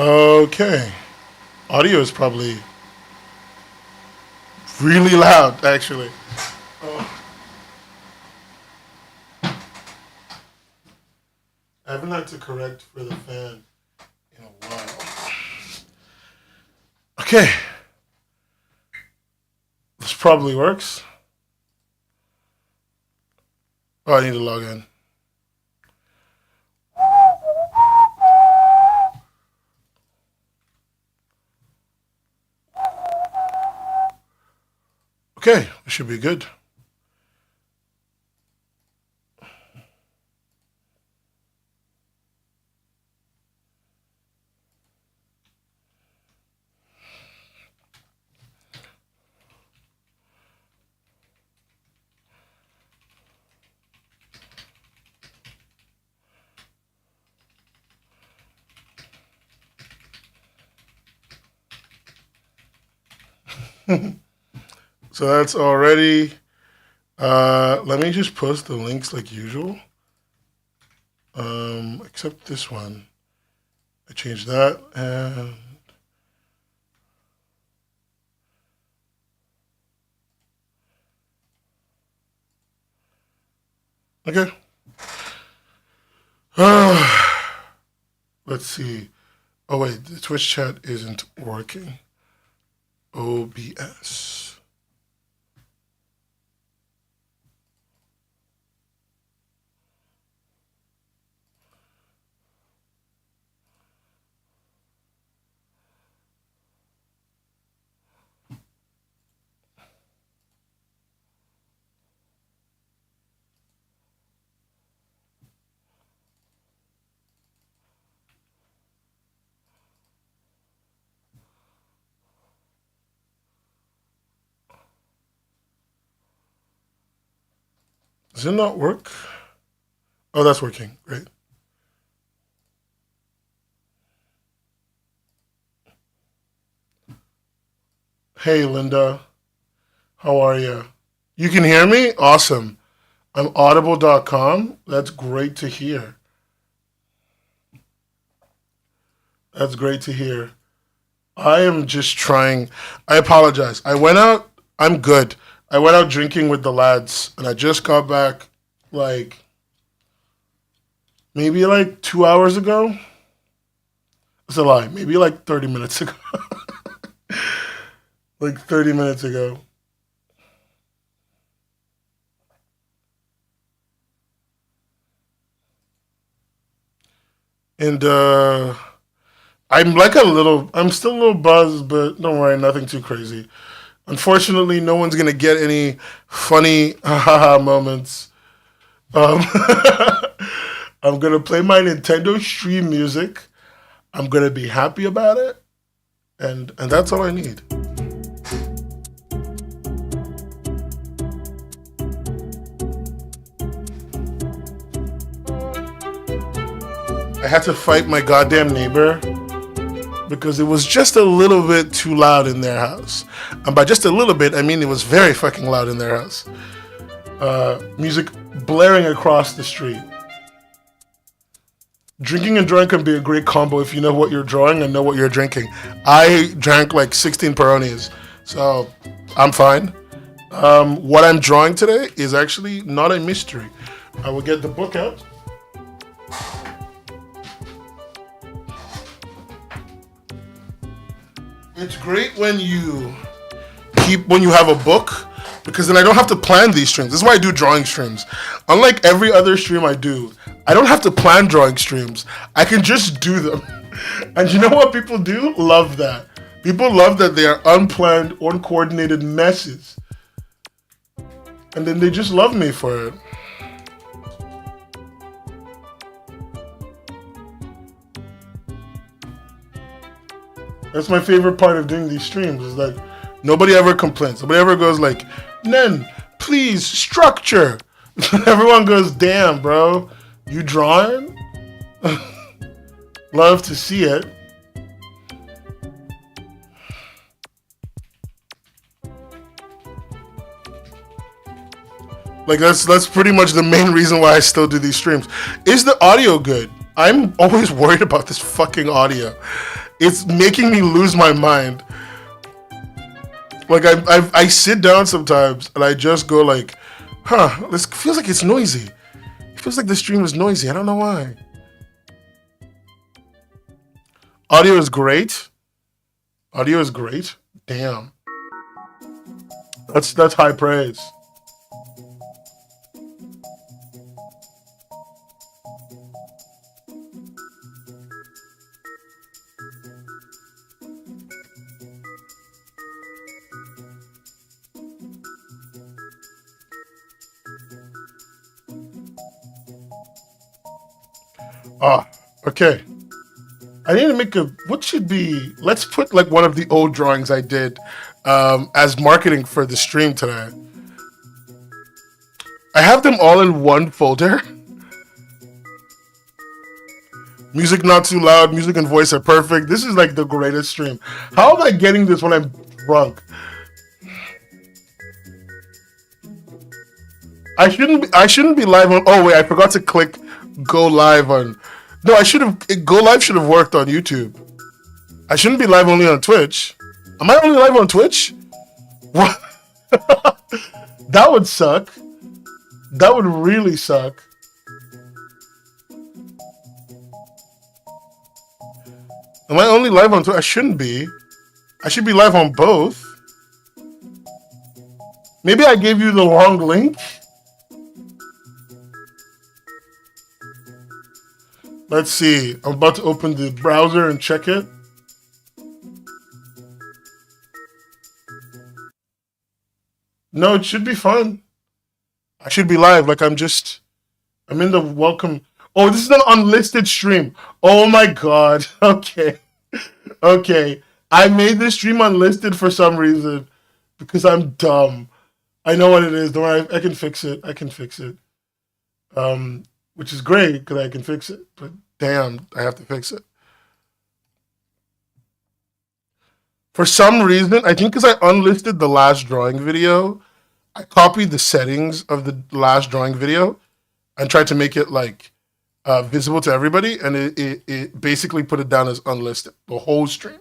Okay. Audio is probably really loud, actually. Oh, I haven't had to correct for the fan in a while. Okay. This probably works. Oh, I need to log in. Okay, we should be good. So that's already. Let me just post the links like usual. Except this one. I changed that and okay. Let's see. Oh wait, the Twitch chat isn't working. OBS. Does it not work? Oh, that's working. Great. Hey, Linda. How are you? You can hear me? Awesome. I'm audible.com. That's great to hear. That's great to hear. I am just trying. I apologize. I went out. I'm good. I went out drinking with the lads, and I just got back like maybe like 2 hours ago. It's a lie. Maybe like 30 minutes ago. Like 30 minutes ago. And I'm still a little buzzed, but don't worry, nothing too crazy. Unfortunately, no one's gonna get any funny haha moments. Um, I'm gonna play my Nintendo stream music. I'm gonna be happy about it, and that's all I need. I had to fight my goddamn neighbor because it was just a little bit too loud in their house. And by just a little bit, I mean it was very fucking loud in their house. Music blaring across the street. Drinking and drawing can be a great combo if you know what you're drawing and know what you're drinking. I drank like 16 Peronis, so I'm fine. What I'm drawing today is actually not a mystery. I will get the book out. It's great when you have a book because then I don't have to plan these streams. This is why I do drawing streams. Unlike every other stream I do, I don't have to plan drawing streams. I can just do them. And you know what people do? Love that. People love that they are unplanned, uncoordinated messes. And then they just love me for it. That's my favorite part of doing these streams is like nobody ever complains. Nobody ever goes like, Nen, please, structure. Everyone goes, damn, bro, you drawing? Love to see it. Like that's pretty much the main reason why I still do these streams. Is the audio good? I'm always worried about this fucking audio. It's making me lose my mind. Like I sit down sometimes and I just go like, huh, this feels like it's noisy. It feels like the stream is noisy. I don't know why. Audio is great. Audio is great. Damn. That's high praise. Ah, okay. I need to make a. What should be? Let's put like one of the old drawings I did as marketing for the stream today. I have them all in one folder. Music not too loud. Music and voice are perfect. This is like the greatest stream. How am I getting this when I'm drunk? I shouldn't be live on. Oh wait, I forgot to click go live on. No, I should have. Go live should have worked on YouTube. I shouldn't be live only on Twitch. Am I only live on Twitch? What? That would suck. That would really suck. Am I only live on Twitch? I shouldn't be. I should be live on both. Maybe I gave you the wrong link. Let's see. I'm about to open the browser and check it. No, it should be fine. I should be live. Like I'm in the welcome. Oh, this is an unlisted stream. Oh my god. Okay. Okay. I made this stream unlisted for some reason because I'm dumb. I know what it is. Don't worry. I can fix it. I can fix it. Which is great because I can fix it. But damn, I have to fix it. For some reason, I think because I unlisted the last drawing video, I copied the settings of the last drawing video and tried to make it like visible to everybody, and it basically put it down as unlisted. The whole stream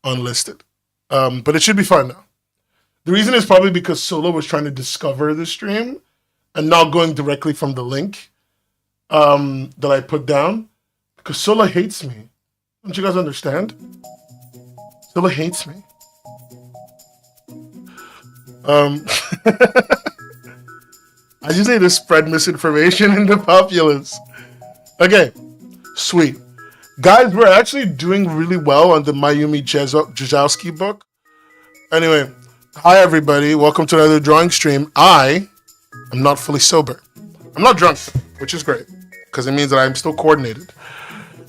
unlisted, but it should be fine now. The reason is probably because Solo was trying to discover the stream and not going directly from the link that I put down. Because Solo hates me. Don't you guys understand? Solo hates me. I just need to spread misinformation in the populace. Okay, sweet. Guys, we're actually doing really well on the Mayumi Jazowski book. Anyway, hi everybody. Welcome to another drawing stream. I am not fully sober. I'm not drunk, which is great, because it means that I'm still coordinated.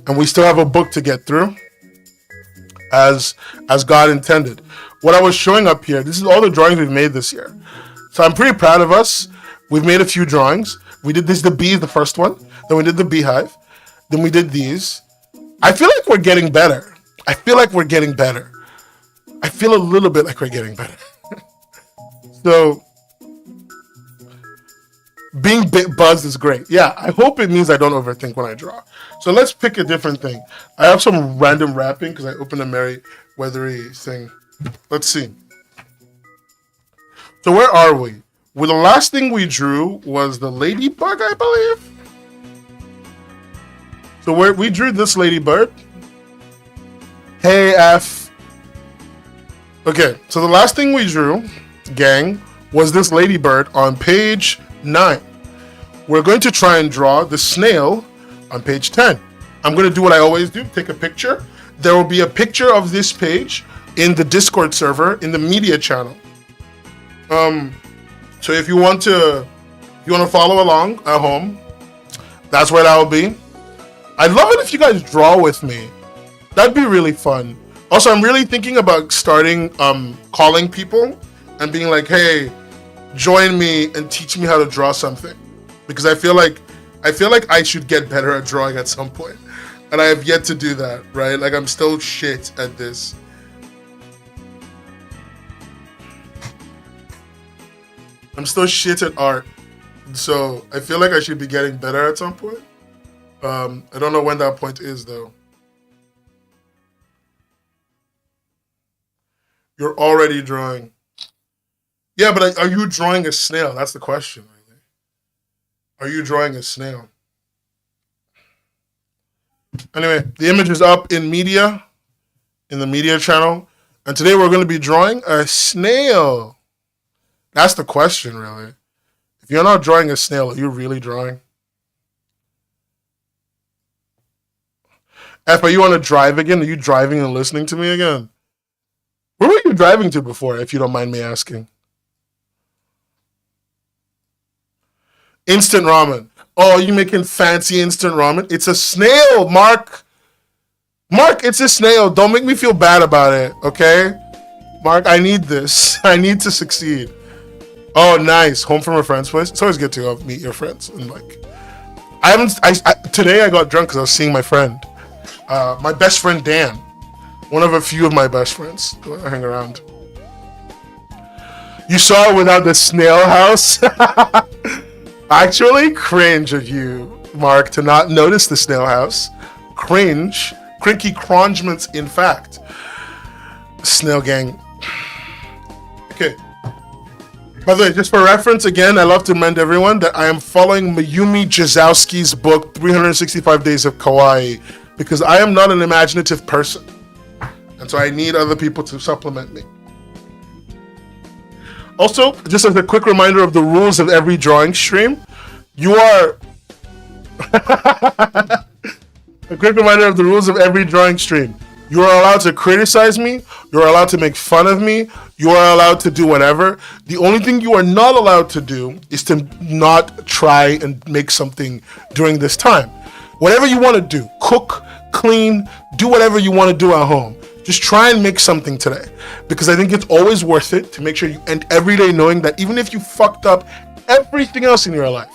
And we still have a book to get through, as God intended. What I was showing up here, this is all the drawings we've made this year. So I'm pretty proud of us. We've made a few drawings. We did this, the bee is the first one. Then we did the beehive. Then we did these. I feel like we're getting better. I feel like we're getting better. I feel a little bit like we're getting better. So, being buzzed is great. Yeah, I hope it means I don't overthink when I draw. So let's pick a different thing. I have some random wrapping because I opened a Merry Weathery thing. Let's see. So where are we? Well, the last thing we drew was the ladybug, I believe. So we drew this ladybird. Hey, F. Okay, so the last thing we drew, gang, was this ladybird on page 9. We're going to try and draw the snail on page 10. I'm going to do what I always do, take a picture. There will be a picture of this page in the Discord server, in the media channel. So if you want to follow along at home, that's where that will be. I'd love it if you guys draw with me. That'd be really fun. Also, I'm really thinking about starting calling people and being like, hey, join me and teach me how to draw something. Because I feel like I should get better at drawing at some point. And I have yet to do that, right? Like I'm still shit at this. I'm still shit at art. So I feel like I should be getting better at some point. I don't know when that point is though. You're already drawing. Yeah, but are you drawing a snail? That's the question. Really. Are you drawing a snail? Anyway, the image is up in media, in the media channel. And today we're going to be drawing a snail. That's the question, really. If you're not drawing a snail, are you really drawing? F, are you on a drive again? Are you driving and listening to me again? Where were you driving to before, if you don't mind me asking? Instant ramen. Oh, you making fancy instant ramen? It's a snail, Mark. Mark, it's a snail. Don't make me feel bad about it, okay? Mark, I need this. I need to succeed. Oh, nice. Home from a friend's place. It's always good to go meet your friends. And like, today I got drunk because I was seeing my friend. My best friend, Dan. One of a few of my best friends who I hang around. You saw it without the snail house? Actually, cringe of you, Mark, to not notice the snail house. Cringe. Crinky crongements, in fact. Snail gang. Okay. By the way, just for reference, again, I love to remind everyone that I am following Mayumi Jazowski's book, 365 Days of Kawaii, because I am not an imaginative person. And so I need other people to supplement me. Also, just as a quick reminder of the rules of every drawing stream, you are... A quick reminder of the rules of every drawing stream. You are allowed to criticize me. You are allowed to make fun of me. You are allowed to do whatever. The only thing you are not allowed to do is to not try and make something during this time. Whatever you want to do, cook, clean, do whatever you want to do at home. Just try and make something today. Because I think it's always worth it to make sure you end every day knowing that even if you fucked up everything else in your life,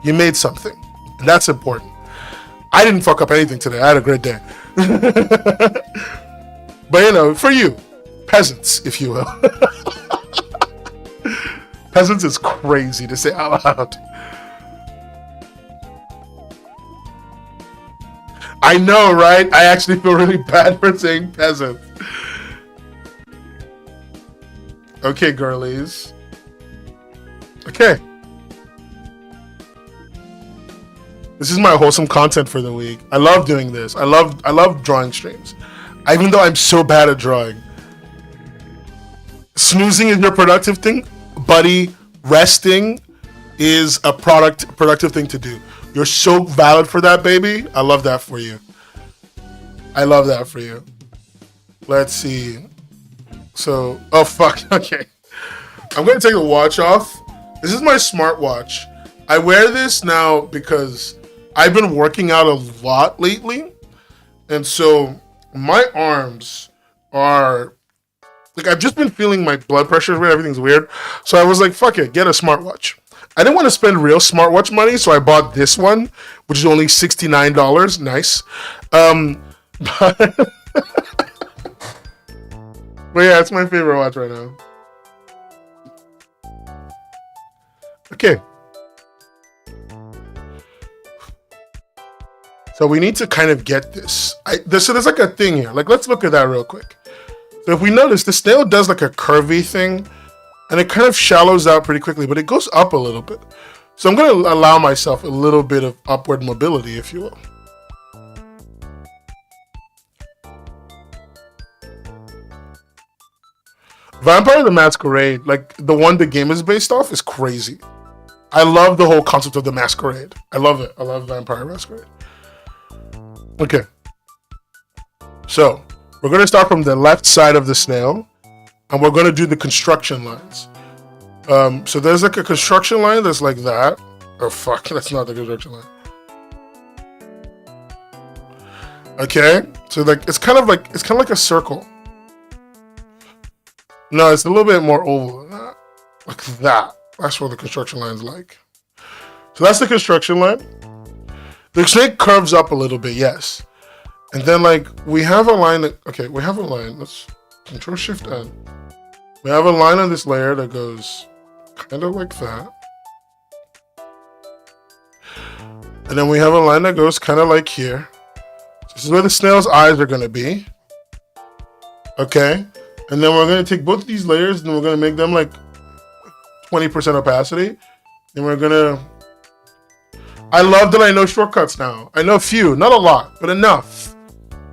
you made something. And that's important. I didn't fuck up anything today. I had a great day. But you know, for you, peasants, if you will. Peasants is crazy to say out loud. I know, right? I actually feel really bad for saying peasant. Okay, girlies. Okay. This is my wholesome content for the week. I love doing this. I love drawing streams. Even though I'm so bad at drawing. Snoozing is your productive thing, buddy. Resting is a productive thing to do. You're so valid for that, baby. I love that for you. I love that for you. Let's see. So, oh fuck, okay. I'm gonna take the watch off. This is my smartwatch. I wear this now because I've been working out a lot lately. And so my arms are, like, I've just been feeling my blood pressure, everything's weird. So I was like, fuck it, get a smartwatch. I didn't want to spend real smartwatch money, so I bought this one, which is only $69. Nice. But yeah, it's my favorite watch right now. Okay. So we need to kind of get this. So there's like a thing here. Like, let's look at that real quick. So if we notice, the snail does like a curvy thing, and it kind of shallows out pretty quickly, but it goes up a little bit. So I'm going to allow myself a little bit of upward mobility, if you will. Vampire the Masquerade, like the one the game is based off, is crazy. I love the whole concept of the Masquerade. I love it. I love Vampire Masquerade. Okay. So we're going to start from the left side of the snail, and we're going to do the construction lines. So there's like a construction line that's like that. Oh fuck, that's not the construction line. Okay, so like it's kind of like a circle. No, it's a little bit more oval than that. Like that. That's what the construction line's like. So that's the construction line. The snake curves up a little bit, yes. And then like we have a line that, okay, we have a line. Let's Control Shift N. We have a line on this layer that goes kind of like that. And then we have a line that goes kind of like here. This is where the snail's eyes are going to be. Okay. And then we're gonna take both of these layers and we're gonna make them like 20% opacity. And we're gonna, I love that I know shortcuts now. I know a few, not a lot, but enough.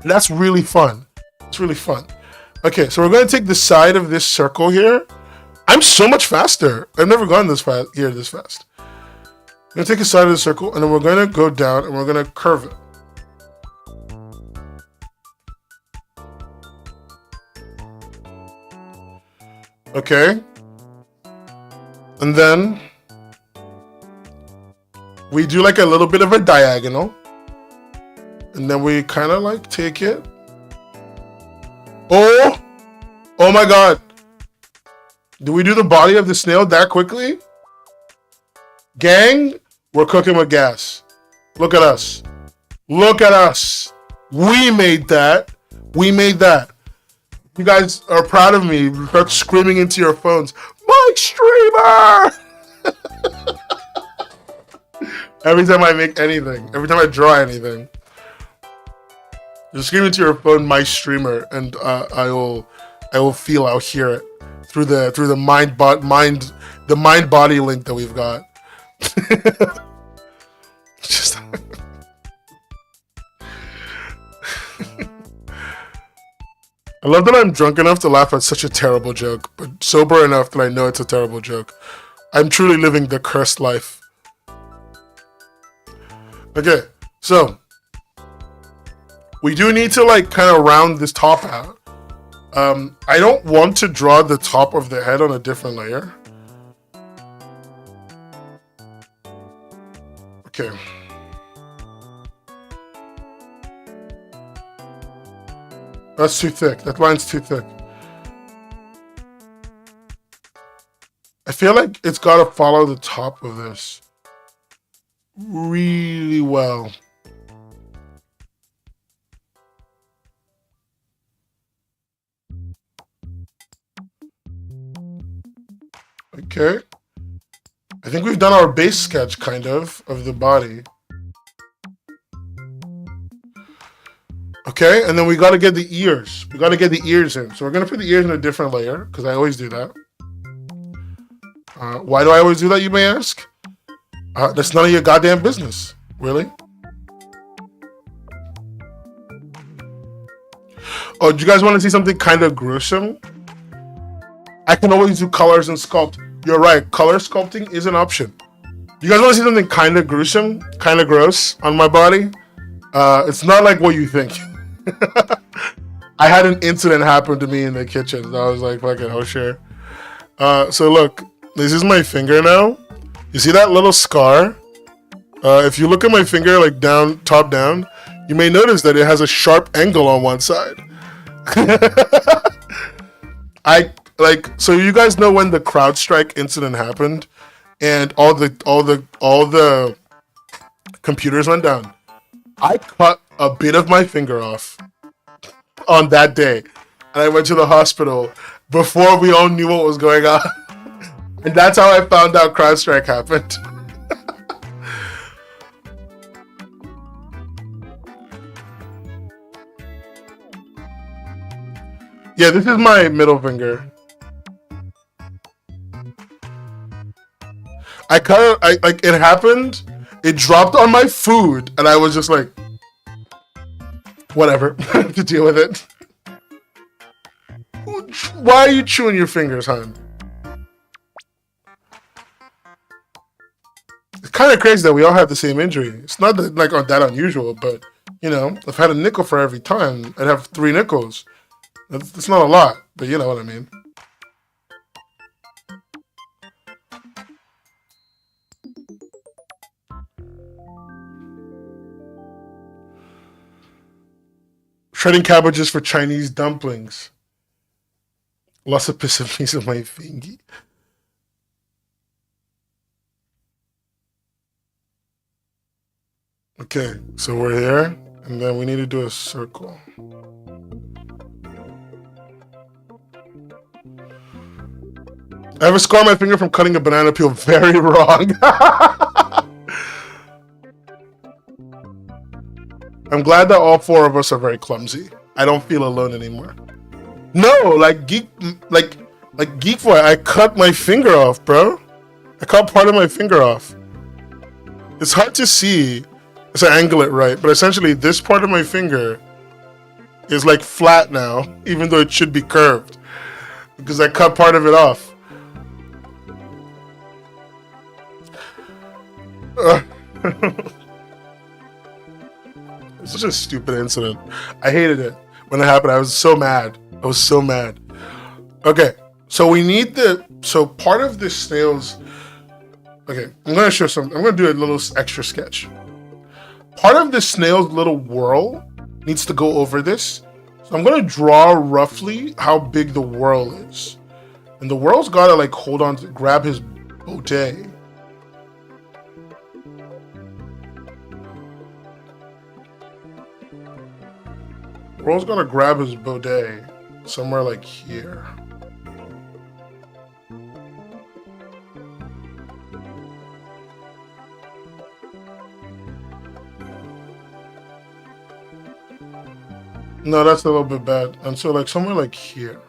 And that's really fun. It's really fun. Okay, so we're gonna take the side of this circle here. I'm so much faster. I've never gone this fast here this fast. I'm gonna take a side of the circle and then we're gonna go down and we're gonna curve it. Okay. And then we do like a little bit of a diagonal. And then we kind of like take it. Oh my God. Do we do the body of the snail that quickly? Gang, we're cooking with gas. Look at us. Look at us. We made that. We made that. You guys are proud of me. Start screaming into your phones. My streamer! Every time I make anything. Every time I draw anything. Just scream into your phone, my streamer, and I will feel, I'll hear it through the mind body link that we've got. Just I love that I'm drunk enough to laugh at such a terrible joke, but sober enough that I know it's a terrible joke. I'm truly living the cursed life. Okay, so we do need to like kind of round this top out. I don't want to draw the top of the head on a different layer. Okay. That's too thick. That line's too thick. I feel like it's got to follow the top of this really well. Okay. I think we've done our base sketch, kind of the body. Okay, and then we got to get the ears. We got to get the ears in. So we're going to put the ears in a different layer, because I always do that. Why do I always do that, you may ask? That's none of your goddamn business. Really? Oh, do you guys want to see something kind of gruesome? I can always do colors and sculpt. You're right, color sculpting is an option. You guys want to see something kind of gruesome, kind of gross on my body? It's not like what you think. I had an incident happen to me in the kitchen. I was like, fucking, oh sure. So look, this is my finger now. You see that little scar? If you look at my finger, like down, top down, you may notice that it has a sharp angle on one side. So you guys know when the CrowdStrike incident happened, and all the computers went down. I cut a bit of my finger off on that day, and I went to the hospital before we all knew what was going on. And that's how I found out CrowdStrike happened. Yeah, this is my middle finger. I cut it, like it happened, it dropped on my food, and I was just like, whatever, to deal with it. Why are you chewing your fingers, hon? It's kind of crazy that we all have the same injury. It's not that, like that unusual, but you know, if I had a nickel for every time, I'd have 3 nickels. That's not a lot, but you know what I mean. Shredding cabbages for Chinese dumplings. Lots of piece of my finger. Okay, so we're here, and then we need to do a circle. I have a scar on my finger from cutting a banana peel very wrong. I'm glad that all 4 of us are very clumsy. I don't feel alone anymore. No, like Geek Boy, I cut my finger off, bro. I cut part of my finger off. It's hard to see. It's an angle it right, but essentially this part of my finger is like flat now, even though it should be curved because I cut part of it off. It's such a stupid incident. I hated it when it happened. I was so mad. I was so mad. Okay, so we need so part of this snail's. Okay, I'm gonna show some. I'm gonna do a little extra sketch. Part of the snail's little whirl needs to go over this. So I'm gonna draw roughly how big the whirl is, and the whirl's gotta like hold on to grab his bote. Whirl's gonna grab his bote somewhere like here. No, that's a little bit bad. And so like somewhere like here.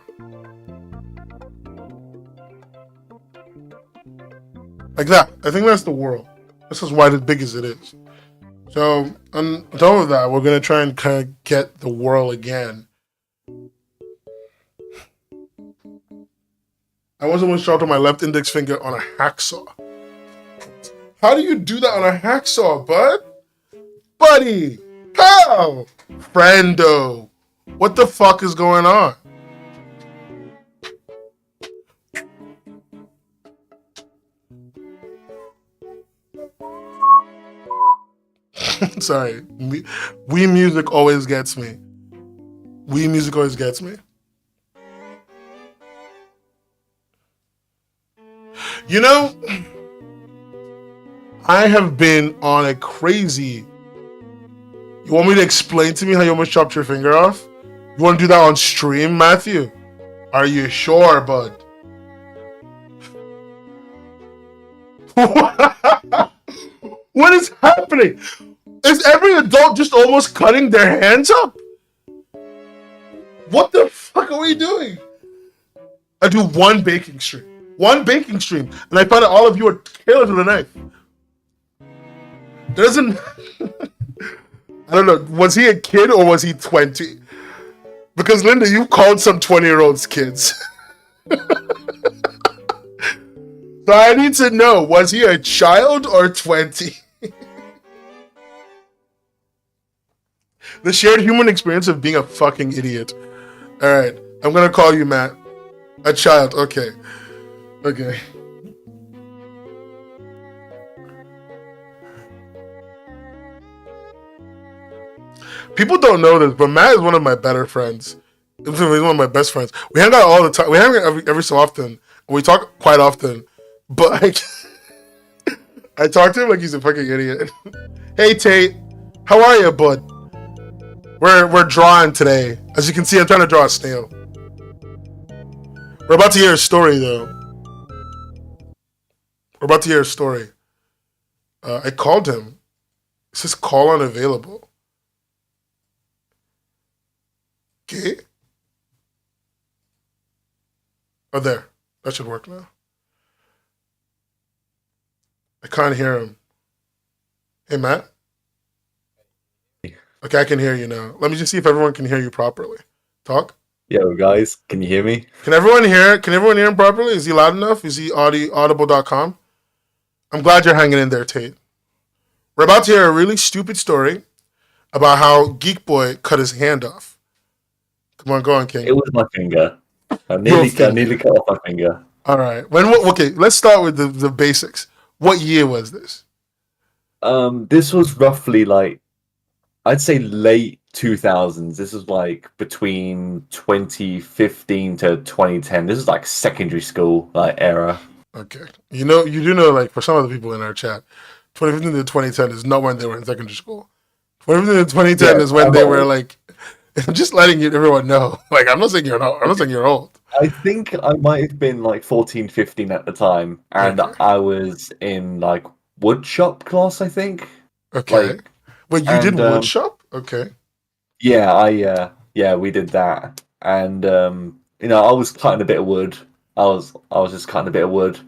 Like that. I think that's the whirl. This is why as big as it is. So on top of that, we're gonna try and kind of get the whirl again. I wasn't going to sharpen my left index finger on a hacksaw. How do you do that on a hacksaw, bud? Buddy! How? Friendo. What the fuck is going on? Sorry. Wii music always gets me. Wii music always gets me. You know, I have been on a crazy. You want me to explain to me how you almost chopped your finger off? You want to do that on stream, Matthew? Are you sure, bud? What is happening? Is every adult just almost cutting their hands up? What the fuck are we doing? I do one baking stream. One baking stream. And I found out all of you are killers with a knife. Doesn't... I don't know. Was he a kid or was he 20? Because, Linda, you called some 20-year-olds kids. So I need to know, was he a child or 20? The shared human experience of being a fucking idiot. Alright, I'm gonna call you Matt. A child, okay. Okay. People don't know this, but Matt is one of my better friends. He's one of my best friends. We hang out all the time. We hang out every so often. We talk quite often. But I talk to him like he's a fucking idiot. Hey Tate, how are you, bud? We're drawing today. As you can see, I'm trying to draw a snail. We're about to hear a story, though. We're about to hear a story. I called him. It says call unavailable. Okay. Oh, there. That should work now. I can't hear him. Hey, Matt? Okay, I can hear you now. Let me just see if everyone can hear you properly. Talk. Yo, guys, can you hear me? Can everyone hear him properly? Is he loud enough? Is he audible.com? I'm glad you're hanging in there, Tate. We're about to hear a really stupid story about how Geek Boy cut his hand off. Come on, go on, King. It was my finger. I nearly cut off my finger. All right. Okay, let's start with the basics. What year was this? This was roughly like, I'd say late 2000s. This was like between 2015 to 2010. This is like secondary school era. Okay. You do know, like, for some of the people in our chat, 2015 to 2010 is not when they were in secondary school. 2015 to 2010 is when they were like, I'm just letting everyone know. Like, I'm not saying you're old. I think I might have been like 14, 15 at the time. And okay. I was in like woodshop class, I think. Okay. Wait, you did woodshop? Okay. Yeah, we did that. and I was cutting a bit of wood. I was just cutting a bit of wood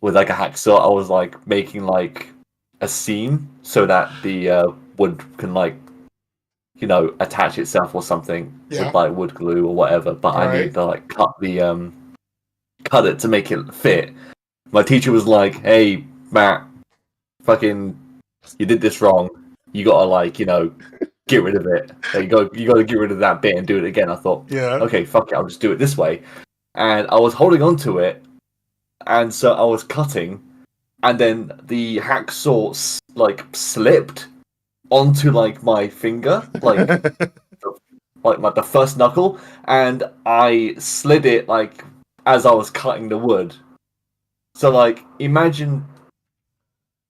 with like a hacksaw. I was like making like a seam so that the wood can like attach itself or something Yeah. with like wood glue or whatever. But All I right. needed to like cut it to make it fit. My teacher was like, "Hey, Matt, fucking, you did this wrong. You gotta get rid of it. Like, you gotta get rid of that bit and do it again." I thought, Yeah. okay, fuck it, I'll just do it this way. And I was holding on to it, and so I was cutting, and then the hacksaw slipped onto like my finger, like the first knuckle, and I slid it like as I was cutting the wood. So like imagine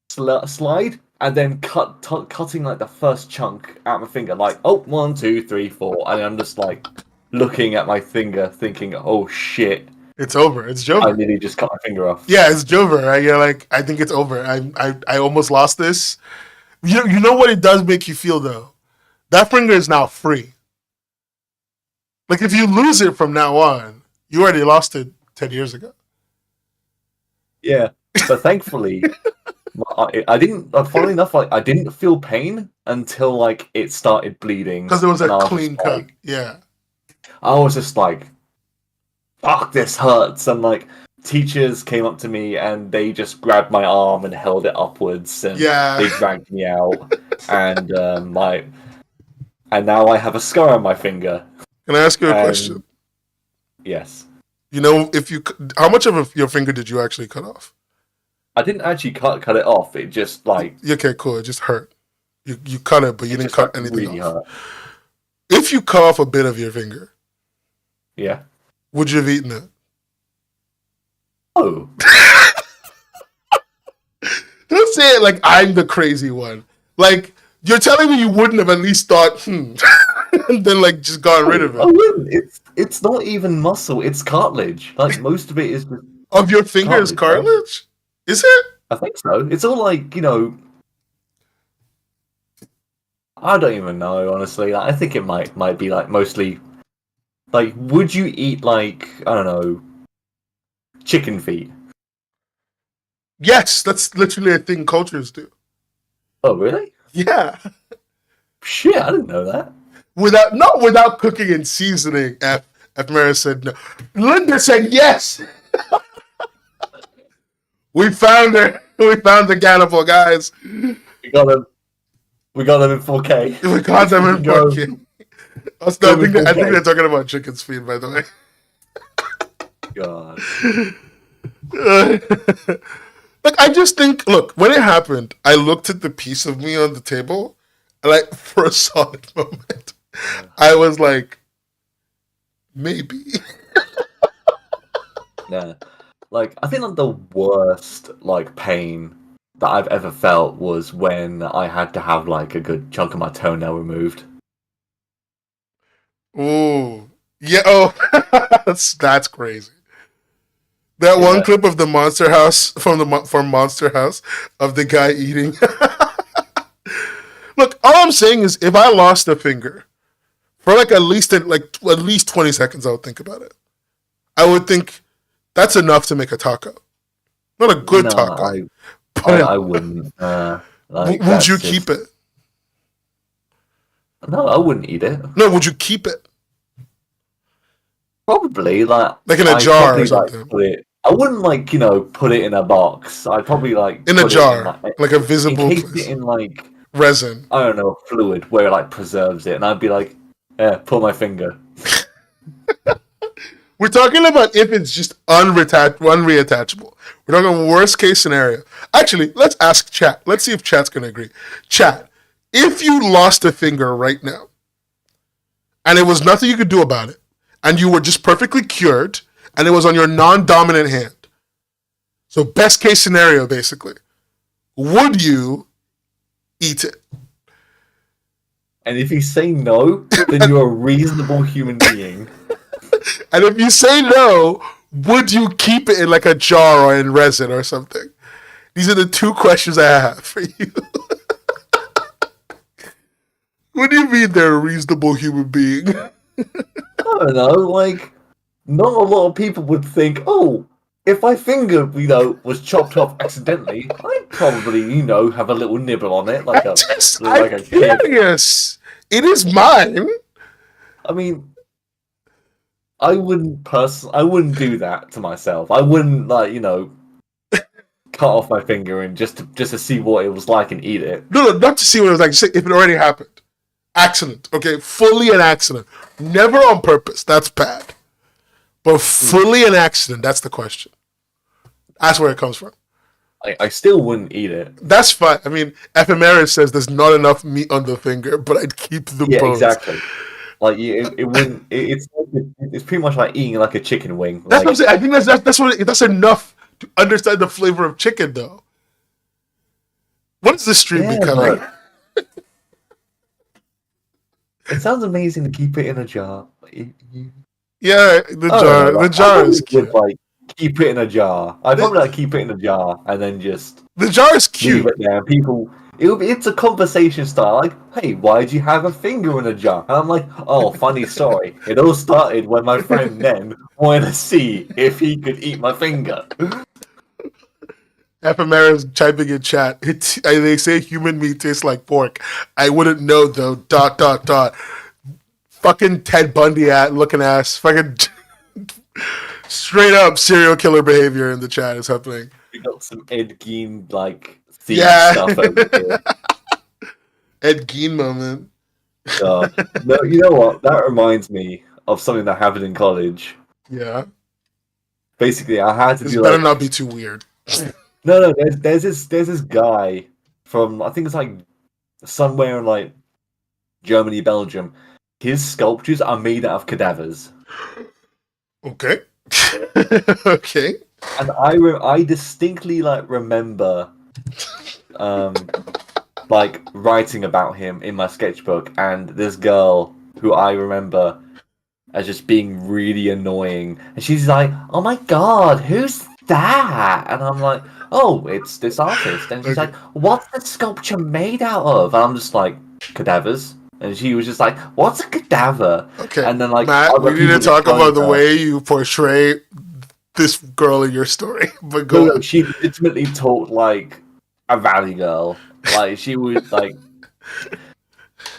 slide and then cutting like the first chunk out my finger, like, oh, 1, 2, 3, 4, and I'm just like looking at my finger, thinking, oh shit, It's over. It's I Jover. nearly just cut my finger off. Yeah, it's Jover. Right? You're like, I think it's over. I almost lost this. You know what it does make you feel though? That finger is now free. Like if you lose it from now on, you already lost it 10 years ago. Yeah, but thankfully, I didn't. Funnily enough, like I didn't feel pain until like it started bleeding, Because it was and a clean cut. Yeah. I was just like, "Fuck, this hurts!" And like teachers came up to me and they just grabbed my arm and held it upwards, and Yeah. they dragged me out, and and now I have a scar on my finger. Can I ask you a And question? yes, You know, how much of your finger did you actually cut off? I didn't actually cut it off. It just like Okay, cool. It just hurt. You cut it, but you it didn't just cut like anything really off. hurt. If you cut off a bit of your finger, Yeah. would you have eaten it? Oh. Don't say it like I'm the crazy one. Like you're telling me you wouldn't have at least thought, and then like just gotten rid of I it. wouldn't. It's not even muscle. It's cartilage. Like most of it is just Of your finger is cartilage. Right? cartilage? Is it? I think so. It's all like I don't even know honestly. Like, I think it might be like mostly like. Would you eat like I don't know chicken feet? Yes, that's literally a thing cultures do. Oh really? Yeah. Shit, I didn't know that. Not without cooking and seasoning. F. Mary said no. Linda said yes. We found her. We found the cannibal, guys. We got them. We got them in 4K. We got them in Go. 4K. I think they're talking about chicken's feet, by the way. God. Like I just think, look, when it happened, I looked at the piece of me on the table, and like for a solid moment, I was like, maybe. Yeah. Like I think like the worst like pain that I've ever felt was when I had to have like a good chunk of my toenail removed. Ooh, yeah. Oh, that's crazy. That one clip of the Monster House from Monster House of the guy eating. Look, all I'm saying is, if I lost a finger for like at least 20 seconds, I would think about it. I would think that's enough to make a taco, not a good No, taco. I wouldn't. Would you keep it? No, I wouldn't eat it. No, would you keep it? Probably like Like in a I'd jar probably, or something. I wouldn't put it in a box. I'd probably In a put jar, it like a visible encase place. it in like Resin. I don't know fluid where it like preserves it, and I'd be like, yeah, pull my finger. We're talking about if it's just unreattachable. We're talking worst case scenario. Actually, let's ask chat. Let's see if chat's gonna agree. Chat, if you lost a finger right now, and it was nothing you could do about it, and you were just perfectly cured, and it was on your non-dominant hand. So best case scenario, basically, would you eat it? And if you say no, then you're a reasonable human being. And if you say no, would you keep it in like a jar or in resin or something? These are the two questions I have for you. What do you mean they're a reasonable human being? No, don't know, like, not a lot of people would think, oh, if my finger, was chopped off accidentally, I'd probably, have a little nibble on it, I'm like a kid. curious. It is mine. I mean, I wouldn't do that to myself. I wouldn't, cut off my finger and just to see what it was like and eat it. No, not to see what it was like. If it already happened. Accident, okay? Fully an accident. Never on purpose. That's bad. But fully an accident, that's the question. That's where it comes from. I still wouldn't eat it. That's fine. I mean, Ephemeris says there's not enough meat on the finger, but I'd keep the bones. Exactly. Like, it wouldn't. It's pretty much like eating like a chicken wing. That's what I'm saying. I think that's enough to understand the flavor of chicken, though. What is this stream becoming? It sounds amazing to keep it in a jar. Yeah, the jar is cute. Keep it in a jar. I'd probably keep it in a jar and then just the jar is cute. Leave it there. It's a conversation style. Like, hey, why did you have a finger in a jar? And I'm like, oh, funny story. It all started when my friend Nen wanted to see if he could eat my finger. Ephemeris chiming in chat. They say human meat tastes like pork. I wouldn't know though. ... Fucking Ted Bundy looking ass. Fucking straight up serial killer behavior in the chat is happening. We got some Ed Gein theme stuff over here. Ed Gein moment. No, you know what? That reminds me of something that happened in college. Yeah. Basically, I had to do better not be too weird. No. There's this guy from, I think it's like somewhere in like Germany, Belgium. His sculptures are made out of cadavers. Okay. Okay. And I distinctly remember writing about him in my sketchbook, and this girl who I remember as just being really annoying, and she's like, "Oh my god, who's that?" And I'm like, "Oh, it's this artist." And she's like, "What's the sculpture made out of?" And I'm just like, "Cadavers." And she was just like, "What's a cadaver?" Okay. And then Matt, we need to talk about the way you portray this girl in your story. But go on. She legitimately talked like a valley girl. Like, she was like,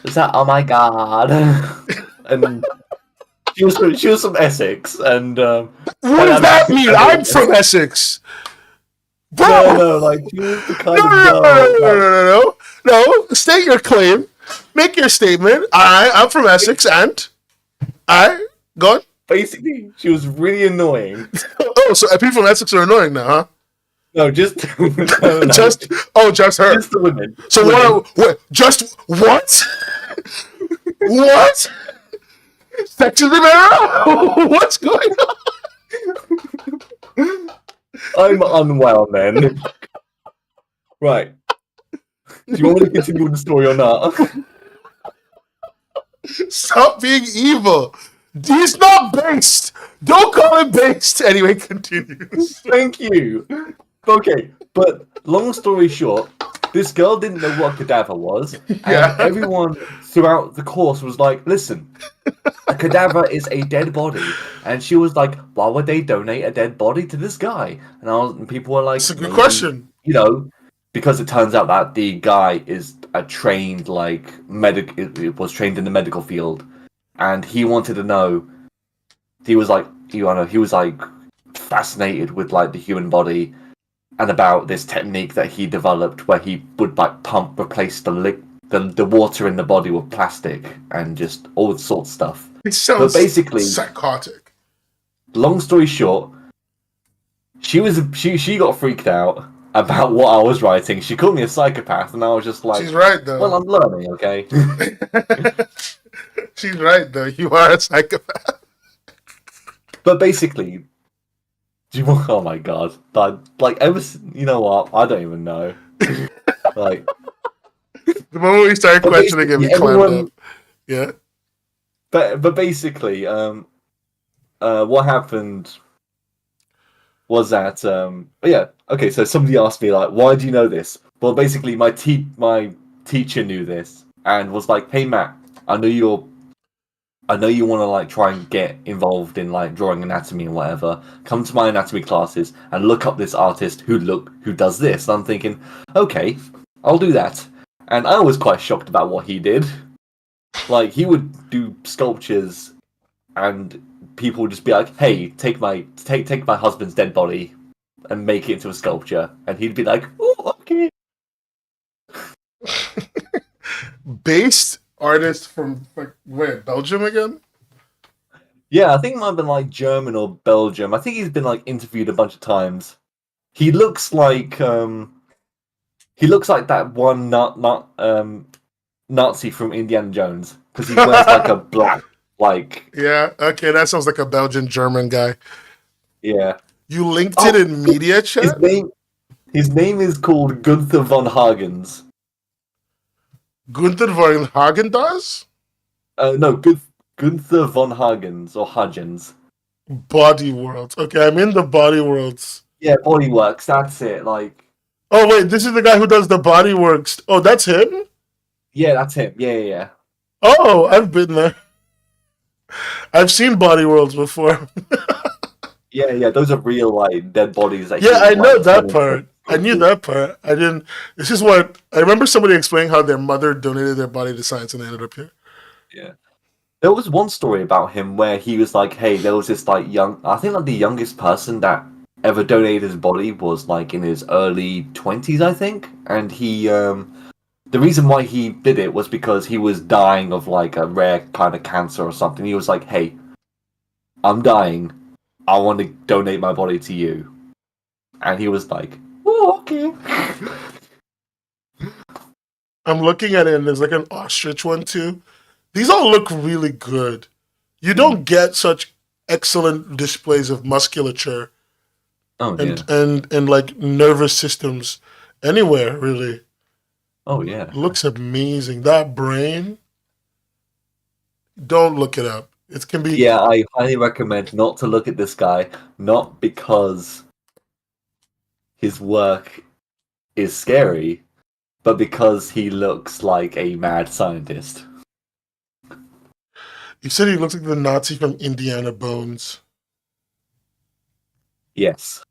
"Is that? Oh my god!" And she was from Essex. And what does that mean? I'm from Essex. Bro! No, she was the kind of girl. No. State your claim. Make your statement. I'm from Essex, and go on. Basically, she was really annoying. Oh, so people from Essex are annoying now, huh? No, just just her. Just the women. So what? Just what? What? Sexism era? What's going on? I'm unwell, man. Right. Do you want me to continue with the story or not? Stop being evil. He's not based. Don't call him based. Anyway, continue. Thank you. Okay, but long story short, this girl didn't know what a cadaver was, and everyone throughout the course was like, "Listen, a cadaver is a dead body," and she was like, "Why would they donate a dead body to this guy?" And people were like, "It's a good question." Because it turns out that the guy is a trained was trained in the medical field, and he wanted to know. He was fascinated with the human body, and about this technique that he developed where he would replace the water in the body with plastic and just all sorts of stuff. It sounds basically psychotic. Long story short, she got freaked out about what I was writing. She called me a psychopath, and I was just like, "She's right, though." Well, I'm learning, okay? She's right, though. You are a psychopath. But basically, oh my god, you know what? I don't even know. The moment we started questioning him, he climbed up. Yeah. But basically, what happened was that okay, so somebody asked me why do you know this? Well, basically my teacher knew this and was like, "Hey Matt, I know I know you want to like try and get involved in like drawing anatomy and whatever. Come to my anatomy classes and look up this artist who does this. And I'm thinking, okay, I'll do that. And I was quite shocked about what he did. Like he would do sculptures, and people would just be like, "Hey, take my husband's dead body and make it into a sculpture," and he'd be like, "Oh, okay." Based artist from like where? Belgium again? Yeah, I think it might have been like German or Belgium. I think he's been like interviewed a bunch of times. He looks like that one Nazi from Indiana Jones because he wears like a black like Yeah. Okay, that sounds like a Belgian German guy. yeah. You linked it Oh, in media his chat. name is called Gunther von Hagens. Gunther von Hagen does No, Gunther von Hagens or Hagens. Body Worlds. Okay, I'm in the Body Worlds. Yeah, Bodyworks. That's it. Like, Oh wait, this is the guy who does the Body Works. Oh, that's him. yeah, that's him. Yeah. Oh, I've been there. I've seen Body Worlds before. Yeah. Those are real like dead bodies. That Yeah, I he, know like, that part. I knew that part. I didn't. This is what I remember somebody explaining how their mother donated their body to science and they ended up here. Yeah. There was one story about him where he was like, "Hey, there was this like I think like the youngest person that ever donated his body was like in his early 20s, I think, and he the reason why he did it was because he was dying of like a rare kind of cancer or something. He was like, "Hey, I'm dying. I want to donate my body to you," and he was like, "Oh, okay." I'm looking at it and there's like an ostrich one too. These all look really good. You don't get such excellent displays of musculature Oh yeah. and like nervous systems anywhere really. Oh yeah. It looks amazing. That brain. Don't look it up. It can be. Yeah, I highly recommend not to look at this guy, not because his work is scary, but because he looks like a mad scientist. You said he looks like the Nazi from Indiana Bones. Yes.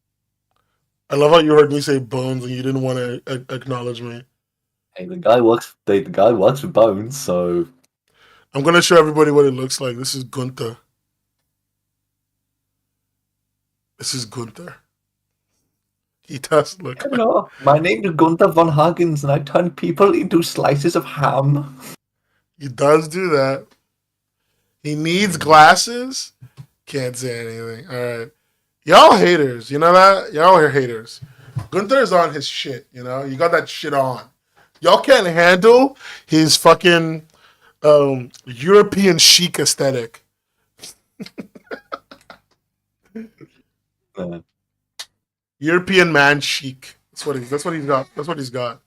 I love how you heard me say Bones and you didn't want to acknowledge me. Hey, the guy works for Bones, so I'm gonna show everybody what it looks like. This is Gunther. This is Gunther. He does look like. hello. My name is Gunther von Hagens and I turn people into slices of ham. He does do that. He needs glasses. Can't say anything. All right. Y'all haters. You know that? Y'all are haters. Gunther's on his shit, you know? You got that shit on. Y'all can't handle his fucking European chic aesthetic. European man chic. That's what he's got. That's what he's got.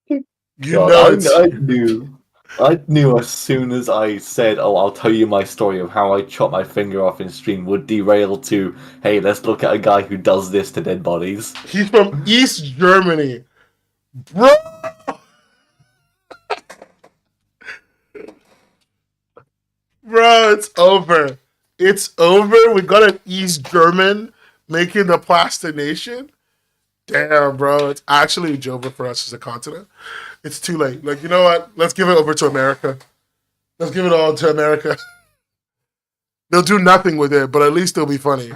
You God, know it's I knew as soon as I said, "Oh, I'll tell you my story of how I chopped my finger off in stream," would derail to, "Hey, let's look at a guy who does this to dead bodies." he's from East Germany. Bro, bro, it's over. It's over. We got an East German making the plastination. Damn, bro. It's actually over for us as a continent. It's too late. Like, you know what? Let's give it over to America. Let's give it all to America. They'll do nothing with it, but at least it'll be funny.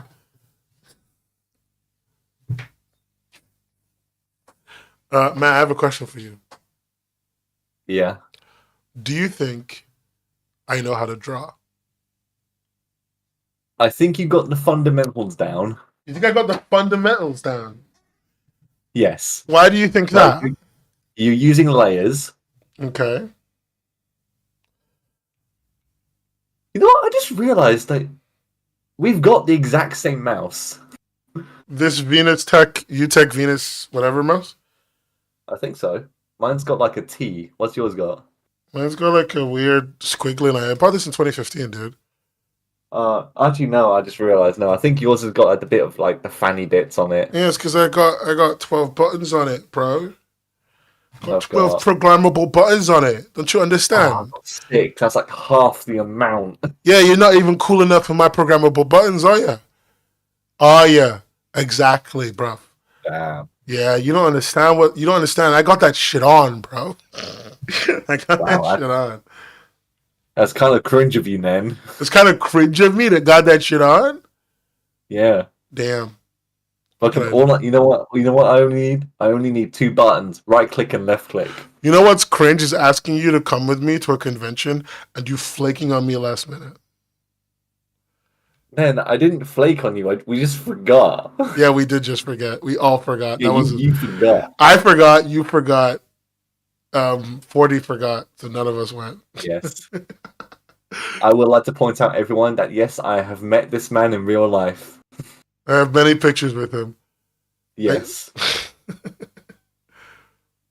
Matt, I have a question for you. Yeah, Do you think I know how to draw? I think you got the fundamentals down. You think I got the fundamentals down? Yes, Why do you think like that? you're using layers. Okay. You know what? I just realized that we've got the exact same mouse. This Venus Tech, UTech Venus, whatever mouse. I think so. Mine's got like a T. What's yours got? Mine's got like a weird squiggly line. I bought this in 2015, dude. Actually, no. I just realized. No, I think yours has got like, a bit of like the fanny bits on it. Yeah, it's because I got 12 buttons on it, bro. Got I've 12 got programmable buttons on it. Don't you I've understand? got 6. That's like half the amount. Yeah, you're not even cool enough for my programmable buttons, are you? Oh yeah, exactly, bro. Damn. Yeah, you don't understand. I got that shit on, bro. I got that Wow, shit on. that's kind of cringe of you, then. It's kind of cringe of me that got that shit on. Yeah. Damn. What can Fucking I do? you know what? You know what I only need? I only need 2 buttons: right click and left click. You know what's cringe is asking you to come with me to a convention and you flaking on me last minute. Man, I didn't flake on you. We just forgot. Yeah, we did just forget. We all forgot. Yeah, That was you forgot. I forgot. You forgot. 40 forgot. So none of us went. Yes. I would like to point out everyone that yes, I have met this man in real life. I have many pictures with him. Yes.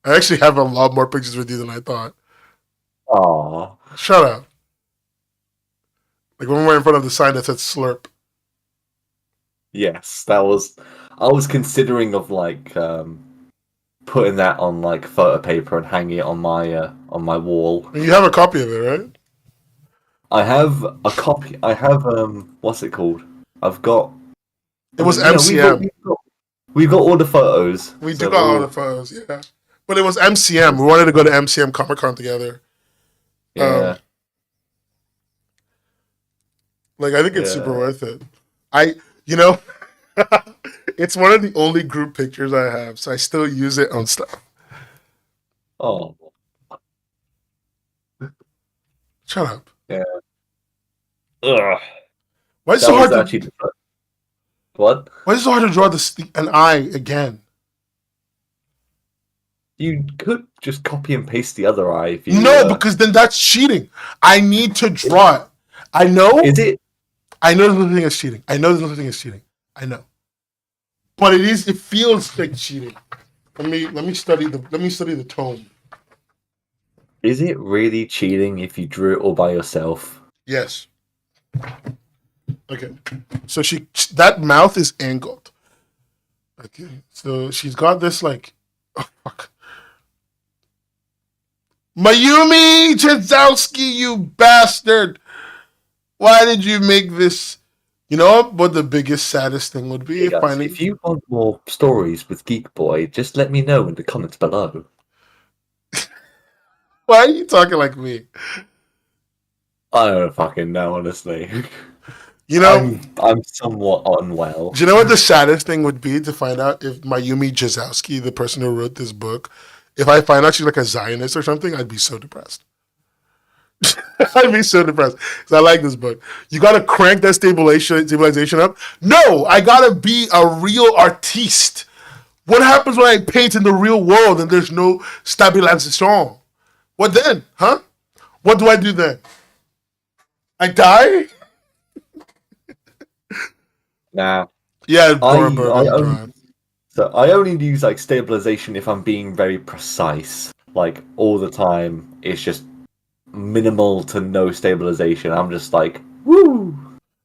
I actually have a lot more pictures with you than I thought. Aww. Shut up. Like when we were in front of the sign that said slurp. Yes, that was. I was considering of like putting that on like photo paper and hanging it on my wall. And you have a copy of it, right? I have a copy. I have what's it called? I've got. It was You know, MCM. we've got all the photos. We so do got we're all the photos, yeah. But it was MCM. We wanted to go to MCM Comic Con together. Yeah. Like I think it's super Yeah. worth it. I, you know, it's one of the only group pictures I have, so I still use it on stuff. Oh. Shut up. Yeah. Ugh. Why is it That so was hard actually to? what? Why is it so hard to draw an eye again? You could just copy and paste the other eye if you. No, because then that's cheating. I need to draw it. I know. Is it? I know there's no such thing as cheating. I know there's no such thing as cheating. I know. But it is. It feels like cheating. Let me study the tone. Is it really cheating if you drew it all by yourself? Yes. Okay. So that mouth is angled. Okay. So she's got this like, oh fuck. Mayumi Chizowski, you bastard! Why did you make this? You know what the biggest, saddest thing would be? Hey guys, Finding. if you want more stories with Geek Boy, just let me know in the comments below. Why are you talking like me? I don't fucking know, honestly. You know, I'm somewhat unwell. do you know what the saddest thing would be to find out if Mayumi Jazowski, the person who wrote this book, if I find out she's like a Zionist or something, I'd be so depressed. I'd be so depressed because I like this book. You gotta crank that stabilization up. No, I gotta be a real artiste. What happens when I paint in the real world and there's no stabilization? What then, huh? What do I do then? I die? Nah. Yeah, So I only use like stabilization if I'm being very precise. Like all the time, it's just minimal to no stabilization. I'm just like, woo.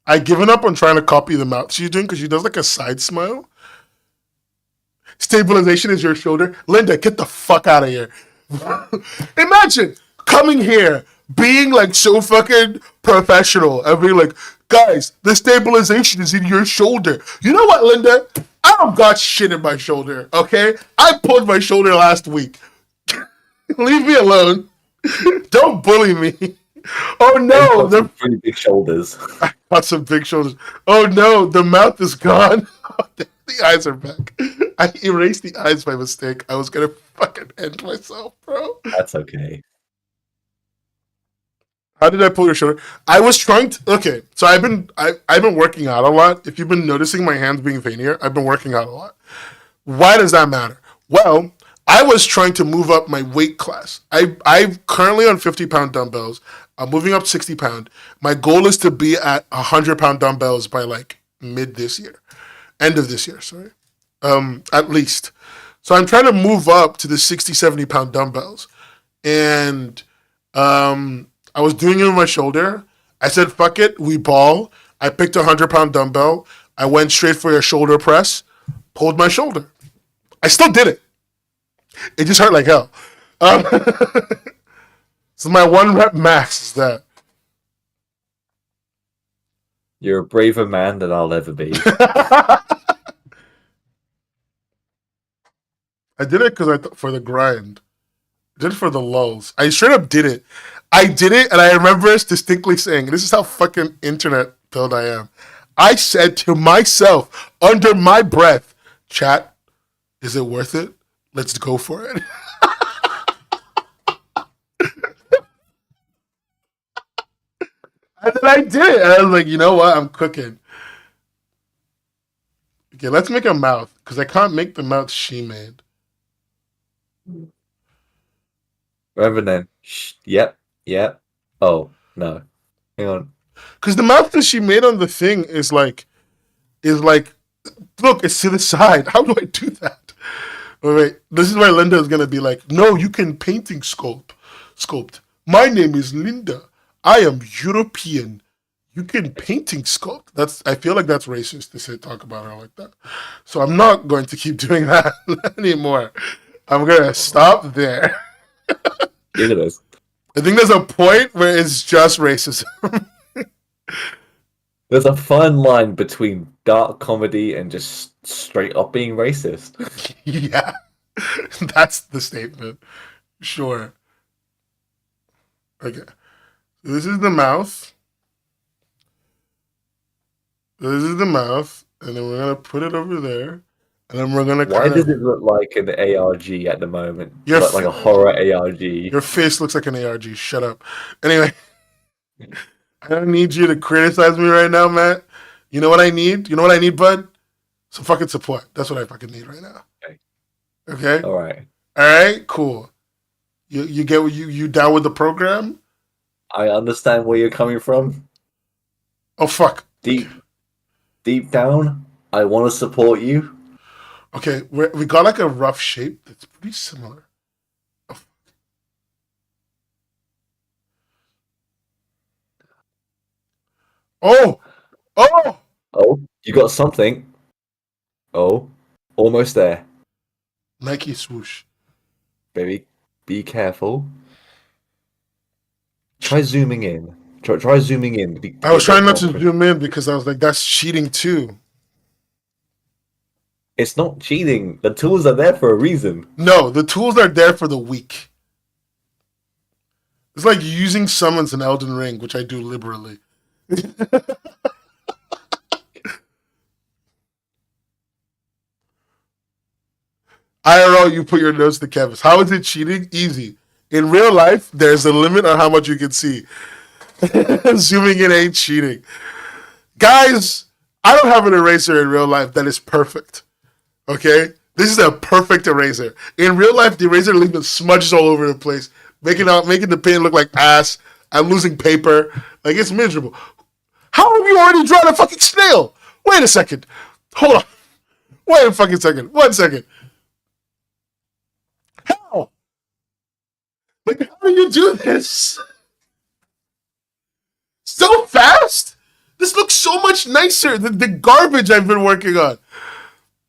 I've given up on trying to copy the mouth she's doing because she does like a side smile. Stabilization is your shoulder. Linda, get the fuck out of here. Imagine coming here, being like so fucking professional and being like, guys, the stabilization is in your shoulder. You know what, Linda? I don't got shit in my shoulder, okay? I pulled my shoulder last week. Leave me alone. Don't bully me. Oh no, the pretty big shoulders. I got some big shoulders. Oh no, the mouth is gone. The eyes are back. I erased the eyes by mistake. I was gonna fucking end myself, bro. That's okay. How did I pull your shoulder? I was trying to. Okay, so I've been working out a lot. If you've been noticing my hands being veinier, I've been working out a lot. Why does that matter? Well, I was trying to move up my weight class. I'm currently on 50-pound dumbbells. I'm moving up 60-pound. My goal is to be at 100-pound dumbbells by like mid this year, end of this year. Sorry, at least. So I'm trying to move up to the 60, 70-pound dumbbells, and I was doing it with my shoulder. I said, fuck it, we ball. I picked a 100-pound dumbbell. I went straight for a shoulder press, pulled my shoulder. I still did it. It just hurt like hell. Um, so my 1 rep max is that. You're a braver man than I'll ever be. I did it because for the grind. I did it for the lulls. I straight up did it. I did it, and I remember distinctly saying, "This is how fucking internet pilled I am." I said to myself under my breath, "Chat, is it worth it? Let's go for it." And then I did it, and I was like, "You know what? I'm cooking." Okay, let's make a mouth because I can't make the mouth she made. Remember then? Yep. Oh no, hang on. Because the mouth that she made on the thing is like, look, it's to the side. How do I do that? All right, this is where Linda is gonna be like, no, you can painting sculpt. My name is Linda. I am European. You can painting sculpt. I feel like that's racist to say talk about her like that. So I'm not going to keep doing that anymore. I'm gonna stop there. Look at this. I think there's a point where it's just racism. There's a fine line between dark comedy and just straight up being racist. Yeah, that's the statement. Sure. Okay. This is the mouth. This is the mouth, and then we're gonna put it over there, and then we're gonna. Why does it look like an ARG at the moment? Your like a horror ARG. Your face looks like an ARG. Shut up. Anyway, I don't need you to criticize me right now, Matt. You know what I need? You know what I need, bud? Some fucking support. That's what I fucking need right now. Okay. All right. All right. Cool. You get what you down with the program? I understand where you're coming from. Oh fuck. Deep down, I want to support you. Okay, we got like a rough shape that's pretty similar. Oh! Oh! Oh, you got something. Oh, almost there. Nike swoosh. Baby, be careful. Try zooming in. Try zooming in. I was trying not to zoom in because I was like, that's cheating too. It's not cheating. The tools are there for a reason. No, the tools are there for the weak. It's like using summons in Elden Ring, which I do liberally. IRL, you put your nose to canvas. How is it cheating? Easy. In real life, there's a limit on how much you can see. Zooming in ain't cheating. Guys, I don't have an eraser in real life that is perfect. Okay? This is a perfect eraser. In real life, the eraser leaving smudges all over the place, making the paint look like ass. I'm losing paper. Like, it's miserable. How have you already drawn a fucking snail? Wait a second. Hold on. Wait a fucking second. 1 second. How? Like, how do you do this? So fast? This looks so much nicer than the garbage I've been working on.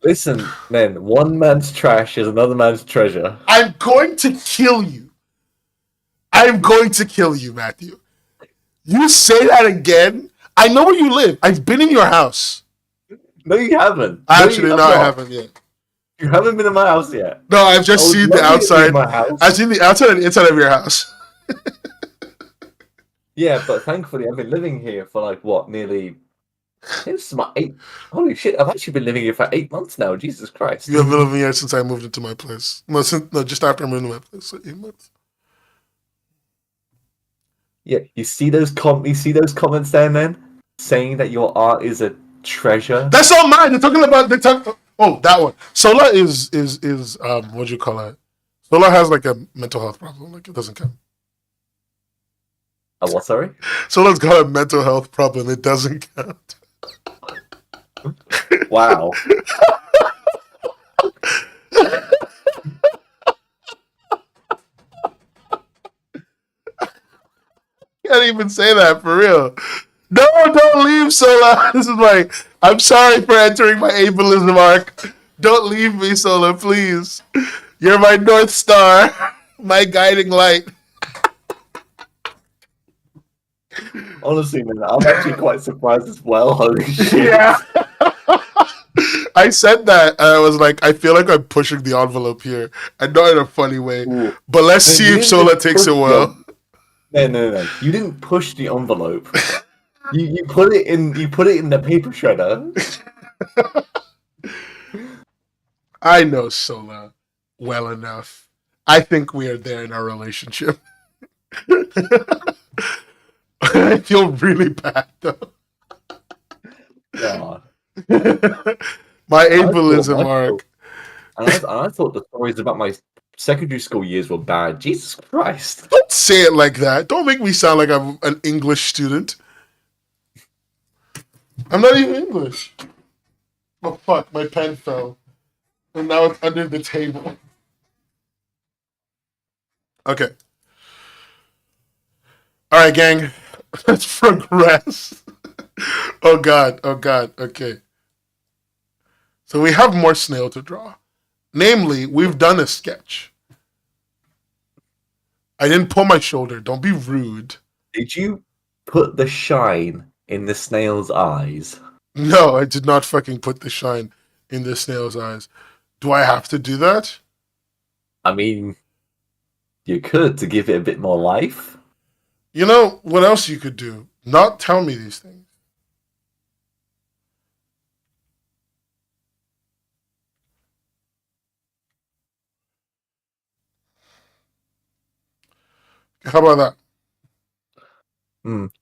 Listen, man, one man's trash is another man's treasure. I'm going to kill you. I'm going to kill you, Matthew. You say that again? I know where you live. I've been in your house. No, you haven't. Actually, no, I haven't yet. You haven't been in my house yet. No, I've just seen the outside. I've seen the outside and inside of your house. Yeah, but thankfully I've been living here for like what, nearly. This is my 8. Holy shit! I've actually been living here for 8 months now. Jesus Christ! You have been living here since I moved into my place. No, just after I moved into my place, so 8 months. Yeah, you see those comments there, man, saying that your art is a treasure. That's all mine. Oh, that one. Sola is what do you call it? Sola has like a mental health problem. Like, it doesn't count. A what? Sorry. Sola's got a mental health problem. It doesn't count. Wow. Can't even say that for real. No, don't leave, Sola. This is I'm sorry for entering my ableism arc. Don't leave me, Sola, please. You're my North Star, my guiding light. Honestly, man, I'm actually quite surprised as well. Holy shit. Yeah. I said that, and I was like, I feel like I'm pushing the envelope here, and not in a funny way. Ooh. But let's Man, see you if didn't Sola just takes push it well. no. You didn't push the envelope. You put it in. You put it in the paper shredder. I know Sola well enough. I think we are there in our relationship. I feel really bad though. God. My I thought ableism my mark. I thought the stories about my secondary school years were bad. Jesus Christ. Don't say it like that. Don't make me sound like I'm an English student. I'm not even English. Oh fuck, my pen fell. And now it's under the table. Okay. Alright, gang. Let's progress. Oh god, oh god, okay. So we have more snail to draw. Namely, we've done a sketch. I didn't pull my shoulder. Don't be rude. Did you put the shine in the snail's eyes? No, I did not fucking put the shine in the snail's eyes. Do I have to do that? I mean, you could to give it a bit more life. You know what else you could do? Not tell me these things. How about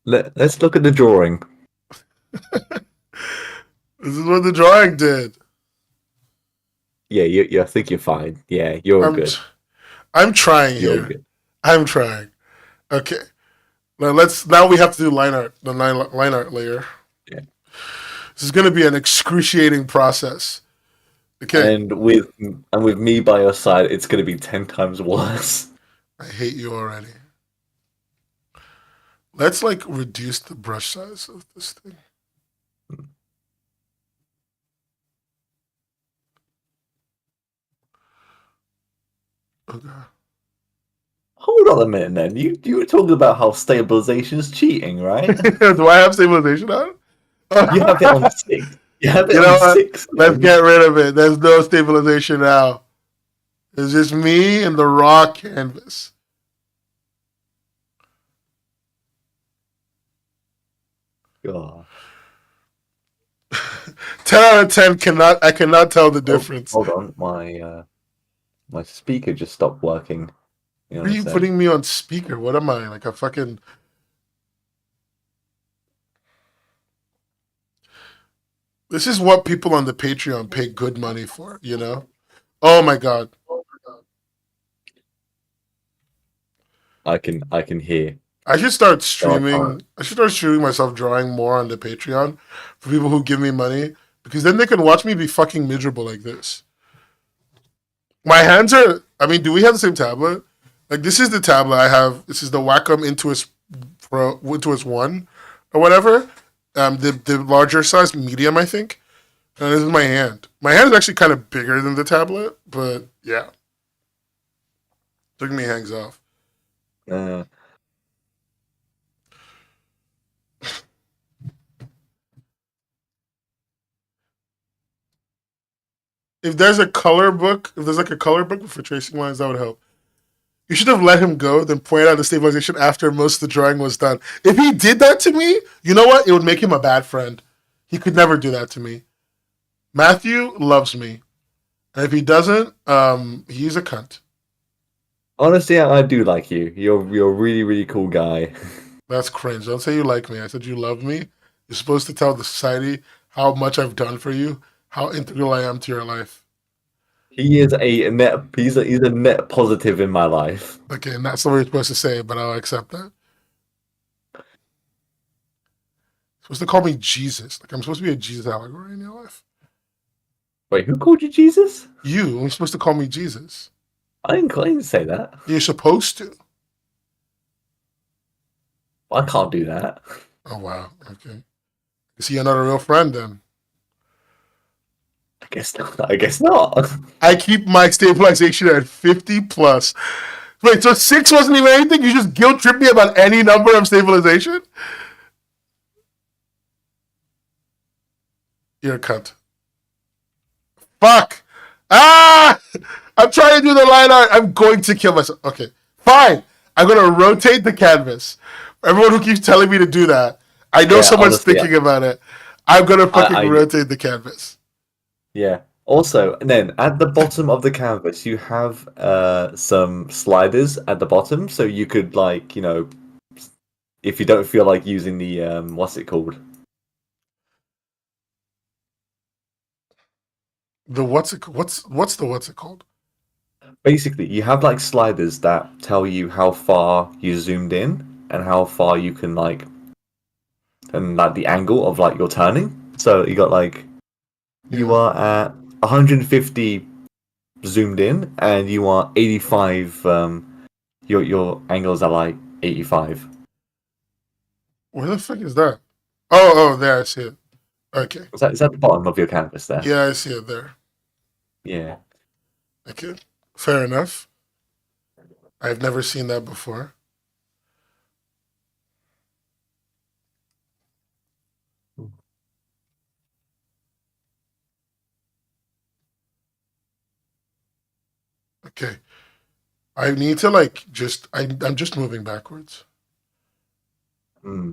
Let's look at the drawing. that? This is what the drawing did. Yeah, I think you're fine. Yeah, you're I'm, good. I'm trying You're here. good. I'm trying. Okay. Now we have to do line art, the line art layer. Yeah. This is going to be an excruciating process. Okay. And with me by your side, it's going to be 10 times worse. I hate you already. Let's like reduce the brush size of this thing. Okay. Hold on a minute, then. You were talking about how stabilization is cheating, right? Do I have stabilization on? You have it on 6. You have it You know on what? 6. Let's get rid of it. There's no stabilization now. It's just me and the raw canvas. God. 10 out of 10 cannot. I cannot tell the difference. Hold on, my speaker just stopped working. You know Why are you putting me on speaker? What am I, like a fucking... This is what people on the Patreon pay good money for, you know? Oh my god. I can hear. I should start Oh, streaming. I should start streaming myself drawing more on the Patreon for people who give me money, because then they can watch me be fucking miserable like this. My hands are. I mean, do we have the same tablet? Like, this is the tablet I have. This is the Wacom Intuos Pro, Intuos One, or whatever. The larger size, medium, I think. And this is my hand. My hand is actually kind of bigger than the tablet, but yeah. Look at me hangs off. uh, If there's a color book, if there's like a color book for tracing lines, that would help. You should have let him go, then point out the stabilization after most of the drawing was done. If he did that to me, you know what? It would make him a bad friend. He could never do that to me. Matthew loves me. And if he doesn't, he's a cunt. honestly, I do like you. You're a really, really cool guy. That's cringe. Don't say you like me. I said you love me. You're supposed to tell the society how much I've done for you, how integral I am to your life. He is a net. He's a net positive in my life. Okay, and that's not what you're supposed to say, but I'll accept that. You're supposed to call me Jesus. Like I'm supposed to be a Jesus allegory in your life. Wait, who called you Jesus? You are supposed to call me Jesus. I didn't say that. You're supposed to. I can't do that. Oh wow. Okay. See, you're not a real friend then. guess not. I guess not. I keep my stabilization at 50 plus. Wait, so 6 wasn't even anything? You just guilt trip me about any number of stabilization? You're a cunt. Fuck! Ah! I'm trying to do the line art. I'm going to kill myself. Okay, fine. I'm going to rotate the canvas. Everyone who keeps telling me to do that, I know Yeah, someone's honestly, thinking about it. I'm going to fucking I rotate the canvas. yeah. Also, and then at the bottom of the canvas, you have some sliders at the bottom, so you could if you don't feel like using the what's it called? The what's it called? Basically, you have like sliders that tell you how far you zoomed in and how far you can and like the angle of like your turning. So you got you are at 150 zoomed in and you are 85 your angles are like 85. Where the fuck is that? Oh, there I see it. Okay. Is that the bottom of your canvas there? Yeah, I see it there. Yeah. Okay. Fair enough. I've never seen that before. Okay. I need to I'm just moving backwards. Hmm.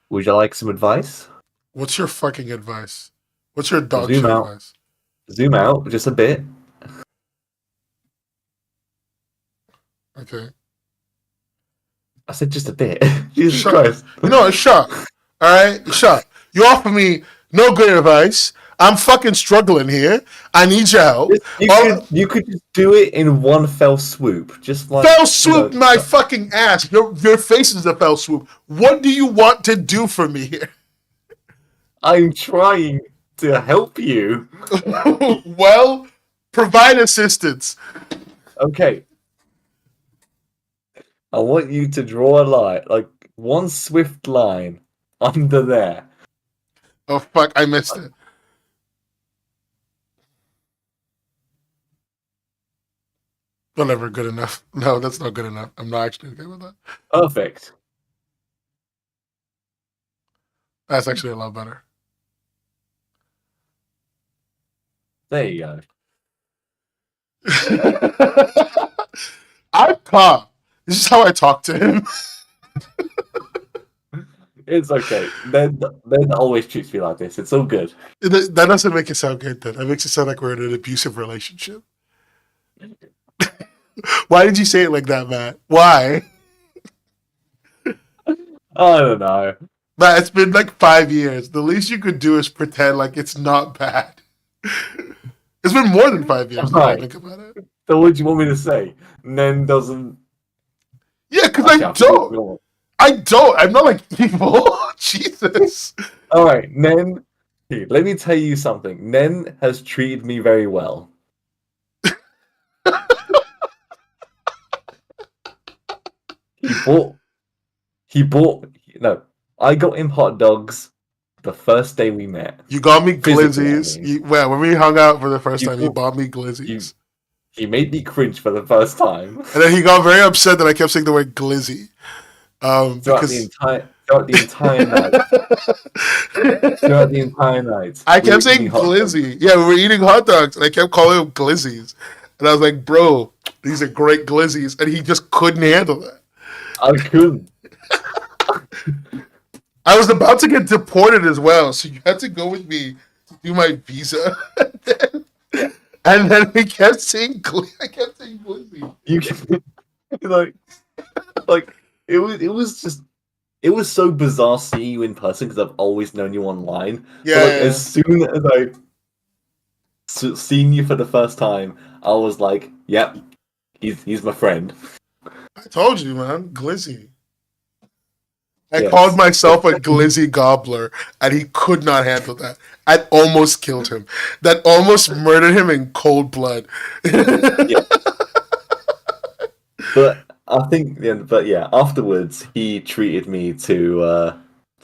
Would you like some advice? What's your fucking advice? What's your dog Zoom shit out. advice? Zoom out just a bit. Okay. I said just a bit. Jesus Shut. Christ. You know what? Shut. All right. Shut. You offer me no good advice. I'm fucking struggling here. I need your help. You could just do it in one fell swoop. Just like Fell swoop my fucking ass. Your face is a fell swoop. What do you want to do for me here? I'm trying to help you. Well, provide assistance. Okay. I want you to draw a line, like one swift line under there. Oh fuck! I missed it. Whatever. Good enough. No, that's not good enough. I'm not actually okay with that. Perfect. That's actually a lot better. There you go. I'm calm. This is how I talk to him. It's okay. Then always treats me like this. It's all good. That doesn't make it sound good. Then that makes it sound like we're in an abusive relationship. Why did you say it like that, Matt? Why? I don't know. Matt, it's been like 5 years. The least you could do is pretend like it's not bad. It's been more than 5 years. Now I think about it. So what do you want me to say? Nen doesn't. Yeah, because I don't. I don't. I'm not like people. Jesus. All right, Nen. Let me tell you something. Nen has treated me very well. He bought. No, I got him hot dogs the first day we met. You got me glizzies. I mean. When we hung out for the first time, you bought me glizzies. He made me cringe for the first time. And then he got very upset that I kept saying the word glizzy. Throughout the entire night. Throughout the entire night. I kept saying glizzy. Yeah, we were eating hot dogs, and I kept calling them glizzies. And I was like, bro, these are great glizzies. And he just couldn't handle that. I couldn't. I was about to get deported as well, so you had to go with me to do my visa. And then we kept saying I kept saying glizzy. You can, like it was so bizarre seeing you in person because I've always known you online. Yeah. But, as soon as I seen you for the first time, I was like, "Yep, he's my friend." I told you, man, glizzy. I called myself a glizzy gobbler, and he could not handle that. I almost killed him. That almost murdered him in cold blood. Yeah. But I think, afterwards he treated me to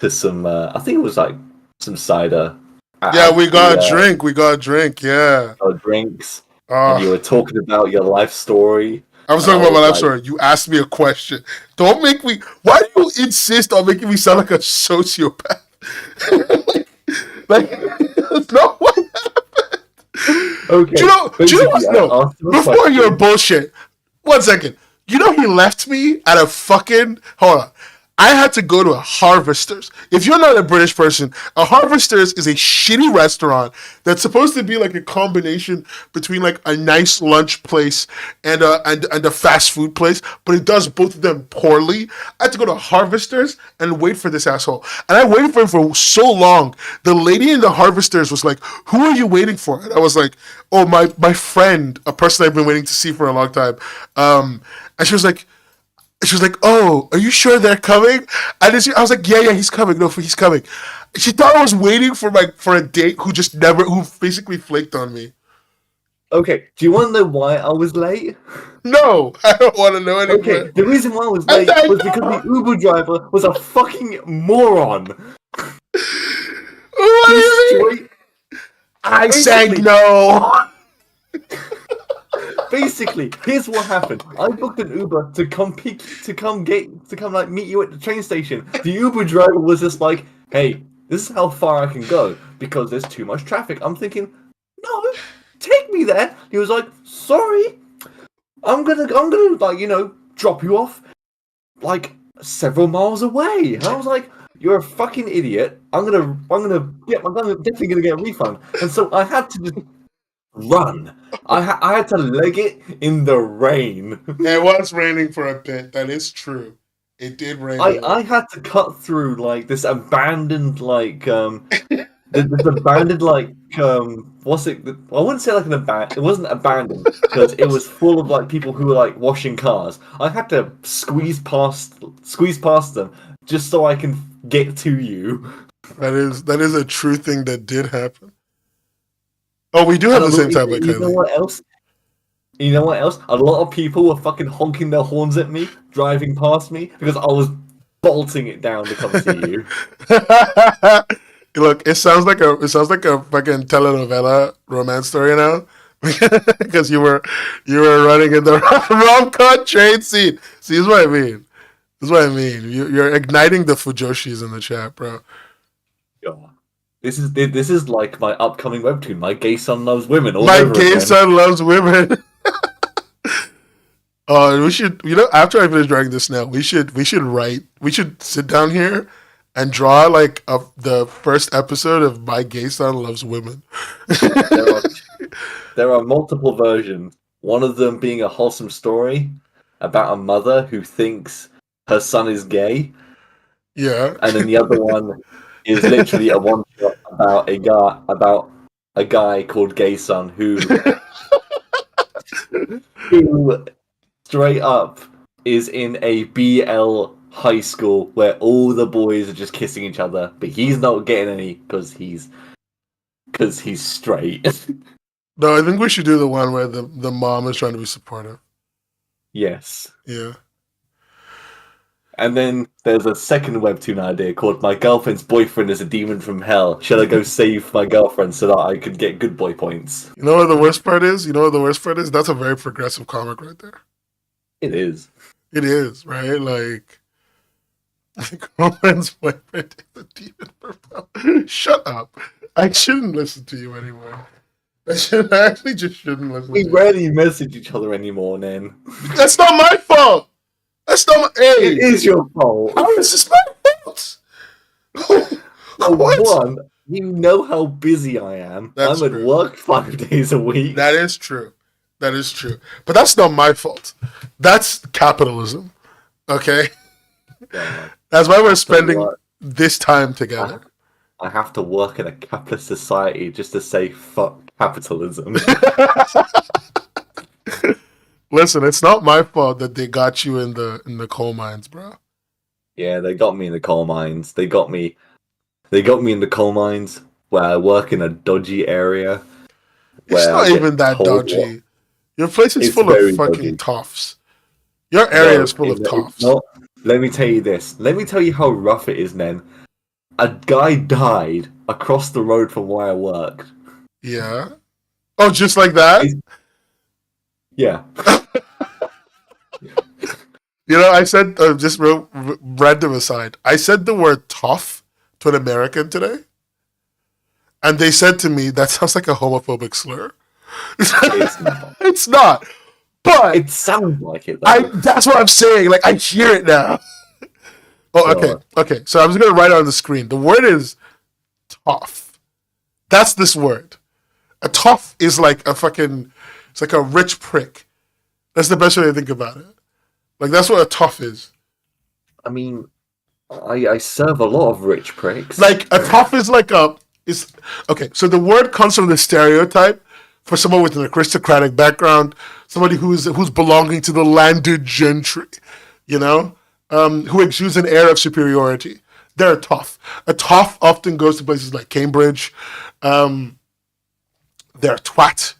some. I think it was like some cider Yeah, at we got a drink. We got a drink. Yeah. drinks, and Uh, you were talking about your life story, I was and I talking about my was life like, story. You asked me a question. Don't make me. Why do you insist on making me sound like a sociopath? like, that's not what. Do you okay, know? Do you know basically, what? I No. asked him a Before your question. bullshit. 1 second. You know he left me at a fucking. Hold on. I had to go to a Harvesters. If you're not a British person, a Harvesters is a shitty restaurant that's supposed to be like a combination between like a nice lunch place and a fast food place, but it does both of them poorly. I had to go to Harvesters and wait for this asshole, and I waited for him for so long. The lady in the Harvesters was like, "Who are you waiting for?" And I was like, "Oh, my friend, a person I've been waiting to see for a long time." And she was like, "Oh, are you sure they're coming?" I was like, "Yeah, he's coming. No, he's coming." She thought I was waiting for a date who basically flaked on me. Okay, do you want to know why I was late? No, I don't want to know Okay, anymore. the reason why I was And late I was because the know. Uber driver was a fucking moron. What do He you mean? straight, I said basically, no. basically, here's what happened. I booked an Uber to come like meet you at the train station. The Uber driver was just like, "Hey, this is how far I can go because there's too much traffic." I'm thinking, "No, take me there." He was like, "Sorry, I'm gonna like drop you off like several miles away." And I was like, "You're a fucking idiot. I'm definitely gonna get a refund." And so I had to just run. I had to leg it in the rain. It was raining for a bit. That is true. It did rain a I little. had to cut through like this abandoned this abandoned what's it? I wouldn't say like an abandoned. It wasn't abandoned because it was full of like people who were like washing cars. I had to squeeze past them just so I can get to you. That is a true thing that did happen. Oh, we do have And the same time, like you know Kylie. what else? You know what else? A lot of people were fucking honking their horns at me, driving past me, because I was bolting it down to come see you. Look, it sounds like a fucking telenovela romance story now, because you were running in the rom com train scene. See, this is what I mean. This is what I mean. You're igniting the fujoshis in the chat, bro. Yeah. This is like my upcoming webtoon. My gay son loves women all My over gay again. son loves women. We should, after I finish drawing this now, we should sit down here and draw like the first episode of My Gay Son Loves Women. There are there are multiple versions. One of them being a wholesome story about a mother who thinks her son is gay, Yeah. and then the other one is literally a one shot about a guy called Gay Son who straight up is in a BL high school where all the boys are just kissing each other, but he's not getting any because he's straight. No, I think we should do the one where the mom is trying to be supportive. Yes. Yeah. And then there's a second webtoon idea called "My Girlfriend's Boyfriend is a Demon from Hell. Should I go save my girlfriend so that I could get good boy points?" You know what the worst part is? You know what the worst part is? That's a very progressive comic right there. It is. It is, right? Like, girlfriend's boyfriend is a demon from hell. Shut up. I shouldn't listen to you anymore. I actually just shouldn't listen We to you. rarely message each other anymore, Nen. That's not my fault. That's not my. It Hey, is your fault. how is this my fault? For What? one, you know how busy I am. That's I'm at true. work 5 days a week. That is true. That is true. But that's not my fault. That's capitalism. Okay? God, That's why we're to spending work. this time together. I have to work in a capitalist society just to say fuck capitalism. Listen, it's not my fault that they got you in the coal mines, bro. Yeah, they got me in the coal mines. They got me in the coal mines where I work in a dodgy area It's where I not get even that told what dodgy. Your place is it's full of very fucking dodgy. toffs. Your area No, is full of it's toffs. not. Let me tell you this. Let me tell you how rough it is, Nen. A guy died across the road from where I worked. Yeah. Oh, just like that? Yeah. You know, I said, just real random aside, I said the word tough to an American today, and they said to me, that sounds like a homophobic slur. It's not. It's not. But It sounds like it though. that's what I'm saying. Like, I hear it now. Oh, okay. Sure. Okay. So I'm just going to write it on the screen. The word is tough. That's this word. A tough is like a fucking, it's like a rich prick. That's the best way to think about it. Like, that's what a tough is. I mean, I serve a lot of rich pricks. Like, a tough is like a, is, okay, so the word comes from the stereotype for someone with an aristocratic background, somebody who's belonging to the landed gentry, you know, who exudes an air of superiority. They're tough. A tough often goes to places like Cambridge. They're a twat.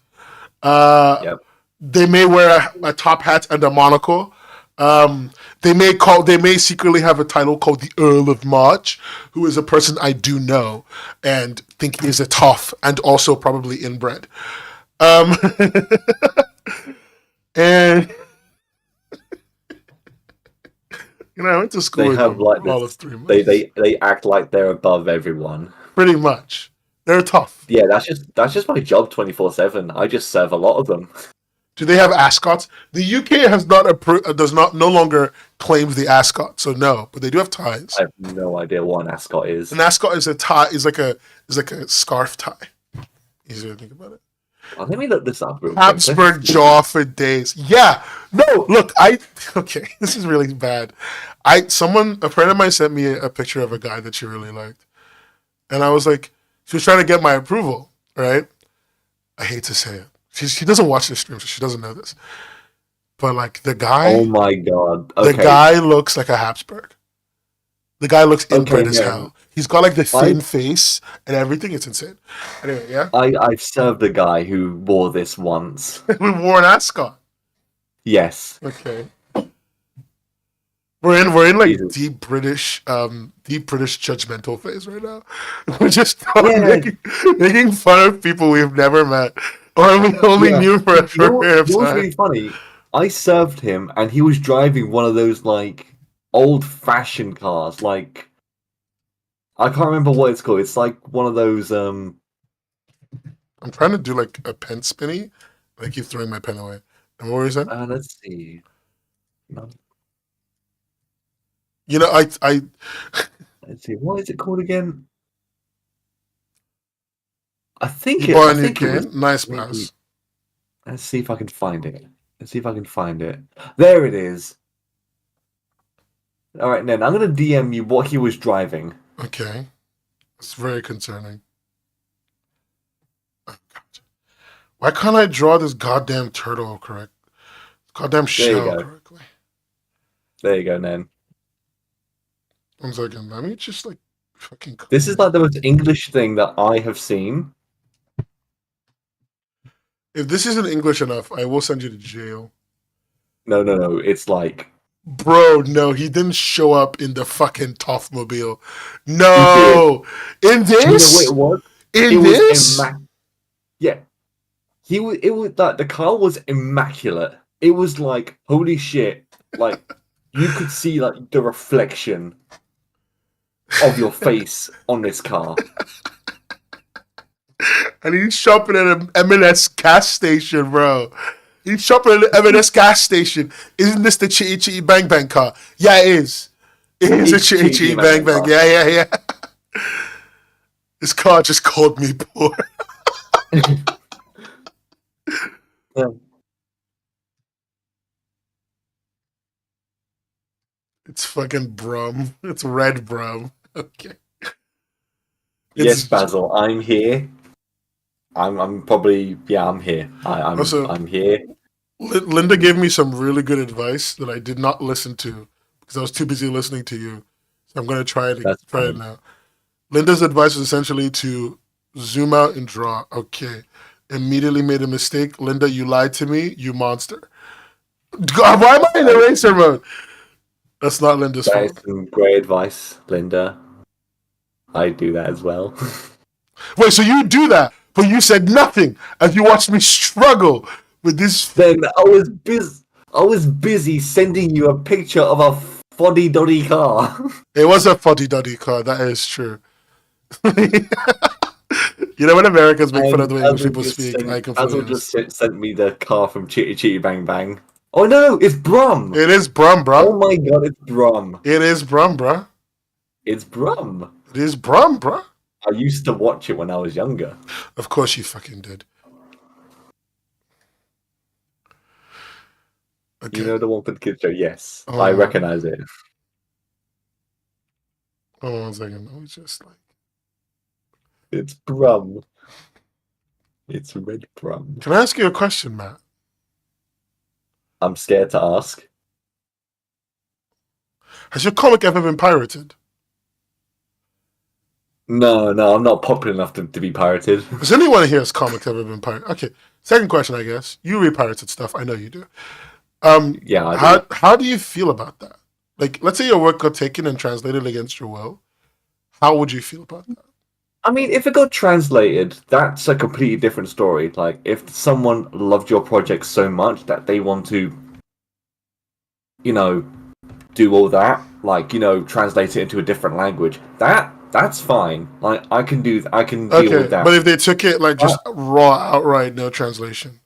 Yep. They may wear a top hat and a monocle. They may secretly have a title called the Earl of March, who is a person I do know and think is a tough and also probably inbred. And you know, I went to school They with have them like all this. of 3 months. They act like they're above everyone. Pretty much, they're tough. Yeah, that's just my job 24/7. I just serve a lot of them. Do they have ascots? The UK has not does not no longer claims the ascot, so no, but they do have ties. I have no idea what an ascot is. An ascot is a tie, is like a scarf tie. Easier to think about it. Oh, let me look this up real quick. Habsburg jaw for days. Yeah. No, look, okay, this is really bad. A friend of mine sent me a picture of a guy that she really liked. And I was like, she was trying to get my approval, right? I hate to say it. She doesn't watch this stream, so she doesn't know this. But like the guy, Oh my god! Okay. the guy looks like a Habsburg. The guy looks inbred as yeah. hell. He's got like the thin face and everything. It's insane. Anyway, yeah. I've served a guy who wore this once. We wore an ascot. Yes. Okay. We're in like Jesus. deep British judgmental phase right now. We're just making fun of people we've never met or we only knew for a short period of It was time. really funny. I served him, and he was driving one of those like old-fashioned cars. Like I can't remember what it's called. It's like one of those. I'm trying to do like a pen spinny. I keep throwing my pen away. And what was that? Let's see. No. You know, I Let's see. What is it called again? I think you it. bought I a new think it was. can. Nice pass. Let's see if I can find it. There it is. All right, then I'm gonna DM you what he was driving. Okay. It's very concerning. Oh, God. Why can't I draw this goddamn turtle correct? Goddamn shell correctly? There you go, Nen. 1 second. Let me just like fucking. This is like the most English thing that I have seen. If this isn't English enough, I will send you to jail. No. It's like. Bro, no, he didn't show up in the fucking Toffmobile. No, in this, You know what it was? in this, yeah. It was like the car was immaculate. It was like holy shit. Like you could see like the reflection of your face on this car. and he's shopping at an M&S gas station, bro. He's shopping at an M&S gas station. Isn't this the Chitty Chitty Bang Bang car? Yeah, it is. It is a Chitty Chitty Bang Bang. Yeah. This car just called me poor. Yeah. It's fucking Brum. It's red Brum. Okay. Yes, Basil, I'm here. I'm probably I'm here. I'm here. Linda gave me some really good advice that I did not listen to because I was too busy listening to you. So I'm gonna try it now. Linda's advice was essentially to zoom out and draw. Okay. Immediately made a mistake. Linda, you lied to me, you monster. God, why am I in eraser mode? That's not Linda's That is fault. some great advice, Linda. I do that as well. Wait, so you do that, but you said nothing as you watched me struggle with this. Then I was busy sending you a picture of a foddy doddy car. It was a fuddy duddy car. That is true. You know when Americans make fun of And the way English people speak, I completely Basil understand. just sent me the car from Chitty Chitty Bang Bang. Oh no, it's Brum. It is Brum, Oh bruh. my god, it's Brum. It is Brum, bruh. It's Brum. It is Brum, bruh. I used to watch it when I was younger. Of course you fucking did. Okay. You know the one for the kids show? Yes, Oh. I recognize it. Hold on 1 second. Let me just like. It's Brum. It's Red Brum. Can I ask you a question, Matt? I'm scared to ask. Has your comic ever been pirated? No, I'm not popular enough to be pirated. Has anyone here's comic ever been pirated? Okay. Second question, I guess. You read pirated stuff. I know you do. Yeah, I do. How do you feel about that? Like, let's say your work got taken and translated against your will. How would you feel about that? I mean, if it got translated, that's a completely different story. Like, if someone loved your project so much that they want to, do all that, like, translate it into a different language, that's fine. Like, I can deal with that. But if they took it like just raw, outright, no translation.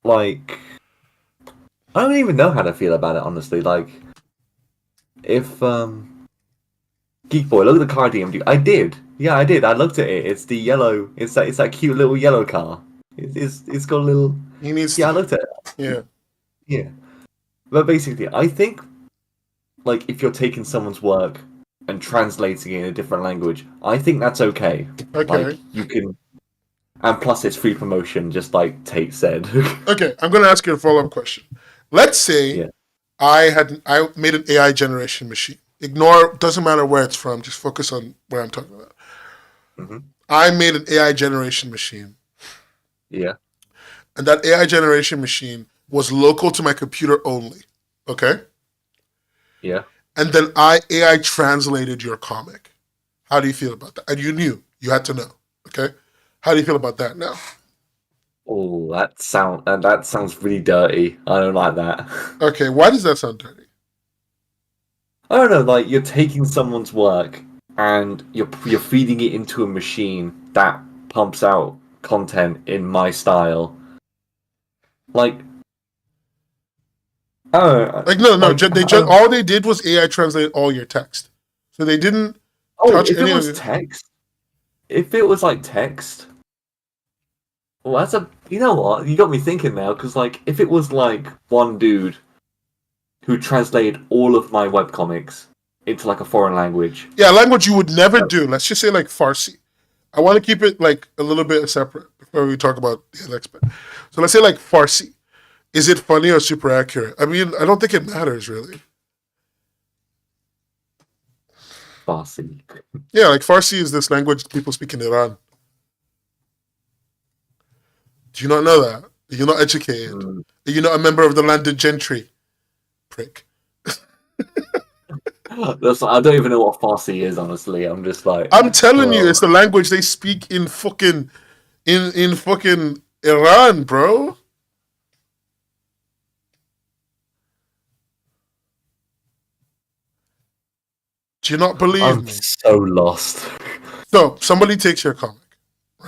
Like, I don't even know how to feel about it, honestly. Like, if Geek Boy, look at the car DMD. I did. Yeah, I did. I looked at it. It's the yellow. It's that cute little yellow car. It's got a little. He needs. Yeah, I looked at it. Yeah. Yeah. But basically, I think, like, if you're taking someone's work and translating it in a different language, I think that's okay. Okay. Like, you can. And plus, it's free promotion, just like Tate said. Okay, I'm going to ask you a follow-up question. Let's say Yeah. I made an AI generation machine. Ignore, doesn't matter where it's from. Just focus on where I'm talking about. Hmm. I made an AI generation machine, Yeah. and that AI generation machine was local to my computer only. Okay, Yeah. and then AI translated your comic. How do you feel about that? And you knew, you had to know. Okay, how do you feel about that now? Oh, that sounds really dirty. I don't like that. Okay, why does that sound dirty? I don't know. Like, you're taking someone's work and you're feeding it into a machine that pumps out content in my style. Like, I don't know. Like, no, Like, all they did was AI translate all your text, so they didn't touch if any it of was it. text, if it was like text, well, that's a. You know what? You got me thinking now, because like, if it was like one dude who translated all of my webcomics into like a foreign language. Yeah, language you would never do. Let's just say like Farsi. I want to keep it like a little bit separate before we talk about the next bit. So let's say like Farsi. Is it funny or super accurate? I mean, I don't think it matters really. Farsi. Yeah, like Farsi is this language people speak in Iran. Do you not know that? You're not educated. Mm. You're not a member of the landed gentry. Prick. I don't even know what Farsi is, honestly. I'm just like, I'm telling you, it's the language they speak in fucking in fucking Iran, bro. Do you not believe I'm me? so lost. So somebody takes your comic,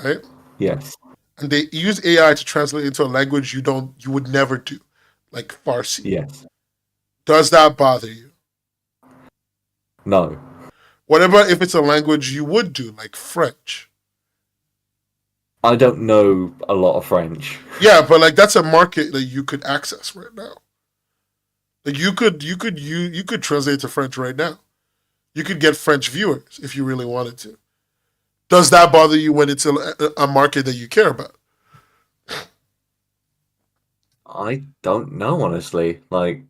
right? Yes. And they use AI to translate into a language you would never do, like Farsi. Yes. Does that bother you? No. What about if it's a language you would do, like French? I don't know a lot of French. Yeah, but like that's a market that you could access right now. Like you could translate to French right now. You could get French viewers if you really wanted to. Does that bother you when it's a market that you care about? I don't know, honestly. Like,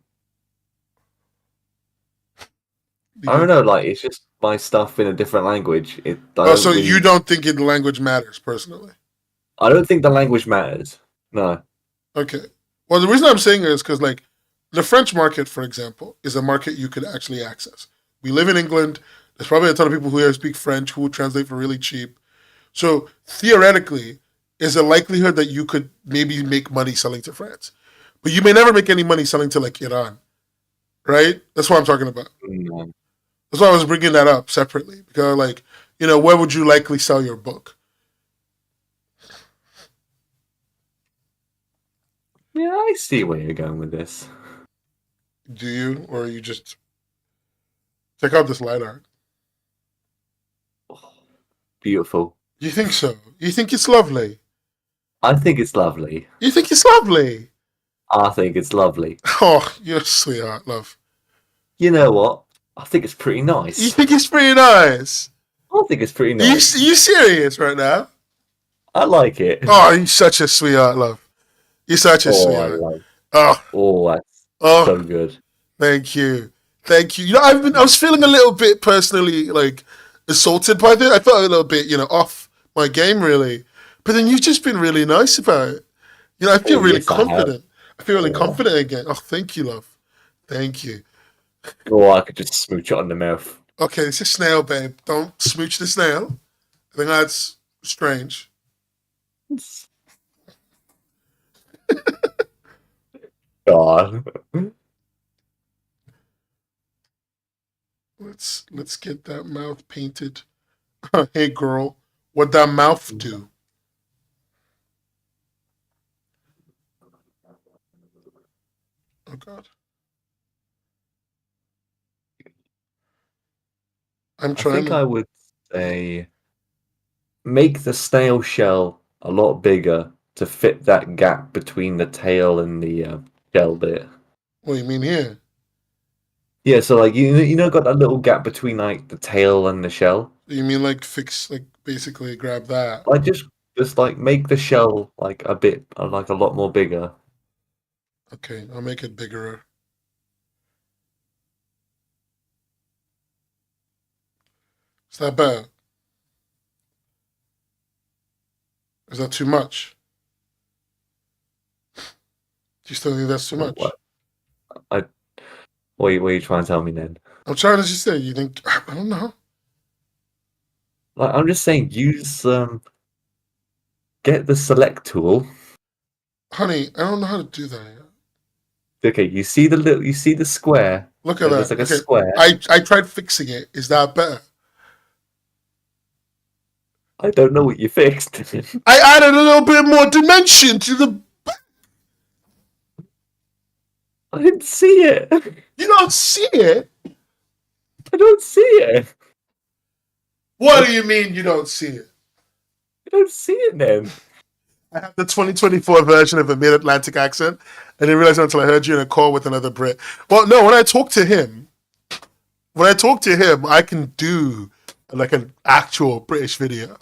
I don't know. Like, it's just my stuff in a different language. So you don't think the language matters personally? I don't think the language matters. No. Okay. Well, the reason I'm saying it is because, like, the French market, for example, is a market you could actually access. We live in England. There's probably a ton of people who here speak French who will translate for really cheap. So theoretically, is a likelihood that you could maybe make money selling to France, but you may never make any money selling to like Iran, right? That's what I'm talking about. Mm. That's why I was bringing that up separately because, like, where would you likely sell your book? Yeah, I see where you're going with this. Do you, or you just check out this light art? Oh, beautiful. You think so? You think it's lovely? I think it's lovely. You think it's lovely? I think it's lovely. Oh, you're a sweetheart, love. You know what? I think it's pretty You nice. think it's pretty nice? I think it's pretty You nice. you serious right now? I like it. Oh, you're such a sweetheart, love. You're such a Oh, I sweetheart. like. Oh, Oh, that's oh, so good. thank you, thank you. I was feeling a little bit personally like assaulted by this. I felt a little bit, off my game really. But then you've just been really nice about it. I feel Oh, really yes, I have. confident. I feel really Oh, confident again. Oh, thank you, love. Thank you. oh, I could just smooch it on the mouth. Okay, it's a snail, babe. Don't smooch the snail. I think that's strange. God. Let's get that mouth painted. Hey girl, what that mouth do? Oh god. I'm I trying think to I would say make the snail shell a lot bigger to fit that gap between the tail and the shell bit. what do you mean here? Yeah, so like got that little gap between like the tail and the shell. You mean like fix like basically grab that? Like just like make the shell like a bit like a lot more bigger. Okay, I'll make it bigger. Is that bad? Is that too much? Do you still think that's too much? What I what are you trying to tell me then? I'm trying to just say, you think I don't know. Like I'm just saying use get the select tool. Honey, I don't know how to do that yet. Okay, you see the square. Look at There's that. like a Okay. square. I tried fixing it. Is that better? I don't know what you fixed. I added a little bit more dimension to the. I didn't see it. You don't see it? I don't see it. What do you mean you don't see it? I don't see it then. I have the 2024 version of a Mid Atlantic accent. I didn't realize until I heard you in a call with another Brit. Well, no, when I talk to him, I can do like an actual British video,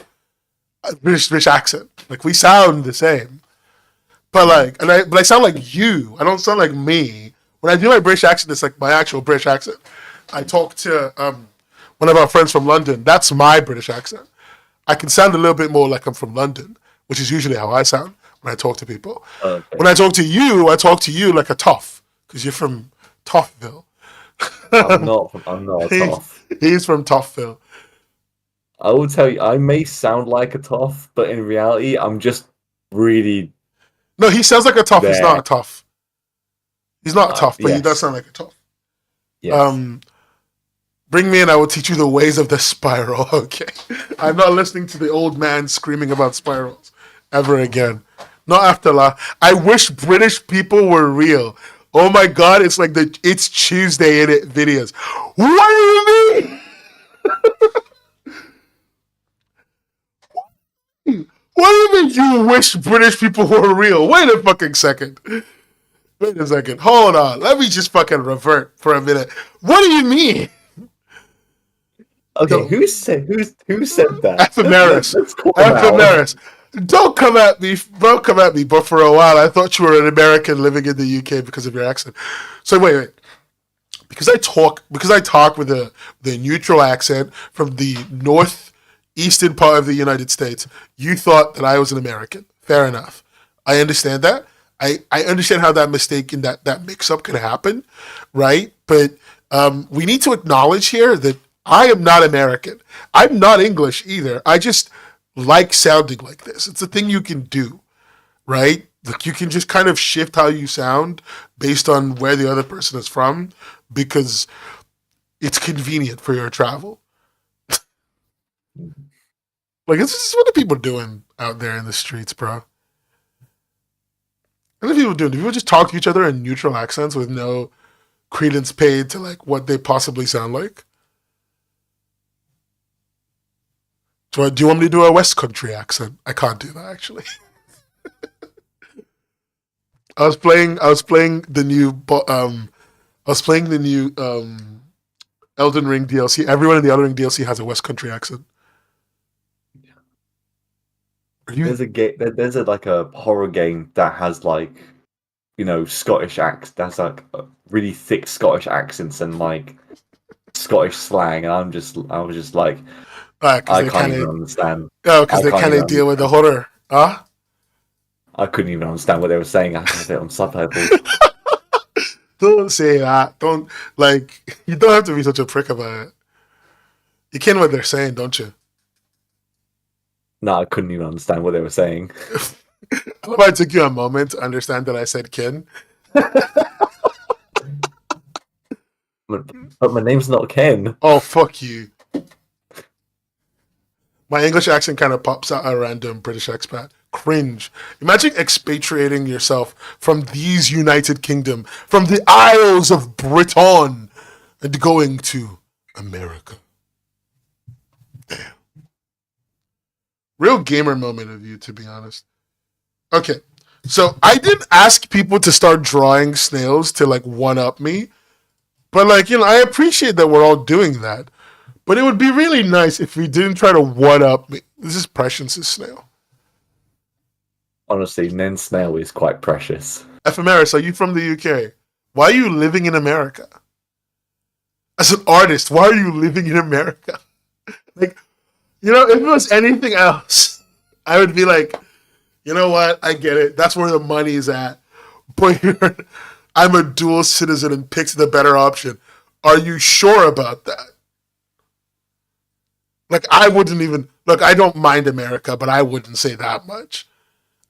a British accent. Like we sound the same, but I sound like you. I don't sound like me. When I do my British accent, it's like my actual British accent. I talk to one of our friends from London. That's my British accent. I can sound a little bit more like I'm from London, which is usually how I sound when I talk to people. Okay. When I talk to you like a toff, because you're from Toffville. I'm not a toff. He's from Toffville. I will tell you, I may sound like a toff, but in reality, I'm just really No, he sounds like a toff. He's not there. a toff. He's not a tough, but he does Yes. sound like a tough. Yes. Bring me in, I will teach you the ways of the spiral. Okay. I'm not listening to the old man screaming about spirals ever again. Not after I wish British people were real. Oh my god, it's like it's Tuesday in it videos. What do you mean? What do you mean you wish British people were real? Wait a fucking second. Wait a second. Hold on. Let me just fucking revert for a minute. What do you mean? Okay, Don't- who said that? Ephemeris. Let's call him out. Ephemeris. Don't come at me. Don't come at me. But for a while, I thought you were an American living in the UK because of your accent. So wait. Because I talk with the neutral accent from the northeastern part of the United States, you thought that I was an American. Fair enough. I understand that. I understand how that mistake and that mix up could happen, right? But we need to acknowledge here that I am not American. I'm not English either. I just like sounding like this. It's a thing you can do, right? Like you can just kind of shift how you sound based on where the other person is from because it's convenient for your travel. Like this is what are people doing out there in the streets, bro? What are people doing? Do people just talk to each other in neutral accents with no credence paid to like what they possibly sound like? Do you want me to do a West Country accent? I can't do that actually. I was playing the new I was playing the new Elden Ring DLC. Everyone in the Elden Ring DLC has a West Country accent. Are you? There's a like a horror game that has like Scottish acts. That's like really thick Scottish accents and like Scottish slang, and I was just like, Because I they can't kind even of understand. because I they can't kind even of deal with the understand. horror. Huh? I couldn't even understand what they were saying. I had to have it on subtitles. Don't say that. Don't like. You don't have to be such a prick about it. You can what they're saying, don't you? No, I couldn't even understand what they were saying. I hope it took you a moment to understand that I said kin. But my name's not Ken. Oh fuck you. My English accent kind of pops out a random British expat. Cringe. Imagine expatriating yourself from these United Kingdom, from the Isles of Britain, and going to America. Damn. Real gamer moment of you, to be honest. Okay. So I didn't ask people to start drawing snails to like one up me, but like, I appreciate that we're all doing that. But it would be really nice if we didn't try to one up me. This is Prescience's snail. Honestly, Nen Snail is quite precious. Ephemeris, are you from the UK? Why are you living in America? As an artist, why are you living in America? Like, if it was anything else, I would be like, you know what? I get it. That's where the money's at. But I'm a dual citizen and picks the better option. Are you sure about that? Like, I wouldn't even look. I don't mind America, but I wouldn't say that much.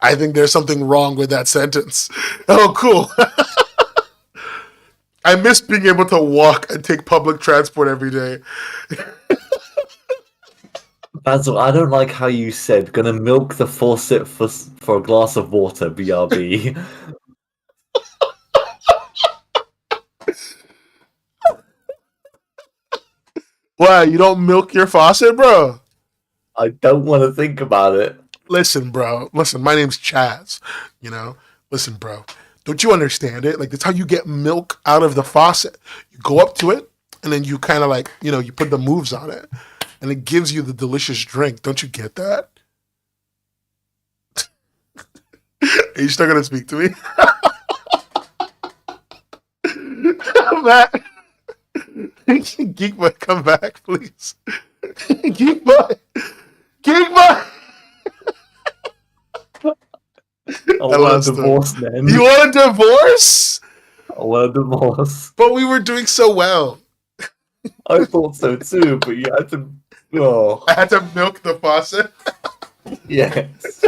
I think there's something wrong with that sentence. Oh, cool. I miss being able to walk and take public transport every day. Basil, I don't like how you said gonna milk the faucet for a glass of water, BRB. Why, you don't milk your faucet, bro? I don't want to think about it. Listen, bro. Listen, my name's Chaz. You know? Listen, bro. Don't you understand it? Like, that's how you get milk out of the faucet. You go up to it, and then you kind of like, you put the moves on it, and it gives you the delicious drink. Don't you get that? Are you still going to speak to me? Matt. Geek Boy, come back, please. Geek Boy. Geek Boy. I want a divorce, then. You want a divorce? I want a divorce. But we were doing so well. I thought so too, but you had to. Oh. I had to milk the faucet. Yes.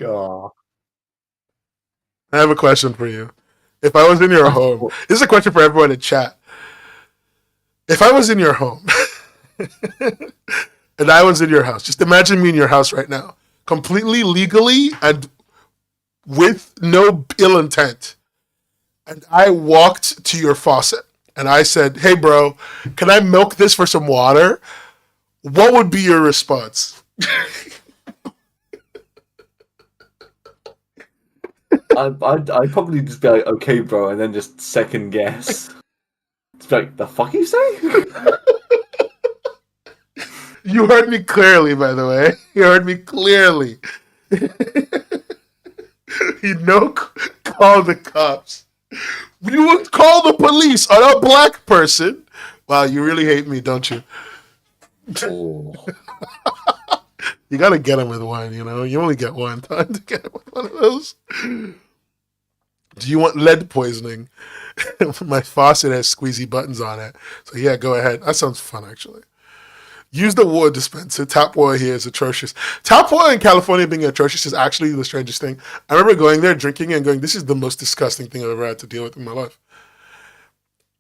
Oh. I have a question for you. If I was in your home, this is a question for everyone in chat. If I was in your home and I was in your house, just imagine me in your house right now, completely legally and with no ill intent. And I walked to your faucet and I said, "Hey, bro, can I milk this for some water?" What would be your response? I'd probably just be like, "Okay, bro," and then just second guess. It's like, the fuck you say? You heard me clearly, by the way. You heard me clearly. Call the cops. You would call the police on a black person. Wow, you really hate me, don't you? Oh. You gotta get him with one, You only get one time to get him with one of those. Do you want lead poisoning? My faucet has squeezy buttons on it. So yeah, go ahead. That sounds fun, actually. Use the water dispenser. Tap water here is atrocious. Tap water in California being atrocious is actually the strangest thing. I remember going there, drinking it, and going, this is the most disgusting thing I've ever had to deal with in my life.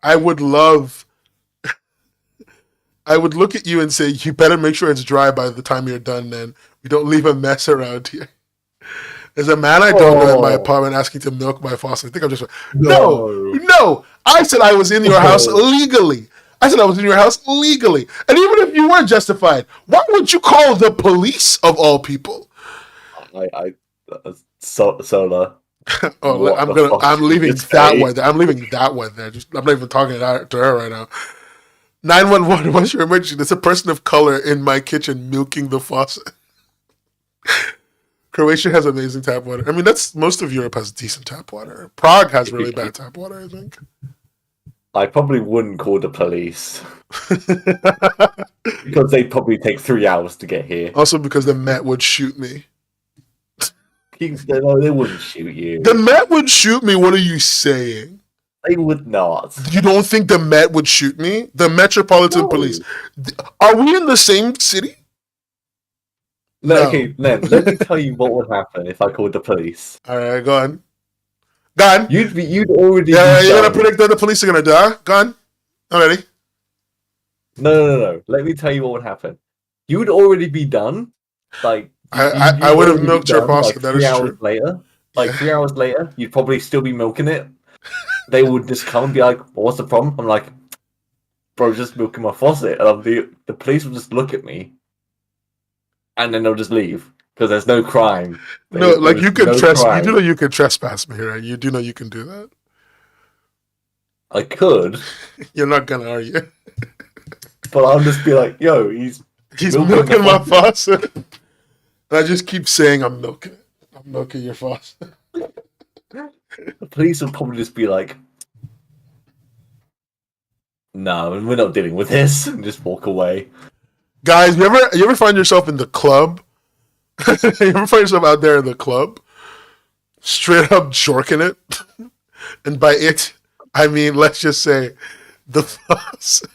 I would love, I would look at you and say, you better make sure it's dry by the time you're done, then. We don't leave a mess around here. There's a man I don't know in my Oh apartment asking to milk my faucet. I think I'm just like, no, no! no. I said I was in your house Oh, legally. I said I was in your house legally. And even if you were justified, why would you call the police of all people? Solar. Oh, What the fuck I'm did you leaving just that say? one there. I'm leaving that one there. I'm not even talking to her right now. 911, what's your emergency? There's a person of color in my kitchen milking the faucet. Croatia has amazing tap water. I mean, that's most of Europe has decent tap water. Prague has really bad tap water, I think. I probably wouldn't call the police because they'd probably take 3 hours to get here. Also, because the Met would shoot me. No, they wouldn't shoot you. The Met would shoot me. What are you saying? They would not. You don't think the Met would shoot me? The Metropolitan No. Police. Are we in the same city? No. Okay, then let me tell you what would happen if I called the police. All right, go on. Go on. You'd already Yeah, be you're gonna done. predict that the police are gonna do, huh? Go on. I'm ready. No. Let me tell you what would happen. You would already be done. Like I you'd would have already be milked your done, faucet. like That three is hours true. later. Like Yeah. 3 hours later, you'd probably still be milking it. They would just come and be like, well, "What's the problem?" I'm like, "Bro, just milking my faucet." And the police will just look at me, and then they'll just leave because there's no crime. No, like you can no trespass. You crime. do know you can trespass me, right? You do know you can do that. I could, You're not gonna, are you? but I'll just be like, "Yo, he's He's milking milking my my faucet. And I just keep saying I'm milking it. I'm milking your faucet. The police will probably just be like, "No, we're not dealing with this," and just walk away. Guys, you ever find yourself in the club? You ever find yourself out there in the club, straight up jorking it? And by it, I mean let's just say the faucet.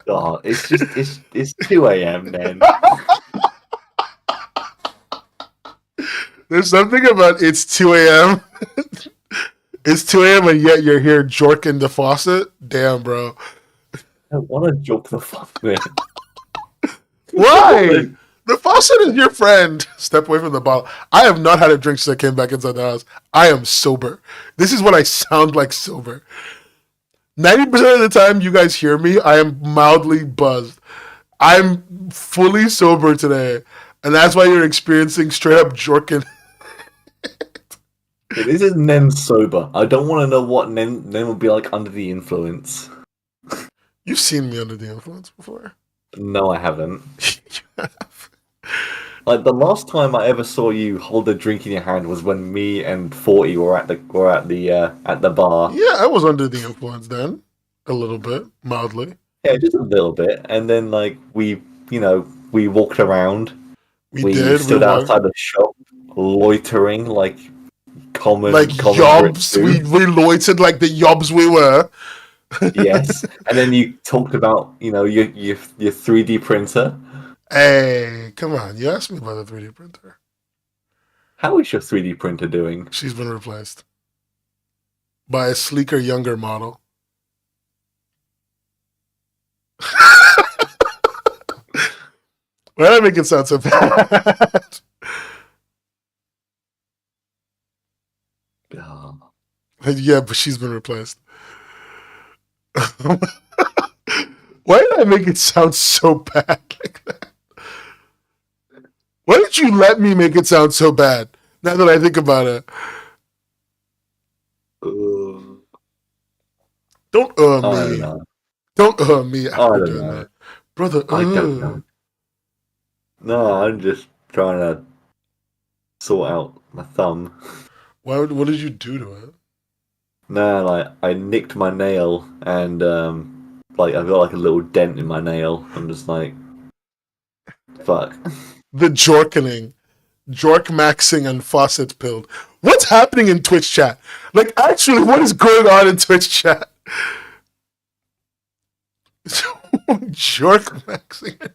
Oh, it's 2 a.m. then. There's something about it's 2 a.m. It's 2 a.m. and yet you're here jorking the faucet. Damn, bro. I want to joke the fuck, man. Why? The faucet is your friend. Step away from the bottle. I have not had a drink since I came back inside the house. I am sober. This is what I sound like sober. 90% of the time you guys hear me, I am mildly buzzed. I'm fully sober today. And that's why you're experiencing straight up jorking. This is Nen sober. I don't want to know what Nen will be like under the influence. You've seen me under the influence before. No, I haven't. Like the last time I ever saw you hold a drink in your hand was when me and 40 were at the bar. Yeah, I was under the influence then. A little bit, mildly. Yeah, just a little bit. And then like we walked around. We did. Stood We outside the shop, loitering like common like yobs. Brits do. We loitered like the yobs we were. Yes, and then you talked about your 3D printer. Hey, come on. You asked me about the 3D printer. How is your 3D printer doing? She's been replaced by a sleeker, younger model. Why did I make it sound so bad? Oh, Yeah, but she's been replaced. Why did I make it sound so bad like that? Why did you let me make it sound so bad? Now that I think about it. Don't I don't me. know. Don't me I after don't doing know. that. Brother, I don't know. No, I'm just trying to sort out my thumb. what did you do to it? No, like I nicked my nail and like I've got like a little dent in my nail. I'm just like, fuck. The jorkening. Jork maxing and faucet pilled. What's happening in Twitch chat? Like, actually, what is going on in Twitch chat? Jork maxing.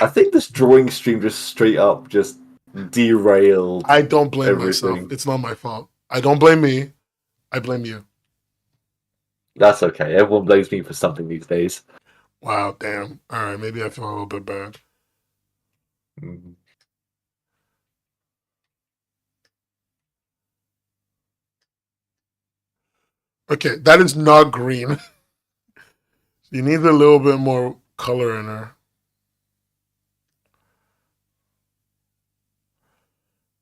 I think this drawing stream just straight up just derailed I don't blame myself. everything. It's not my fault. I don't blame me. I blame you. That's okay. Everyone blames me for something these days. Wow, damn. All right, maybe I feel a little bit bad. Mm. Okay, that is not green. You need a little bit more color in her.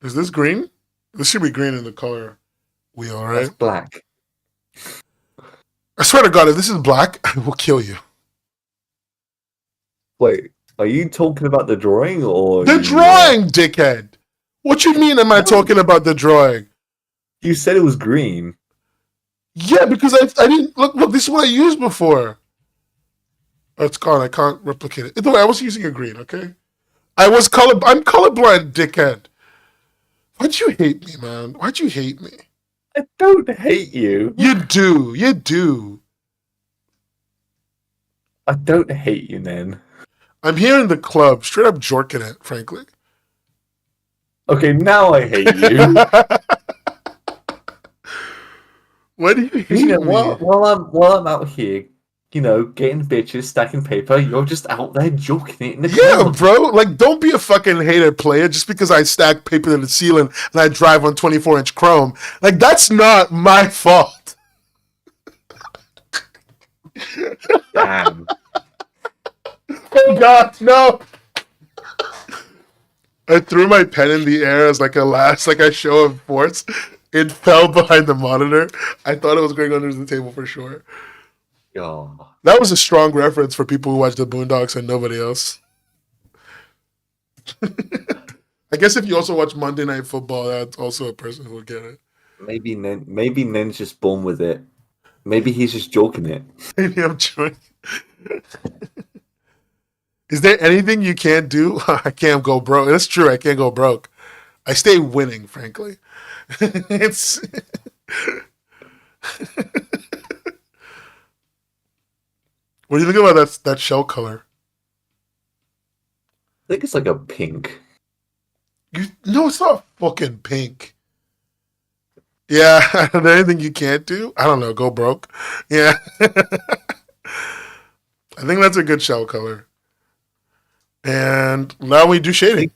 Is this green? This should be green in the color wheel, right? That's black. I swear to God, if this is black, I will kill you. Wait, are you talking about the drawing or The drawing, dickhead! What you mean am I talking about the drawing? You said it was green. Yeah, because I didn't look, this is what I used before. Oh, it's gone. I can't replicate it. Either way, I was using a green, okay? I'm colorblind, dickhead. Why'd you hate me, man? Why'd you hate me? I don't hate you. You do. You do. I don't hate you, Nen. I'm here in the club, straight up jorking it, frankly. Okay, now I hate you. Why do you hate me? While I'm out here, getting bitches, stacking paper, you're just out there joking it in the Yeah, club. bro. Like, don't be a fucking hater player just because I stack paper to the ceiling and I drive on 24-inch chrome. Like, that's not my fault. Damn. Oh, God, no. I threw my pen in the air as like a show of force. It fell behind the monitor. I thought it was going under the table for sure. Oh. That was a strong reference for people who watch the Boondocks and nobody else. I guess if you also watch Monday Night Football, that's also a person who would get it. Maybe Nen's just born with it. Maybe he's just joking it. Maybe I'm joking. Is there anything you can't do? I can't go broke. That's true. I can't go broke. I stay winning, frankly. It's. What do you think about that shell color? I think it's like a pink. No, it's not fucking pink. Yeah, is there anything you can't do? I don't know. Go broke. Yeah. I think that's a good shell color. And now we do shading.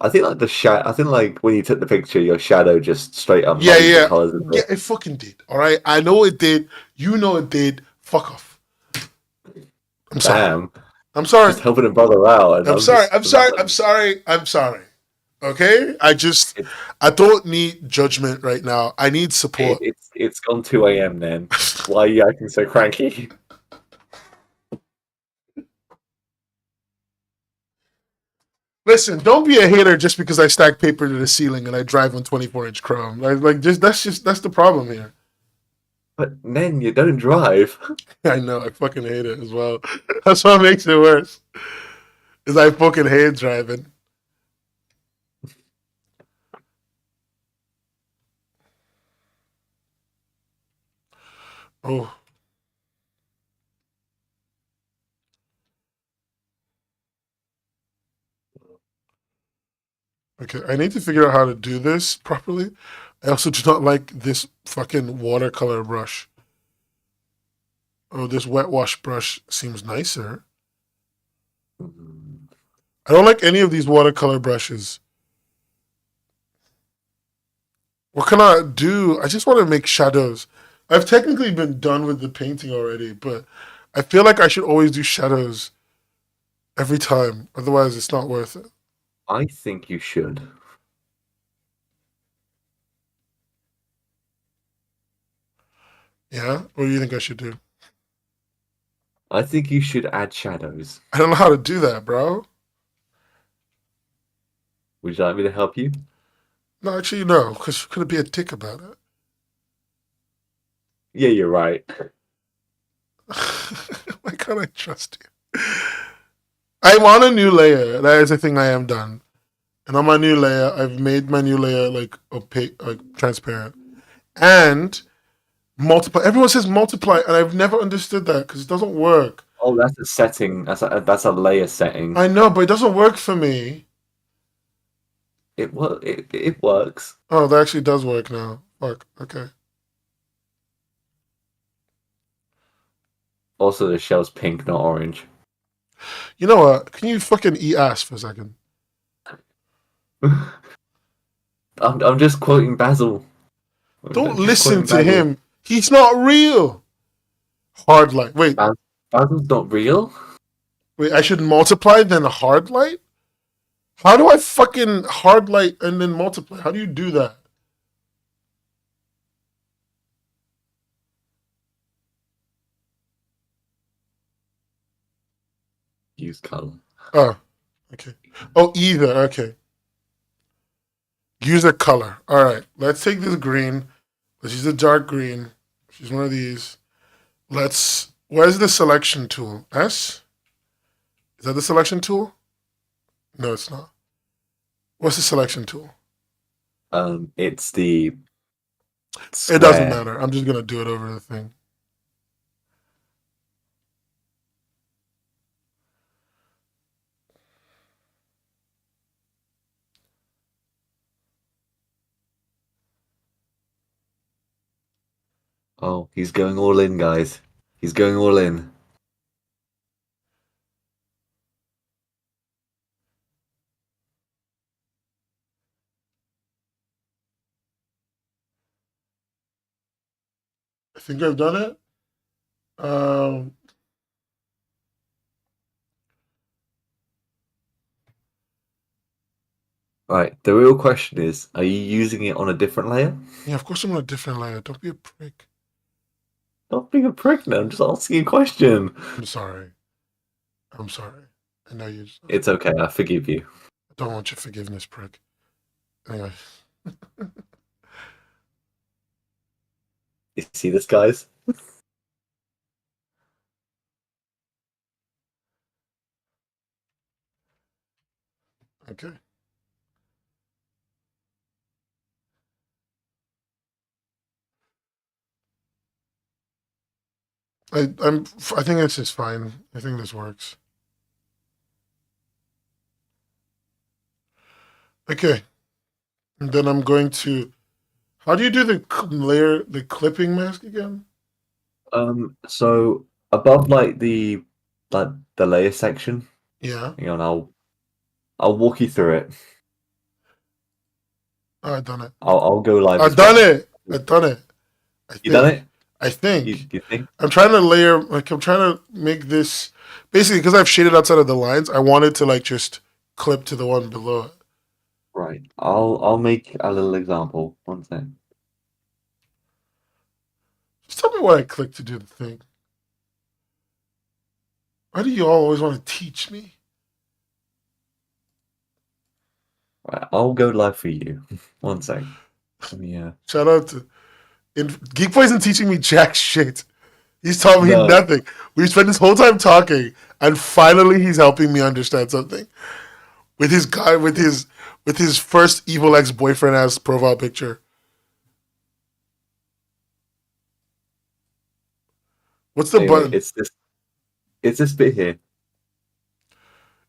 I think like I think like when you took the picture, your shadow just straight up. Yeah. The colors Yeah, it fucking did. All right, I know it did. You know it did. Fuck off. I'm sorry. Damn. I'm sorry. Just helping a brother out. I'm sorry. I'm sorry. Okay, I don't need judgment right now. I need support. It's gone 2 a.m. then. Why are you acting so cranky? Listen, don't be a hater just because I stack paper to the ceiling and I drive on 24-inch chrome. That's the problem here. But Nen, you don't drive. I know, I fucking hate it as well. That's what makes it worse. Is I fucking hate driving. Oh. Okay, I need to figure out how to do this properly. I also do not like this fucking watercolor brush. Oh, this wet wash brush seems nicer. I don't like any of these watercolor brushes. What can I do? I just want to make shadows. I've technically been done with the painting already, but I feel like I should always do shadows every time. Otherwise, it's not worth it. I think you should. Yeah? What do you think I should do? I think you should add shadows. I don't know how to do that, bro. Would you like me to help you? No, actually, no, because you're going to be a dick about it. Yeah, you're right. Why can't I trust you? I want a new layer. That is the thing I am done. And on my new layer, I've made my new layer like opaque, like transparent, and multiply. Everyone says multiply, and I've never understood that because it doesn't work. Oh, that's a setting. That's a layer setting. I know, but it doesn't work for me. It works. Oh, that actually does work now. Fuck. Okay. Also, the shell's pink, not orange. You know what? Can you fucking eat ass for a second? I'm just quoting Basil. Don't I'm just listen quoting to Basil. him. He's not real. Hard light. Wait, Basil's not real. wait. I should multiply then hard light. How do I fucking hard light and then multiply? How do you do that? Use color. Oh, okay. Oh, either. Okay. Use a color. All right. Let's take this green. Let's use a dark green. Use one of these. Let's. Where's the selection tool? S? Is that the selection tool? No, it's not. What's the selection tool? It's the It doesn't square. matter. I'm just gonna do it over the thing. Oh, he's going all in, guys. He's going all in. I think I've done it. Um, Right. The real question is, are you using it on a different layer? yeah, of course I'm on a different layer. Don't be a prick. Not being a prick now. I'm just asking a question. I'm sorry. I'm sorry. I know you. It's okay. I forgive you. I don't want your forgiveness, prick. Anyway. You see this, guys? Okay. I think this is fine. I think this works. Okay. And then I'm going to. How do you do the layer, the clipping mask again? So above like the layer section, Yeah. hang on, I'll walk you through it. Oh, I've done it. I'll go live I've as done well. it. I've done it. I You done think. it? I You think. you think? I'm trying to layer, like, I'm trying to make this. Basically, because I've shaded outside of the lines, I wanted to, like, just clip to the one below it. Right. I'll make a little example. One sec. Just tell me what I click to do the thing. Why do you all always want to teach me? Right, I'll go live for you. One sec. Yeah. Shout out to. Geek Boy isn't teaching me jack shit. He's taught me No. nothing. We spent this whole time talking, and finally he's helping me understand something with his guy with his first evil ex boyfriend ass profile picture. What's the Anyway, button? it's this bit here.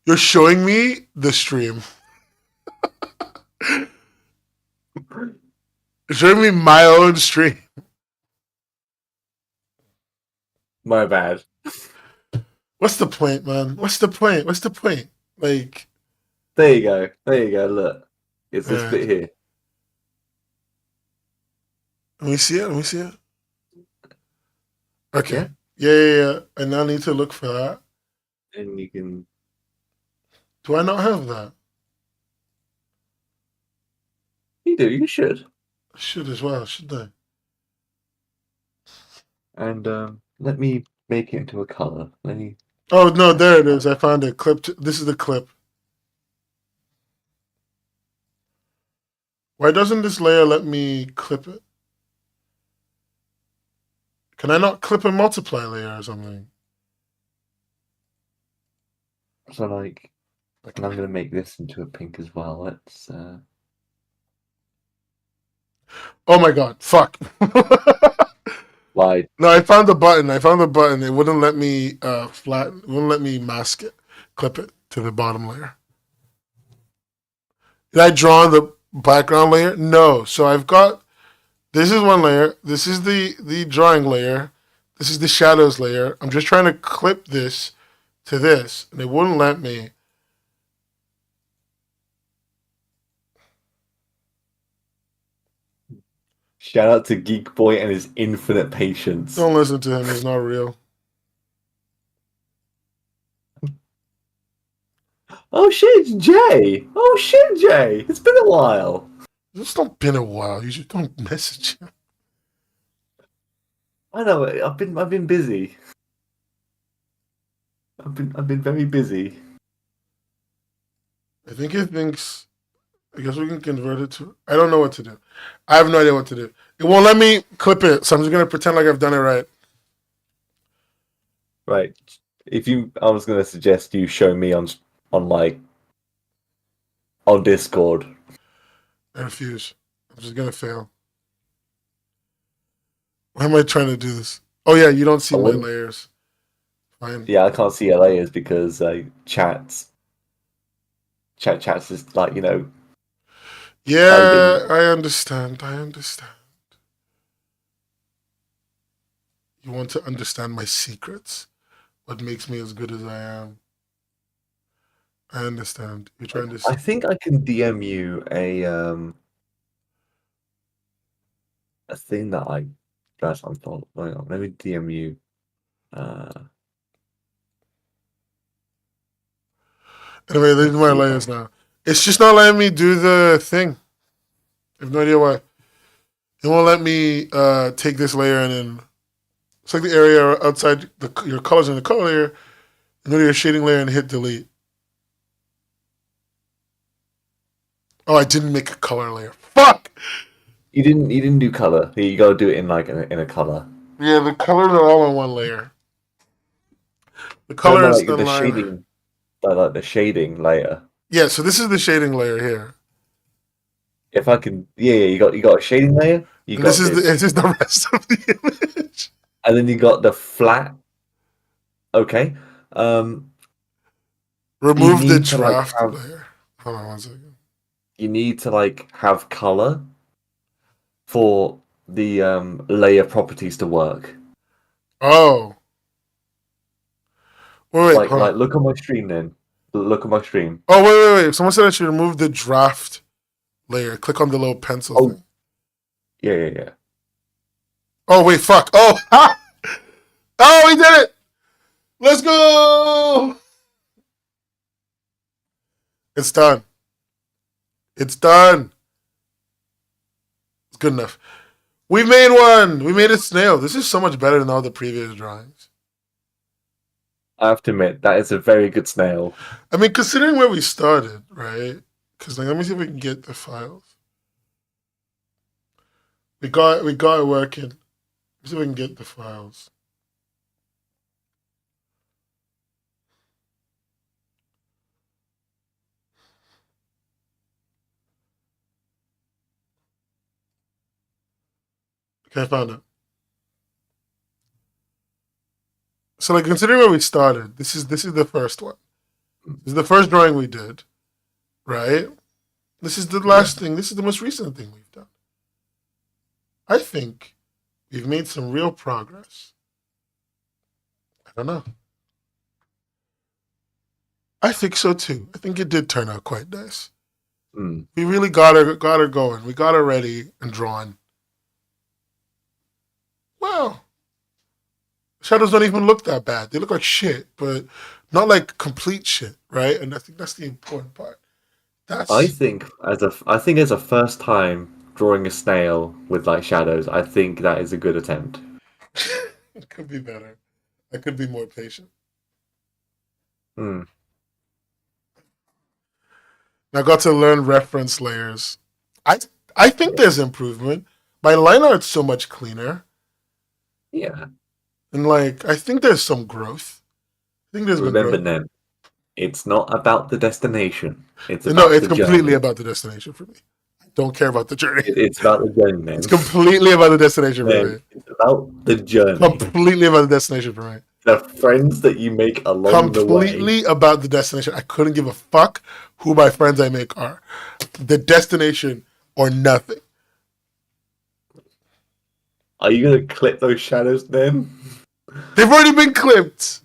You're showing me the stream. You're showing me my own stream. My bad. What's the point, man? What's the point? What's the point? Like, There you go. There you go. Look. It's this uh, bit here. let me see it. Let me see it. Okay. Yeah? Yeah. I now need to look for that. And you can Do I not have that? you should. I should as well, shouldn't And let me make it into a color. Let me I? Oh no, there it is. I found it. This is the clip. Why doesn't this layer let me clip it? Can I not clip a multiply layer or something? so like And I'm gonna make this into a pink as well. Let's Oh my god, fuck. like No, I found the button. I found the button. It wouldn't let me flatten. It wouldn't let me mask it, clip it to the bottom layer. Did I draw the background layer? No. So I've got, this is one layer. This is the drawing layer. This is the shadows layer. I'm just trying to clip this to this, and it wouldn't let me. shout out to Geek Boy and his infinite patience. Don't listen to him. He's not real. Oh shit, it's Jay! Oh shit, Jay! It's been a while. It's not been a while. You just don't message him. I know. I've been busy. I've been very busy. I think he thinks. I guess we can convert it to. I don't know what to do. I have no idea what to do. It won't let me clip it, so I'm just gonna pretend like I've done it right. Right. I was gonna suggest you show me on like on Discord. I refuse. I'm just gonna fail. Why am I trying to do this? Oh yeah, you don't see my layers. Fine. Yeah, I can't see your layers because chats is like Yeah, hiding. I understand. I understand. You want to understand my secrets. What makes me as good as I am. I understand. You're trying to. I think I can DM you a thing that I that's on thought. Hang on, let me DM you. Anyway, these are my layers now. It's just not letting me do the thing. I have no idea why. It won't let me take this layer and then it's like the area outside your colors in the color layer, and go to your shading layer and hit delete. Oh, I didn't make a color layer. Fuck. You didn't do color. You got to do it in like in a color. Yeah, the colors are all on one layer. The No, no, colors like the align. shading, like the shading layer. Yeah, so this is the shading layer here, If I can, yeah, you got a shading layer. You and this got is this, the rest of the image. and then you got the flat. Okay. You Remove the need to like draft have layer. Hold on 1 second. you need to like have color for the layer properties to work. Oh, wait, hold Like on. look at my stream then. Look at my stream. Oh, wait. Someone said I should remove the draft layer. Click on the little pencil Oh thing. yeah. Oh, wait, fuck. Oh, ha! Oh, we did it. Let's go. It's done. It's done. It's good enough. We made one. We made a snail. This is so much better than all the previous drawings. I have to admit that is a very good snail. I mean, considering where we started, right? Because let me see if we can get the files. We got it working. Let's see if we can get the files. Okay, I found it. So, like, considering where we started, this is the first one. This is the first drawing we did, right? This is the last thing. This is the most recent thing we've done. I think we've made some real progress. I don't know. I think so too. I think it did turn out quite nice. We really got her going. We got her ready and drawn. Wow. Shadows don't even look that bad. They look like shit, but not like complete shit, right? And I think that's the important part. I think as a first time drawing a snail with like shadows, I think that is a good attempt. It could be better. I could be more patient. Hmm. I got to learn reference layers. I I think there's improvement. My line art's so much cleaner. Yeah. And like I think there's some growth. I think there's been Remember growth. then, It's not about the destination. It's No, about it's the completely journey. about the destination for me. I don't care about the journey. It's about the journey, It's man. completely about the destination for Man, me. it's about the journey. Completely about the destination for me. The friends that you make along the way. Completely about the destination. I couldn't give a fuck who my friends I make are. The destination or nothing. Are you gonna clip those shadows then? They've already been clipped.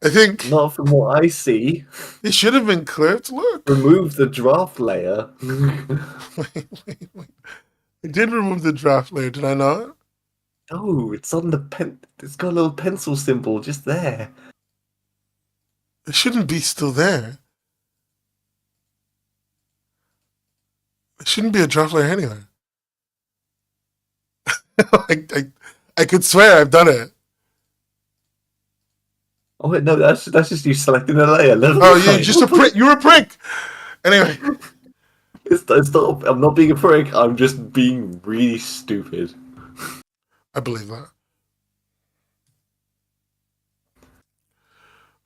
I think Not from what I see. they should have been clipped. Look. Remove the draft layer. Wait. I did remove the draft layer, did I not? No, it's on the pen. It's got a little pencil symbol just there. It shouldn't be still there. It shouldn't be a draft layer anyway. I could swear I've done it. Oh wait, no, that's just you selecting a layer. Never Oh, you mind. just a prick. You're a prick. Anyway, It's not. I'm not being a prick. I'm just being really stupid. I believe that.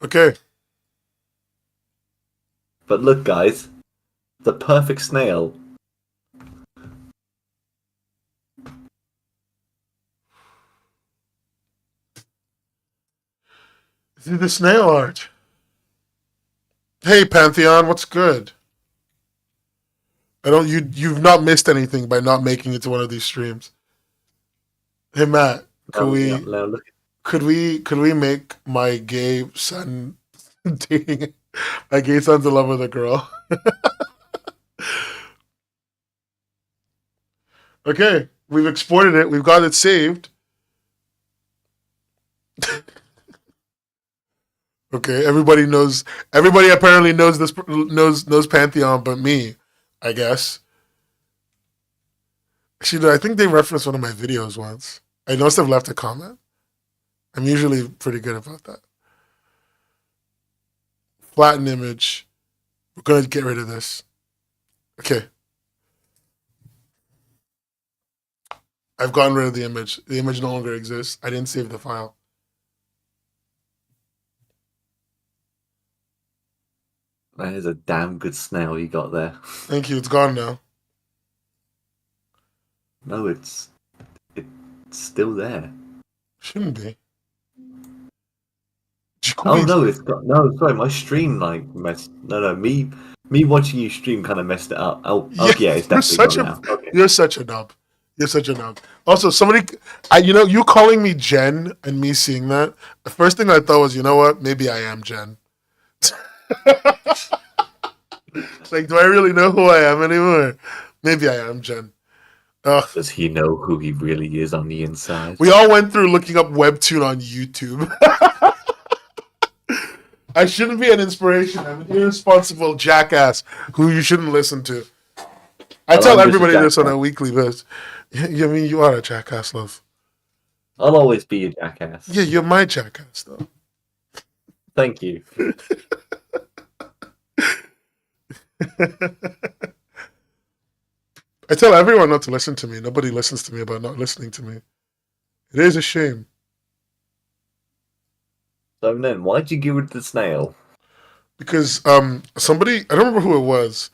Okay. But look, guys, the perfect snail. This is the snail art. Hey Pantheon, what's good? You've not missed anything by not making it to one of these streams. Hey Matt, Now look. could we make my gay son dating my gay son's in love with a girl? Okay, we've exported it, we've got it saved. Okay, everybody apparently knows Pantheon but me, I guess. Actually, I think they referenced one of my videos once. I must have left a comment. I'm usually pretty good about that. Flatten image. We're going to get rid of this. Okay. I've gotten rid of the image. The image no longer exists. I didn't save the file. That is a damn good snail you got there. Thank you. It's gone now. No, it's still there. Shouldn't be. Oh no, it's got no. Sorry, my stream messed. No, me watching you stream kind of messed it up. Oh yeah, it's definitely gone now. Okay. You're such a nub. You're such a nub. Also, you calling me Jen and me seeing that. The first thing I thought was, you know what? Maybe I am Jen. Like, do I really know who I am anymore? Maybe I am Jen. Does he know who he really is on the inside? We all went through looking up Webtoon on YouTube. I shouldn't be an inspiration. I'm an irresponsible jackass who you shouldn't listen to. I tell everybody this on a weekly basis. I mean, you are a jackass, love. I'll always be a jackass. Yeah, you're my jackass, though. Thank you. I tell everyone not to listen to me. Nobody listens to me about not listening to me. It is a shame. So then, why'd you give it to the snail? Because somebody, I don't remember who it was,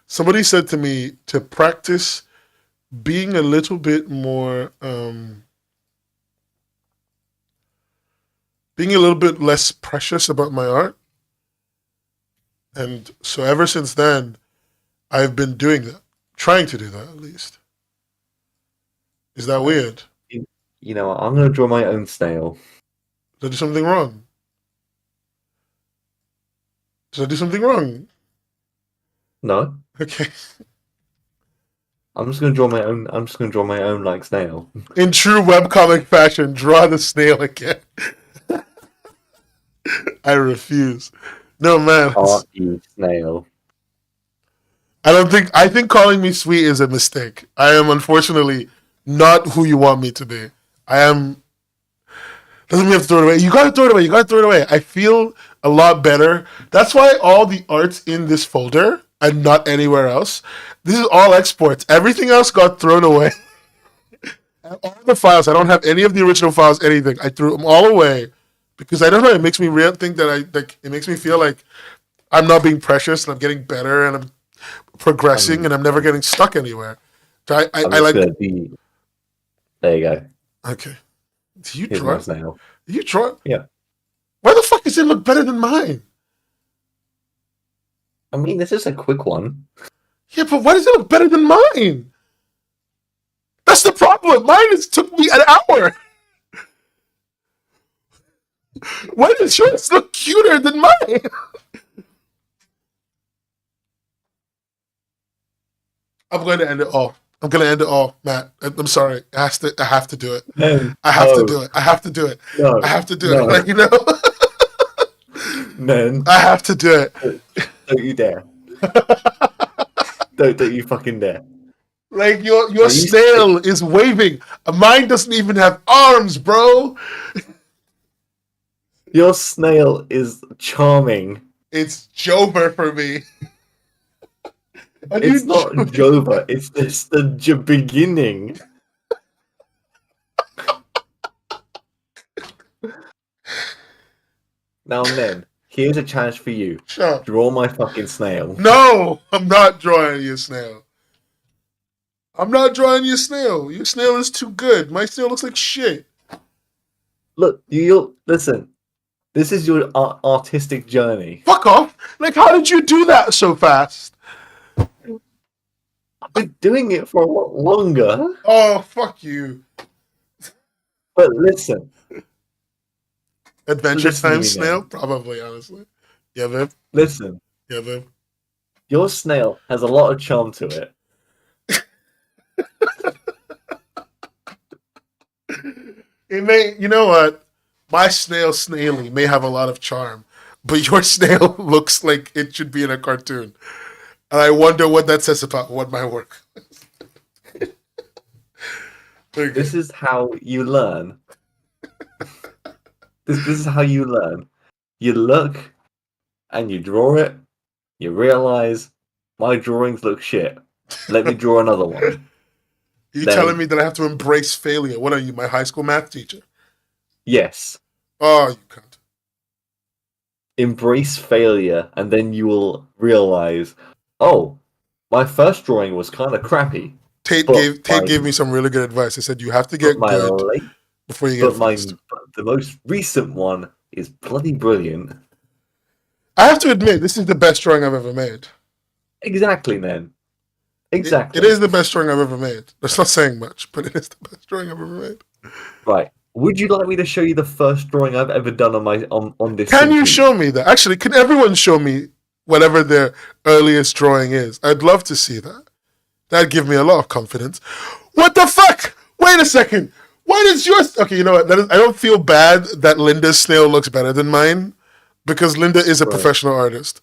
somebody said to me to practice being a little bit more, being a little bit less precious about my art. And so ever since then, I've been doing that. Trying to do that, at least. Is that weird? You know what? I'm going to draw my own snail. Did I do something wrong? Did I do something wrong? No. Okay. I'm just going to draw my own. I'm just going to draw my own like snail. In true webcomic fashion, draw the snail again. I refuse. No, man. Snail. I think calling me sweet is a mistake. I am unfortunately not who you want me to be. I am. Doesn't mean you have to throw it away. You gotta throw it away. You gotta throw it away. I feel a lot better. That's why all the art's in this folder and not anywhere else. This is all exports. Everything else got thrown away. All the files. I don't have any of the original files, anything. I threw them all away because I don't know. It makes me real think that it makes me feel like I'm not being precious and I'm getting better and I'm progressing I'm, and I'm never getting stuck anywhere. So I'm I just like. gonna be. There you go. Okay, do you Here's draw my it? snail. Do you draw it? Yeah. Why the fuck does it look better than mine? I mean, this is a quick one. Yeah, but why does it look better than mine? That's the problem. Mine took me an hour. Why does yours look cuter than mine? I'm going to end it all. I'm going to end it all, Matt. I'm sorry. I have to do it. No, I have to no, do it. I have to do it. I no, have to do it. no, Like, you know, man. I have to do it. Don't you dare. Don't you fucking dare. Like your Are you snail is waving. Mine doesn't even have arms, bro. Your snail is charming. It's Jover for me. It's not Jova. It's just the beginning. Now, Nen, here's a challenge for you. Sure. Draw my fucking snail. No, I'm not drawing your snail. I'm not drawing your snail. Your snail is too good. My snail looks like shit. Look, you listen. This is your artistic journey. Fuck off. Like, how did you do that so fast? I've been doing it for a lot longer. Oh, fuck you. But listen. Adventure Listen to Time me snail? now. Probably, honestly. Yeah, babe. Listen. Yeah, babe. Your snail has a lot of charm to it. It may, you know what? My snail, Snaily, may have a lot of charm, but your snail looks like it should be in a cartoon. And I wonder what that says about what my work. This is how you learn. This is how you learn. You look and you draw it. You realize my drawings look shit. Let me draw another one. You telling me that I have to embrace failure? What are you, my high school math teacher? Yes. Oh, you can't. Embrace failure, and then you will realize, oh, my first drawing was kind of crappy. Tate gave me some really good advice. He said you have to get good before you get fast. The most recent one is bloody brilliant. I have to admit, this is the best drawing I've ever made. Exactly, man. Exactly. It is the best drawing I've ever made. That's not saying much, but it is the best drawing I've ever made. Right. Would you like me to show you the first drawing I've ever done on this? Can you show me that? Actually, can everyone show me whatever their earliest drawing is? I'd love to see that. That'd give me a lot of confidence. What the fuck? Wait a second. Why does yours? Okay, you know what? I don't feel bad that Linda's snail looks better than mine because Linda is a professional artist.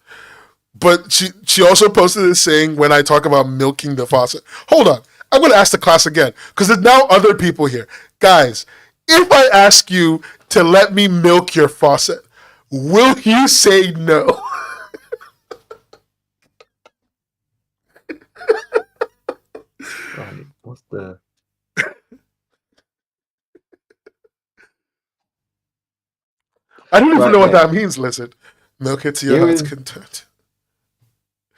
But she also posted this saying when I talk about milking the faucet. Hold on. I'm going to ask the class again because there's now other people here. Guys, if I ask you to let me milk your faucet, will you say no? Right. What's the... I don't even know what that means, listen. Milk it to your heart's content.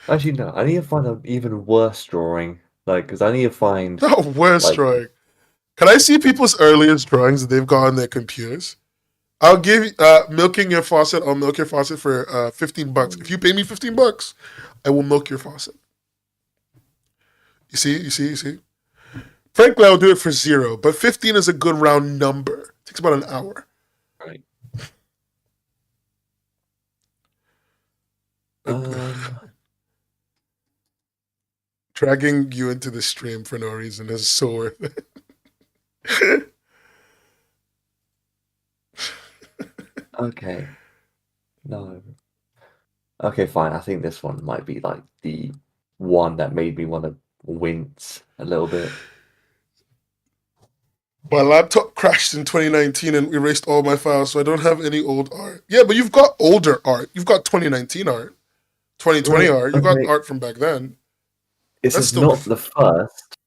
Actually, no. I need to find an even worse drawing. Like, because I need to find... No, worse drawing. Can I see people's earliest drawings that they've got on their computers? I'll give you, milking your faucet. I'll milk your faucet for $15. If you pay me $15, I will milk your faucet. You see? Frankly, I'll do it for 0, but 15 is a good round number. It takes about an hour. Right. Dragging you into the stream for no reason is so worth it. Okay. No. Okay, fine. I think this one might be like the one that made me want to wince a little bit. My laptop crashed in 2019 and erased all my files, so I don't have any old art. Yeah, but you've got older art. You've got 2019 art, 2020 art. You've got art from back then. This is not the first,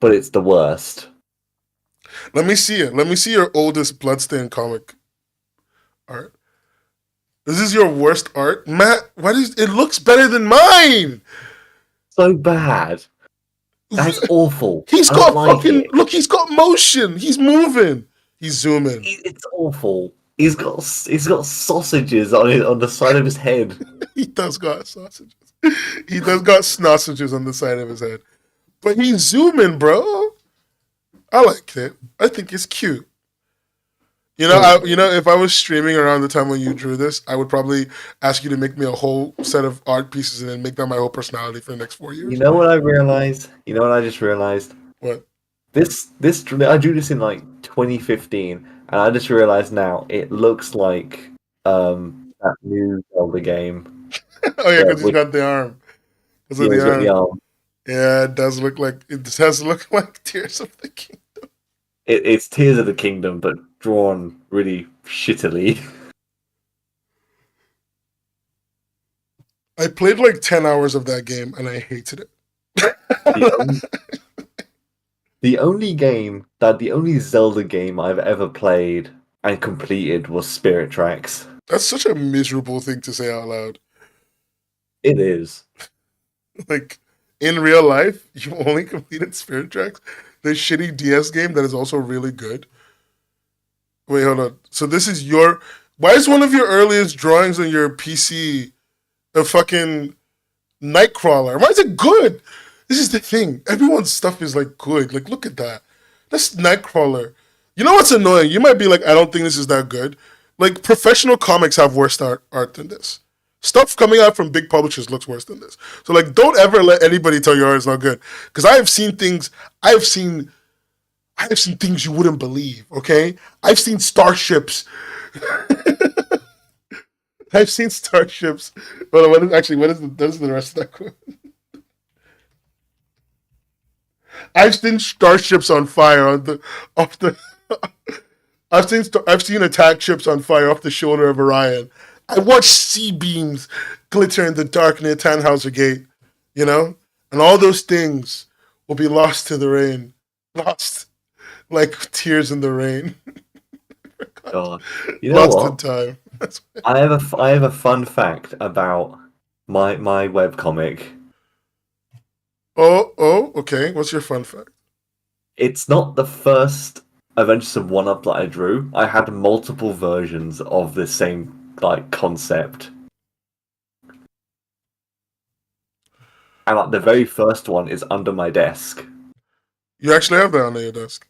but it's the worst. Let me see it. Let me see your oldest Bloodstained comic art. This is your worst art, Matt. Why does it looks better than mine? So bad. That's awful. He's I don't got like fucking it. look. He's got motion. He's moving. He's zooming. It's awful. He's got sausages on it on the side of his head. He does got sausages. He does got sausages on the side of his head. But he's zooming, bro. I like it. I think it's cute. If I was streaming around the time when you drew this, I would probably ask you to make me a whole set of art pieces and then make that my whole personality for the next 4 years. You know what I realized? You know what I just realized? What? This I drew this in like 2015, and I just realized now it looks like that new Zelda game. Oh yeah, because he's Which, got the arm. Because yeah, of he's the got the arm. arm. Yeah, it does look like it does look like Tears of the King. It's Tears of the Kingdom, but drawn really shittily. I played like 10 hours of that game and I hated it. The only Zelda game I've ever played and completed was Spirit Tracks. That's such a miserable thing to say out loud. It is. Like in real life, you only completed Spirit Tracks, the shitty DS game that is also really good. Wait, hold on. So this is your. Why is one of your earliest drawings on your PC a fucking Nightcrawler? Why is it good? This is the thing. Everyone's stuff is like good. Like, look at that. That's Nightcrawler. You know what's annoying? You might be like, I don't think this is that good. Like, professional comics have worse art than this. Stuff coming out from big publishers looks worse than this. So, like, don't ever let anybody tell you art is not good. Because I have seen things. I have seen things you wouldn't believe. Okay, I've seen starships. I've seen starships. Well, what is the rest of that quote? I've seen starships on fire off the. I've seen attack ships on fire off the shoulder of Orion. I watched sea beams glitter in the dark near Tannhauser Gate. You know, and all those things will be lost to the rain, lost like tears in the rain. God. You know Lost what? in time. I have a fun fact about my webcomic. Oh, okay. What's your fun fact? It's not the first Adventures of One Up that I drew. I had multiple versions of the same like concept. And like the very first one is under my desk. You actually have that under your desk.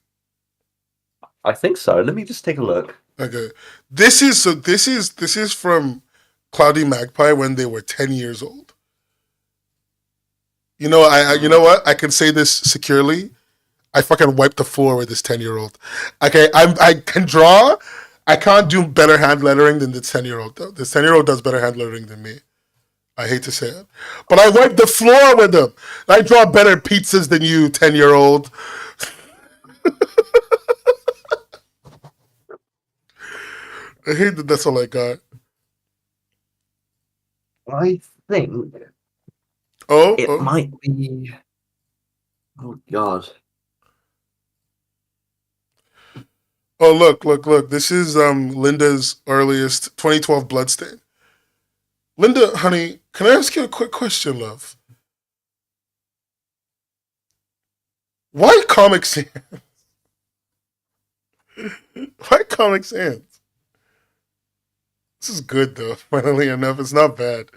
I think so. Let me just take a look. Okay. This is from Cloudy Magpie when they were 10 years old. You know, you know what? I can say this securely. I fucking wiped the floor with this 10-year-old. Okay, I can draw. I can't do better hand lettering than this 10-year-old though. This 10-year-old does better hand lettering than me. I hate to say it. But I wiped the floor with them. I draw better pizzas than you, 10-year-old. I hate that that's all I got. I think Oh. might be. Oh God. Oh, look. This is Linda's earliest 2012 Bloodstain. Linda, honey, can I ask you a quick question, love? Why Comic Sans? Why Comic Sans? This is good though. Finally enough, it's not bad.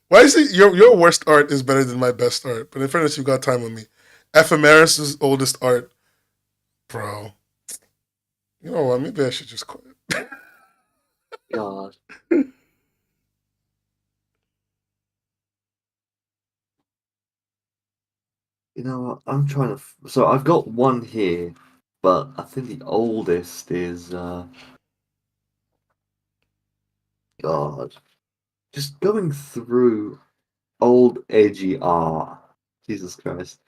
Why is it your worst art is better than my best art? But in fairness, you got time with me. Ephemeris' oldest art, bro. You know what? Maybe I should just quit. God. You know what? I'm trying to. So I've got one here, but I think the oldest is. God. Just going through old edgy art. Jesus Christ.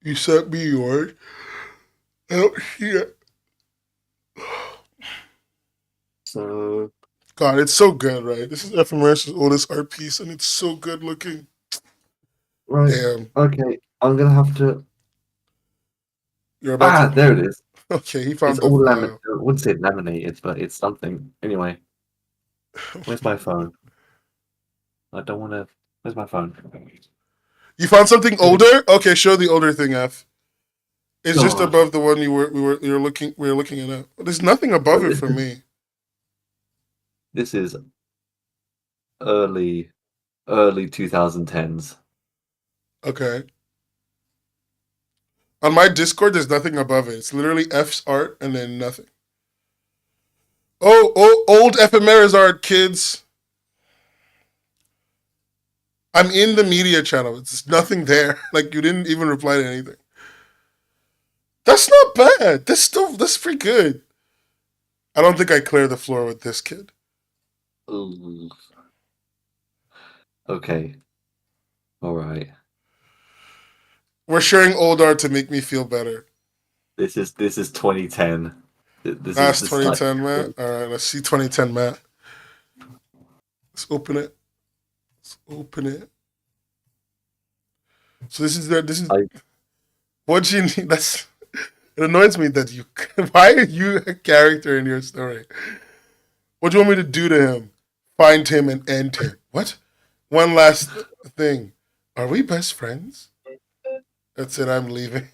You sent me yours. I don't see it. So. God, it's so good, right? This is Ephemeris' oldest art piece, and it's so good looking. Right. Damn, Okay. I'm gonna have to. you're about to. There it is. Okay, he It's found the all lamin. file. I wouldn't say laminated, but it's something. Anyway, where's my phone? I don't want to. Where's my phone? You found something older? Okay, show the older thing, F. It's just God, above the one we were looking at. There's nothing above but it for me. this is early early 2010s. Okay. On my Discord, there's nothing above it. It's literally F's art and then nothing. Oh, old ephemera's art, kids. I'm in the media channel. It's nothing there. Like you didn't even reply to anything. That's not bad. That's pretty good. I don't think I clear the floor with this kid. Ooh. Okay, all right. We're sharing old art to make me feel better. This is 2010. That's This is like 2010, Matt. All right, let's see 2010, Matt. Let's open it. Let's open it. So this is I what you need. That's it annoys me that you. Why are you a character in your story? What do you want me to do to him? Find him and end him. What? One last thing. Are we best friends? That's it. I'm leaving.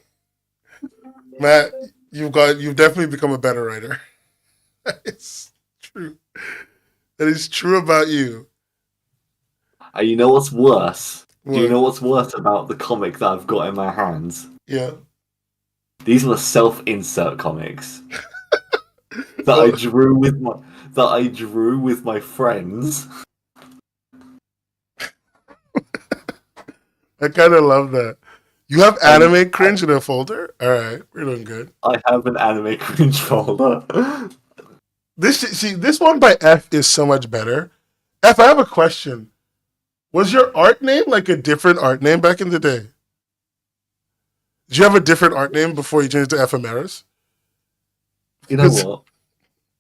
Matt, you've definitely become a better writer. It's true. That is true about you. You know what's worse? Do you What? know what's worse about the comic that I've got in my hands? Yeah. These were self-insert comics that I Well, drew with my friends. I kind of love that. You have And anime cringe in a folder? All right, we're doing good. I have an anime cringe folder. This one by F is so much better. F, I have a question. Was your art name like a different art name back in the day? Did you have a different art name before you changed to Ephemeris? You know what?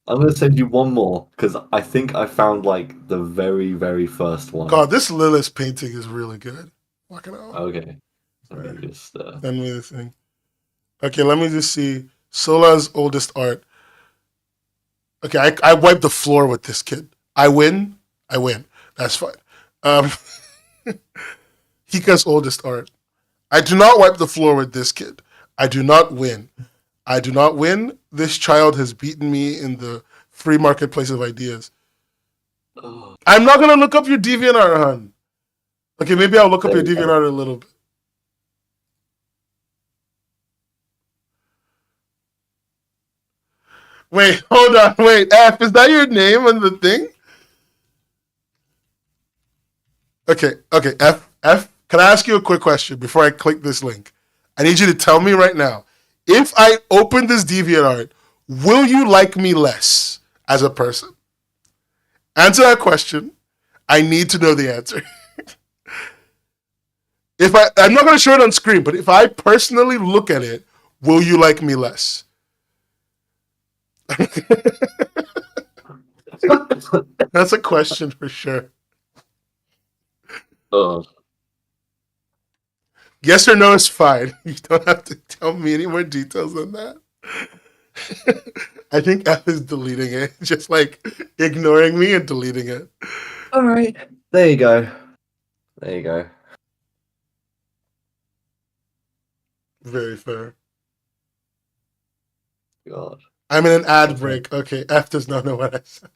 I'm gonna send you one more because I think I found like the very, very first one. God, this Lilith painting is really good. Fucking hell. Okay, let Right. me just. Send me the thing. Okay, let me just see. Sola's oldest art. Okay, I wiped the floor with this kid. I win. I win. That's fine. Um, Hika's oldest art. I do not wipe the floor with this kid. I do not win. I do not win. This child has beaten me in the free marketplace of ideas. Oh, I'm not gonna look up your DeviantArt, hun. Okay, maybe I'll look up there your we go. DeviantArt a little bit. Wait, hold on. Wait, F, is that your name on the thing? Okay, F. Can I ask you a quick question before I click this link? I need you to tell me right now. If I open this DeviantArt, will you like me less as a person? Answer that question. I need to know the answer. I'm not going to show it on screen, but if I personally look at it, will you like me less? That's a question for sure. Oh, Yes or no is fine. You don't have to tell me any more details than that. I think F is deleting it, just like ignoring me and deleting it. all right. There you go. There you go. Very fair. God. I'm in an ad Okay. break. Okay, F does not know what I said.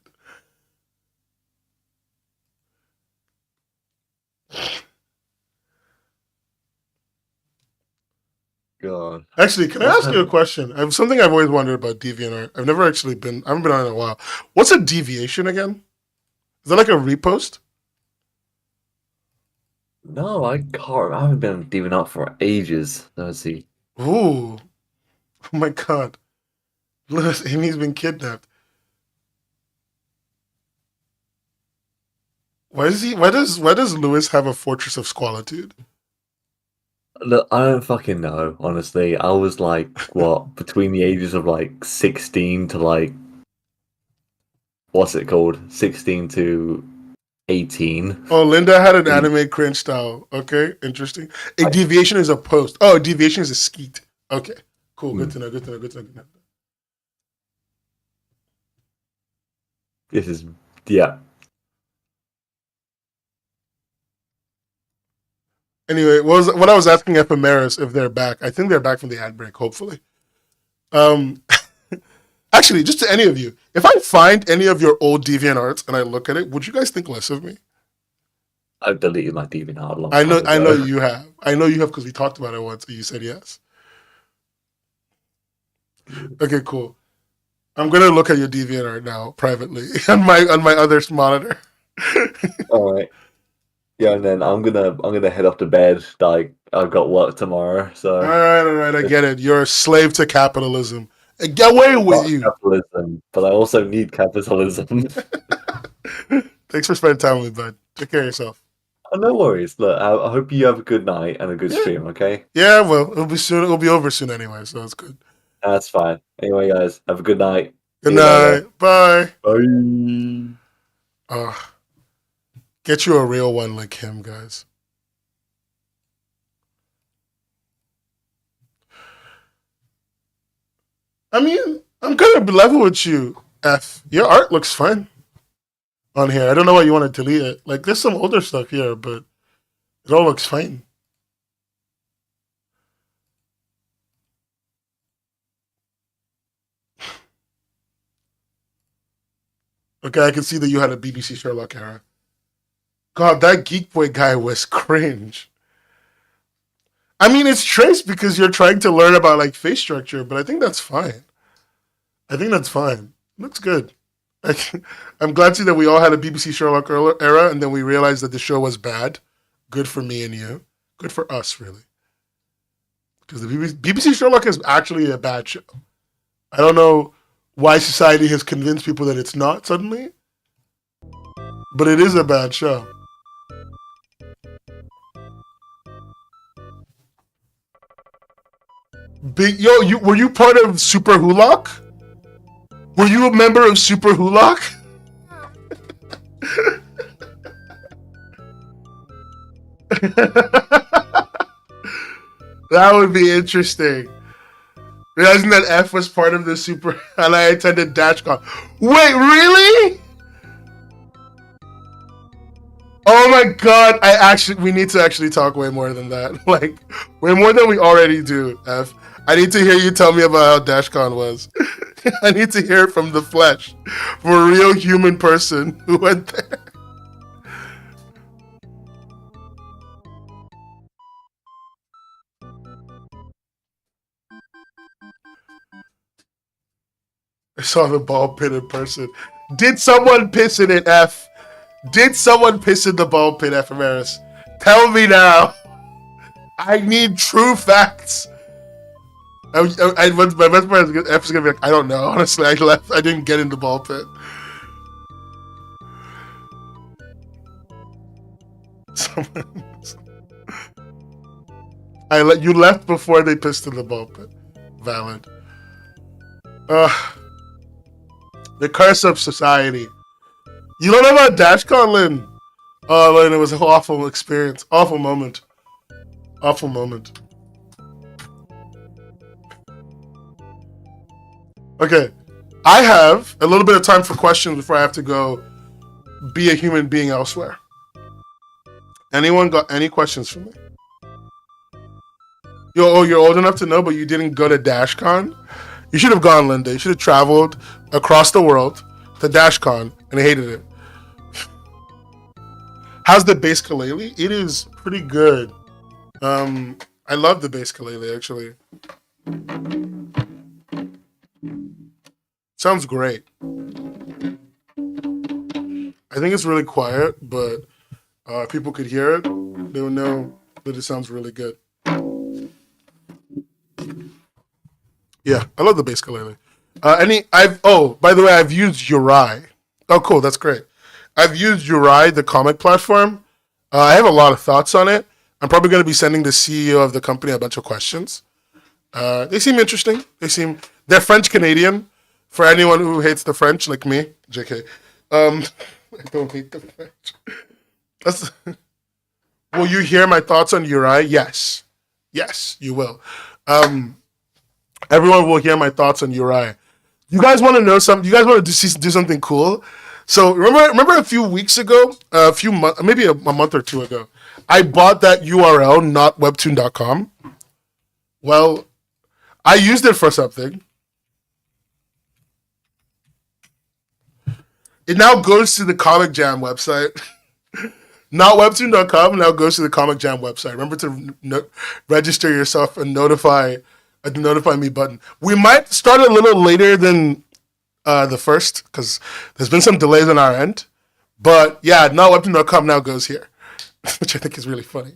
God. Actually, can I What's ask you a happening? question? I have something I've always wondered about DeviantArt. I haven't been on it in a while. What's a deviation again? Is that like a repost? No, I can't. I haven't been diving up for ages. Let's see. Ooh, oh my god. Lewis, Amy's been kidnapped. Why does Lewis have a fortress of squalitude? Look, I don't fucking know, honestly. I was like, what, between the ages of like 16 to like, what's it called? 16 to 18. Oh, Linda had an And anime cringe style. Okay, interesting. A I, deviation is a post. Oh, a deviation is a skeet. Okay, cool. Good mm, to know. Good to know. Good to know. Good to know. This is yeah. Anyway, what I was asking Ephemeris if they're back. I think they're back from the ad break, hopefully. Um, Actually, just to any of you, if I find any of your old DeviantArts and I look at it, would you guys think less of me? I've deleted my DeviantArt a long time I know ago. you have. I know you have because we talked about it once and you said yes. Okay, cool. I'm gonna look at your DeviantArt now privately on my other monitor. All right. Yeah, and then I'm gonna head off to bed. Like I've got work tomorrow, so All right, I get it. You're a slave to capitalism. Get away with not you. capitalism, but I also need capitalism. Thanks for spending time with me, bud. Take care of yourself. Oh, no worries. Look, I hope you have a good night and a good Yeah, stream. Okay, yeah. Well, it'll be soon. It'll be over soon anyway, so it's good. that's fine. Anyway, guys, have a good night. Good See you later. night. Bye. Bye. Uh, get you a real one like him, guys. I mean, I'm gonna be level with you, F. Your art looks fine on here. I don't know why you want to delete it. Like, there's some older stuff here, but it all looks fine. Okay, I can see that you had a BBC Sherlock era. God, that Geek Boy guy was cringe. I mean, it's trace because you're trying to learn about like face structure, but I think that's fine. I think that's fine. Looks good. Like, I'm glad to see that we all had a BBC Sherlock era, and then we realized that the show was bad. Good for me and you. Good for us, really. Because the BBC Sherlock is actually a bad show. I don't know why society has convinced people that it's not suddenly, but it is a bad show. Big yo, you were you part of Super Hulock? Were you a member of Super Hulock? That would be interesting. Realizing that F was part of the Super and I attended DashCon. Wait, really? Oh my god, we need to actually talk way more than that. Like, way more than we already do, F. I need to hear you tell me about how DashCon was. I need to hear it from the flesh. From a real human person who went there. I saw the ball pit in person. Did someone piss in it, F? Did someone piss in the ball pit, Ephemeris? Tell me now. I need true facts. My best friend F is gonna be like, I don't know. Honestly, I left. I didn't get in the ball pit. You left before they pissed in the ball pit. Valid. The curse of society. You don't know about DashCon, Lynn? Oh, Lynn, it was an awful experience. Awful moment. Awful moment. Okay. I have a little bit of time for questions before I have to go be a human being elsewhere. Anyone got any questions for me? You're old enough to know, but you didn't go to DashCon? You should have gone, Linda. You should have traveled across the world to DashCon and hated it. How's the bass ukulele? It is pretty good. I love the bass ukulele, actually. Sounds great. I think it's really quiet, but if people could hear it, they would know that it sounds really good. Yeah, I love the bass ukulele. By the way, I've used Uri. Oh, cool, that's great. I've used Uri, the comic platform. I have a lot of thoughts on it. I'm probably going to be sending the CEO of the company a bunch of questions. They seem interesting. They're French Canadian. For anyone who hates the French, like me, JK. I don't hate the French. Will you hear my thoughts on Uri? Yes, you will. Everyone will hear my thoughts on Uri. You guys want to know something? You guys want to do something cool? So remember a few weeks ago, maybe a month or two ago, I bought that URL, not webtoon.com. Well, I used it for something. It now goes to the Comic Jam website. Not webtoon.com, now goes to the Comic Jam website. Remember to register yourself and notify the notify me button. We might start a little later than the first because there's been some delays on our end. But yeah, not webtoon.com now goes here, which I think is really funny.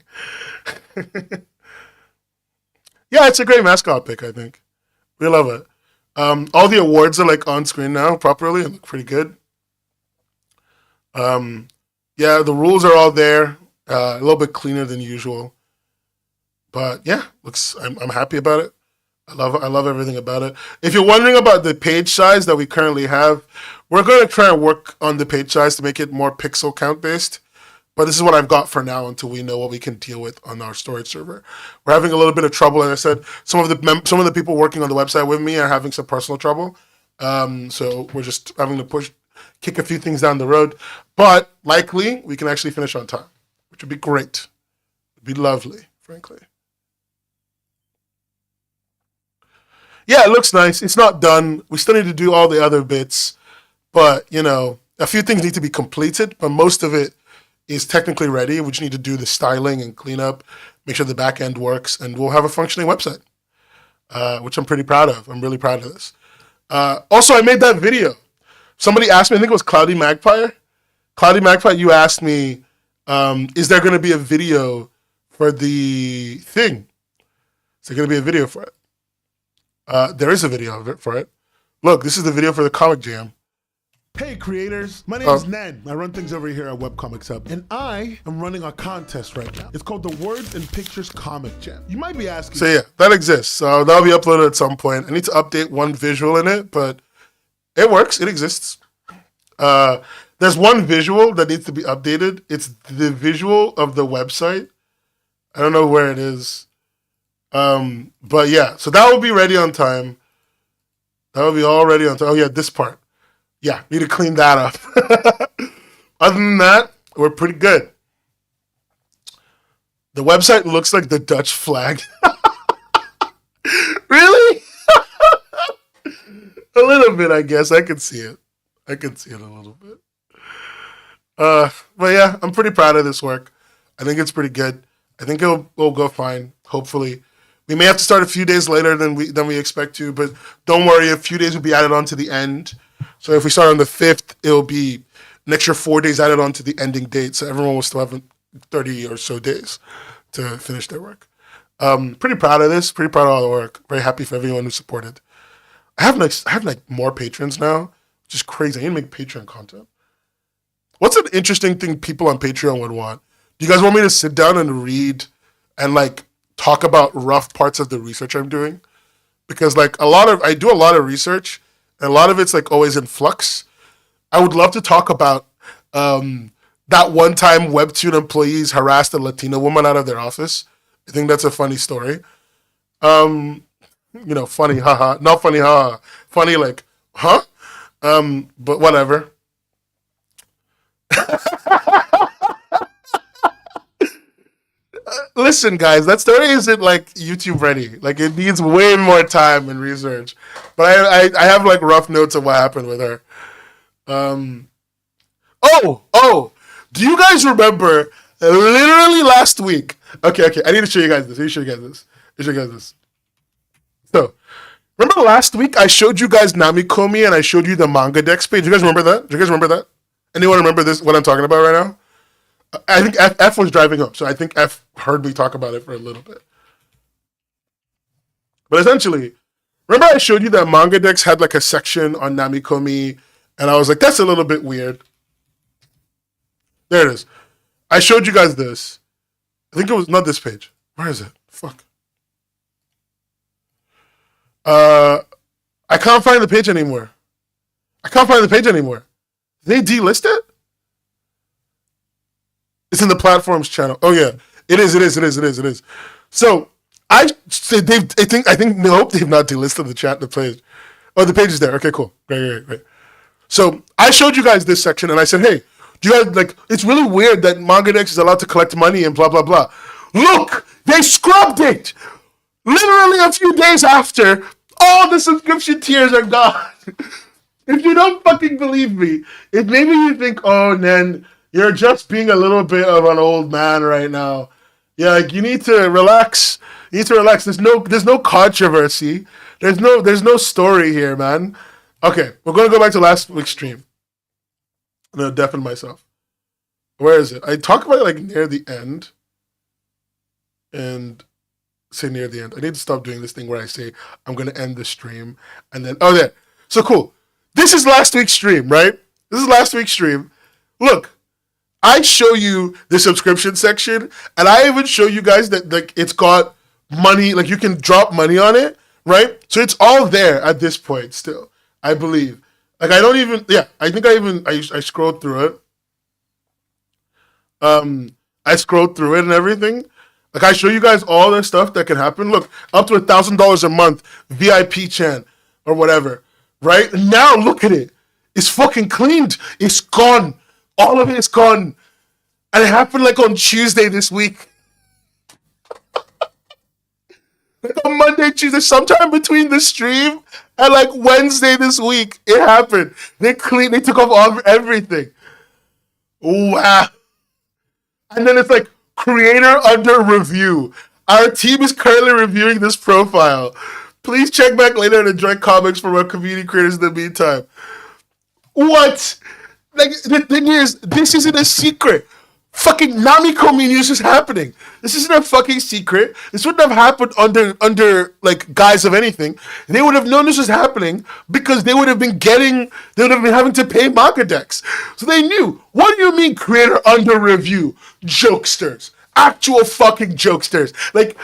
Yeah, it's a great mascot pick, I think. We love it. All the awards are like on screen now properly and look pretty good. Um, yeah, the rules are all there. A little bit cleaner than usual, but yeah, looks. I'm happy about it. I love everything about it. If you're wondering about the page size that we currently have, we're going to try and work on the page size to make it more pixel count based. But this is what I've got for now until we know what we can deal with on our storage server. We're having a little bit of trouble, and I said some of the people working on the website with me are having some personal trouble. So we're just having to kick a few things down the road. But likely we can actually finish on time, which would be great. It'd be lovely, frankly. Yeah, it looks nice. It's not done. We still need to do all the other bits, but a few things need to be completed. But most of it is technically ready. We just need to do the styling and cleanup, make sure the back end works, and we'll have a functioning website, which I'm pretty proud of. I'm really proud of this. Also, I made that video. Somebody asked me, I think it was Cloudy Magpie. Cloudy Magpie, you asked me, is there going to be a video for the thing? Is there going to be a video for it? There is a video of it for it. Look, this is the video for the Comic Jam. Hey creators, my name is Nen. I run things over here at Webcomics Hub, and I am running a contest right now. It's called the Words and Pictures Comic Jam. You might be asking. So yeah, that exists. So that'll be uploaded at some point. I need to update one visual in it, but it works. It exists. There's one visual that needs to be updated. It's the visual of the website. I don't know where it is. But yeah, so that will be ready on time. That will be all ready on time. Oh yeah, this part. Yeah, need to clean that up. Other than that, we're pretty good. The website looks like the Dutch flag. Really? A little bit, I guess. I can see it. I can see it a little bit. But yeah, I'm pretty proud of this work. I think it's pretty good. I think it'll go fine, hopefully. We may have to start a few days later than we expect to, but don't worry, a few days will be added on to the end. So if we start on the 5th, it'll be an extra 4 days added on to the ending date, so everyone will still have 30 or so days to finish their work. Pretty proud of this, pretty proud of all the work. Very happy for everyone who supported. I have like more patrons now, which is crazy. I need to make Patreon content. What's an interesting thing people on Patreon would want? Do you guys want me to sit down and read and like talk about rough parts of the research I'm doing? Because like I do a lot of research, and a lot of it's like always in flux. I would love to talk about that one time Webtoon employees harassed a Latina woman out of their office. I think that's a funny story. Funny, haha. Not funny, haha. Funny like, huh? But whatever. Listen, guys, that story isn't like YouTube ready. Like it needs way more time and research. But I have like rough notes of what happened with her. Oh, do you guys remember literally last week? Okay, I need to show you guys this. So, remember last week I showed you guys Namikomi and I showed you the manga dex page. Do you guys remember that? Anyone remember this? What I'm talking about right now? I think F was driving up, so I think F heard me talk about it for a little bit. But essentially, remember I showed you that manga dex had like a section on Namikomi, and I was like, that's a little bit weird. There it is. I showed you guys this. I think it was not this page. Where is it? Fuck. I can't find the page anymore. Did they delist it? It's in the platforms channel. Oh yeah, it is. So I said I think nope, they've not delisted the page. Oh, the page is there. Okay, cool. Great. So I showed you guys this section and I said, hey, do you guys like, it's really weird that MangaDex is allowed to collect money and blah, blah, blah. Look, they scrubbed it. Literally a few days after, all the subscription tiers are gone. If you don't fucking believe me, if maybe you think, oh, Nen, you're just being a little bit of an old man right now. Yeah, like you need to relax. You need to relax. There's no controversy. There's no story here, man. Okay, we're gonna go back to last week's stream. I'm gonna deafen myself. Where is it? I talk about it like near the end. And say near the end. I need to stop doing this thing where I say I'm gonna end the stream and then there. So cool. This is last week's stream, right? This is last week's stream. Look, I show you the subscription section, and I even show you guys that like it's got money, like you can drop money on it, right? So it's all there at this point still, I believe. Like I don't even, yeah, I think I scrolled through it. I scrolled through it and everything. Like I show you guys all the stuff that can happen. Look, up to $1,000 a month, VIP chan or whatever. Right? Now look at it. It's fucking cleaned. It's gone. All of it is gone. And it happened like on Tuesday this week. Like on Monday, Tuesday, sometime between the stream and like Wednesday this week, it happened. They took off everything. Wow. And then it's like creator under review. Our team is currently reviewing this profile. Please check back later and enjoy comics from our community creators in the meantime. What? Like, the thing is, this isn't a secret. Fucking Namiko news is happening. This isn't a fucking secret. This wouldn't have happened under like guise of anything. They would have known this was happening because they would have been having to pay MangaDex. So they knew. What do you mean creator under review? Jokesters. Actual fucking jokesters. Like,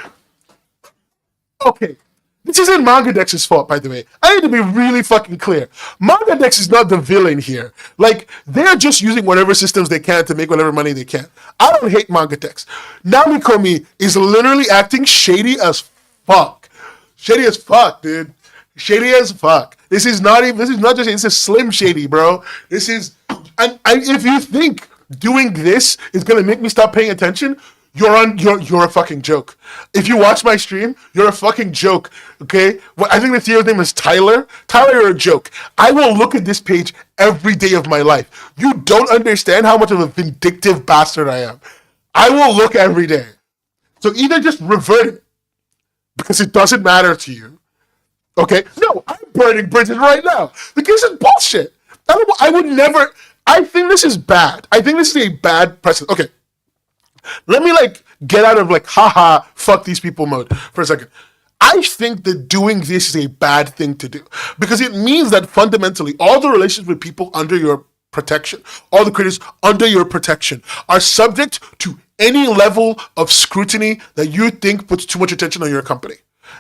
okay. This isn't MangaDex's fault, by the way. I need to be really fucking clear. MangaDex is not the villain here. Like, they're just using whatever systems they can to make whatever money they can. I don't hate MangaDex. Namikomi is literally acting shady as fuck. Shady as fuck, dude. Shady as fuck. This is not just, it's a slim shady, bro. This is, and if you think doing this is gonna make me stop paying attention, you're a fucking joke. If you watch my stream, you're a fucking joke. Okay? Well, I think the CEO's name is Tyler. Tyler, you're a joke. I will look at this page every day of my life. You don't understand how much of a vindictive bastard I am. I will look every day. So either just revert it because it doesn't matter to you. Okay? No, I'm burning bridges right now because it's bullshit. I would never. I think this is bad. I think this is a bad precedent. Okay. Let me like get out of like haha fuck these people mode for a second. I think that doing this is a bad thing to do because it means that fundamentally all the relations with people under your protection, all the creators under your protection are subject to any level of scrutiny that you think puts too much attention on your company.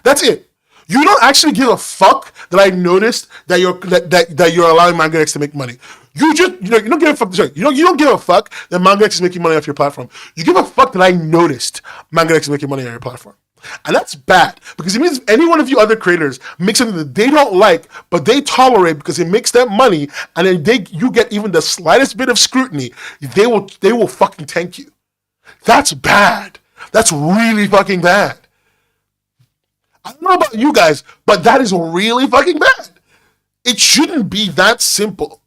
That's it. You don't actually give a fuck that I noticed that you're allowing MangaDex to make money. You don't give a fuck. Sorry, you don't give a fuck that MangaDex is making money off your platform. You give a fuck that I noticed MangaDex is making money on your platform, and that's bad because it means if any one of you other creators make something that they don't like but they tolerate because it makes them money, and then you get even the slightest bit of scrutiny, they will fucking tank you. That's bad. That's really fucking bad. I don't know about you guys, but that is really fucking bad. It shouldn't be that simple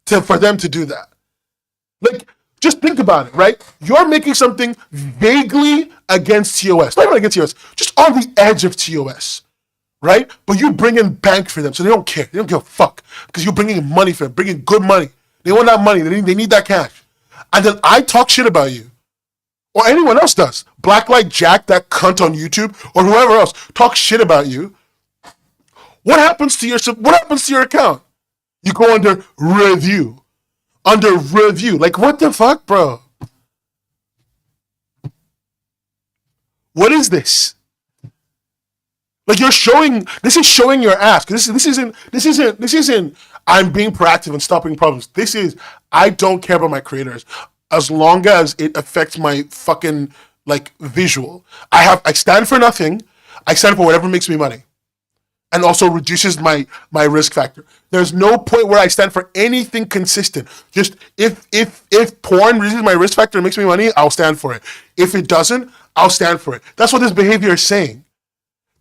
for them to do that. Like, just think about it, right? You're making something vaguely against TOS. Not even against TOS, just on the edge of TOS, right? But you bring in bank for them, so they don't care. They don't give a fuck because you're bringing in money for them, bringing good money. They want that money. They need that cash. And then I talk shit about you. Or anyone else does. Blacklight Jack, that cunt on YouTube, or whoever else, talk shit about you. What happens to your account? You go under review. Under review. Like, what the fuck, bro? What is this? Like, this is showing your ass. This isn't I'm being proactive and stopping problems. This is, I don't care about my creators as long as it affects my fucking, like, visual. I stand for nothing. I stand for whatever makes me money. and also reduces my risk factor. There's no point where I stand for anything consistent. Just if porn reduces my risk factor and makes me money, I'll stand for it. If it doesn't, I'll stand for it. That's what this behavior is saying.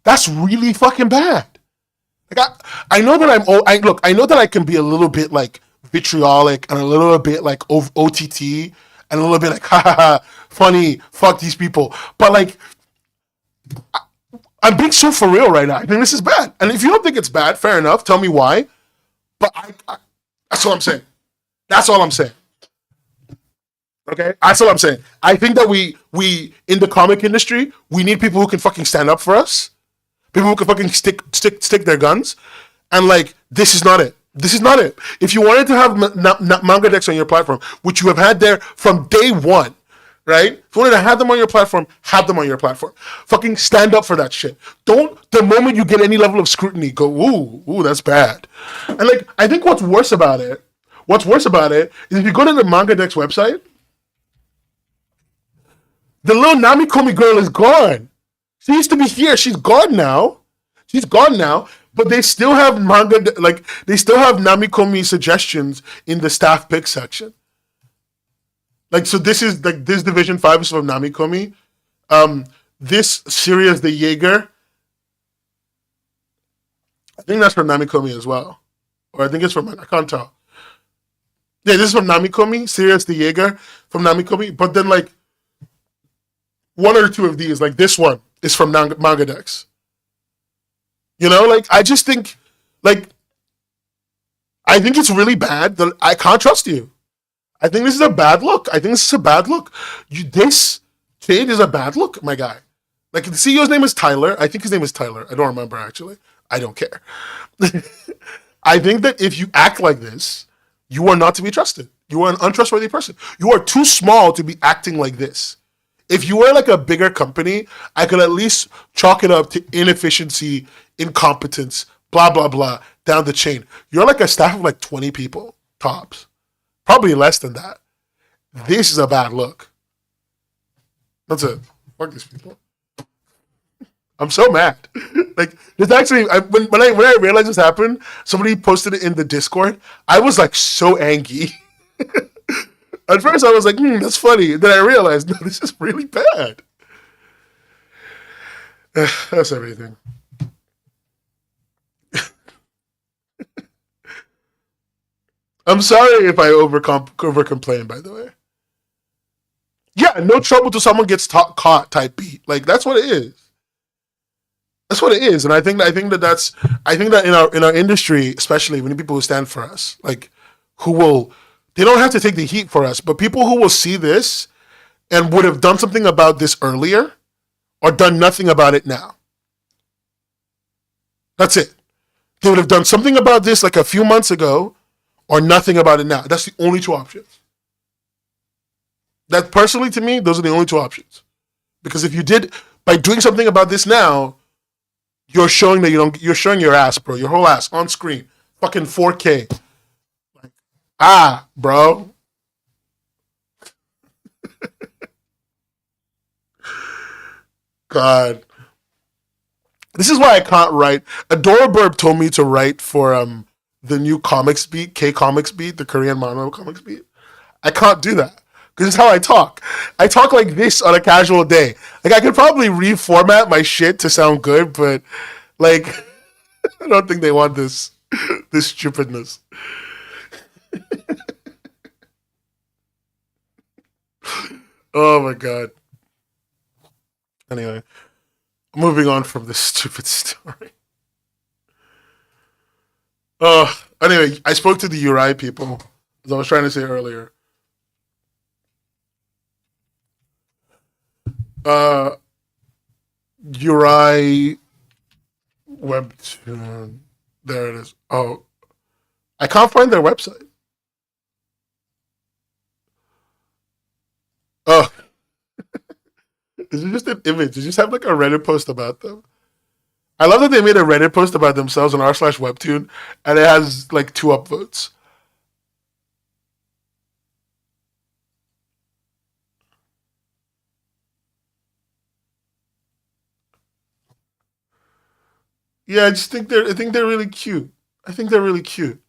That's really fucking bad. Like I know that I know that I can be a little bit like vitriolic and a little bit like OTT and a little bit like ha ha ha funny, fuck these people. But like I'm being so for real right now. I think this is bad. And if you don't think it's bad, fair enough. Tell me why. But that's all I'm saying. That's all I'm saying. Okay, that's all I'm saying. I think that we in the comic industry, we need people who can fucking stand up for us. People who can fucking stick their guns, and like this is not it. This is not it. If you wanted to have manga decks on your platform, which you have had there from day one, right? If you wanted to have them on your platform, have them on your platform. Fucking stand up for that shit. Don't the moment you get any level of scrutiny, go ooh, that's bad. And like I think what's worse about it is if you go to the manga decks website, the little Namikomi girl is gone. She used to be here. She's gone now. But they still have manga, like they still have Namikomi suggestions in the staff pick section. Like so, this is like this Division 5 is from Namikomi. This series, the Jaeger. I think that's from Namikomi as well, or I think it's from I can't tell. Yeah, this is from Namikomi. Sirius the Jaeger from Namikomi. But then like one or two of these, like this one, is from Manga Dex. You know, like I just think, like, I think it's really bad that I can't trust you. I think this is a bad look. This trade is a bad look, my guy. Like the CEO's name is Tyler. I think his name is Tyler. I don't remember actually. I don't care. I think that if you act like this, you are not to be trusted. You are an untrustworthy person. You are too small to be acting like this. If you were like a bigger company, I could at least chalk it up to inefficiency, incompetence, blah, blah, blah, down the chain. You're like a staff of like 20 people, tops. Probably less than that. This is a bad look. That's it. Fuck these people. I'm so mad. Like, this actually, when I realized this happened, somebody posted it in the Discord. I was like so angry. At first, I was like, that's funny. Then I realized, no, this is really bad. That's everything. I'm sorry if I over complain, by the way. Yeah, no trouble till someone gets caught type beat. Like, that's what it is. That's what it is. And I think that in our industry, especially, we need people who stand for us. Like, they don't have to take the heat for us, but people who will see this and would have done something about this earlier or done nothing about it now. That's it. They would have done something about this like a few months ago or nothing about it now. That's the only two options. That personally to me, those are the only two options. Because if you did, by doing something about this now, you're showing that you're showing your ass, bro. Your whole ass on screen. Fucking 4K. Bro. God. This is why I can't write. Adora Burb told me to write for the new Comics Beat, K-Comics Beat, the Korean Mono Comics Beat. I can't do that. Because it's how I talk. I talk like this on a casual day. Like, I could probably reformat my shit to sound good, but, like, I don't think they want this stupidness. Oh my god. Anyway, moving on from this stupid story. Anyway, I spoke to the Uri people, as I was trying to say earlier. Uri Webtoon. There it is. Oh, I can't find their website. Oh, is it just an image? They just have like a Reddit post about them. I love that they made a Reddit post about themselves on r/webtoon, and it has like 2 upvotes. Yeah, I think they're really cute. I think they're really cute.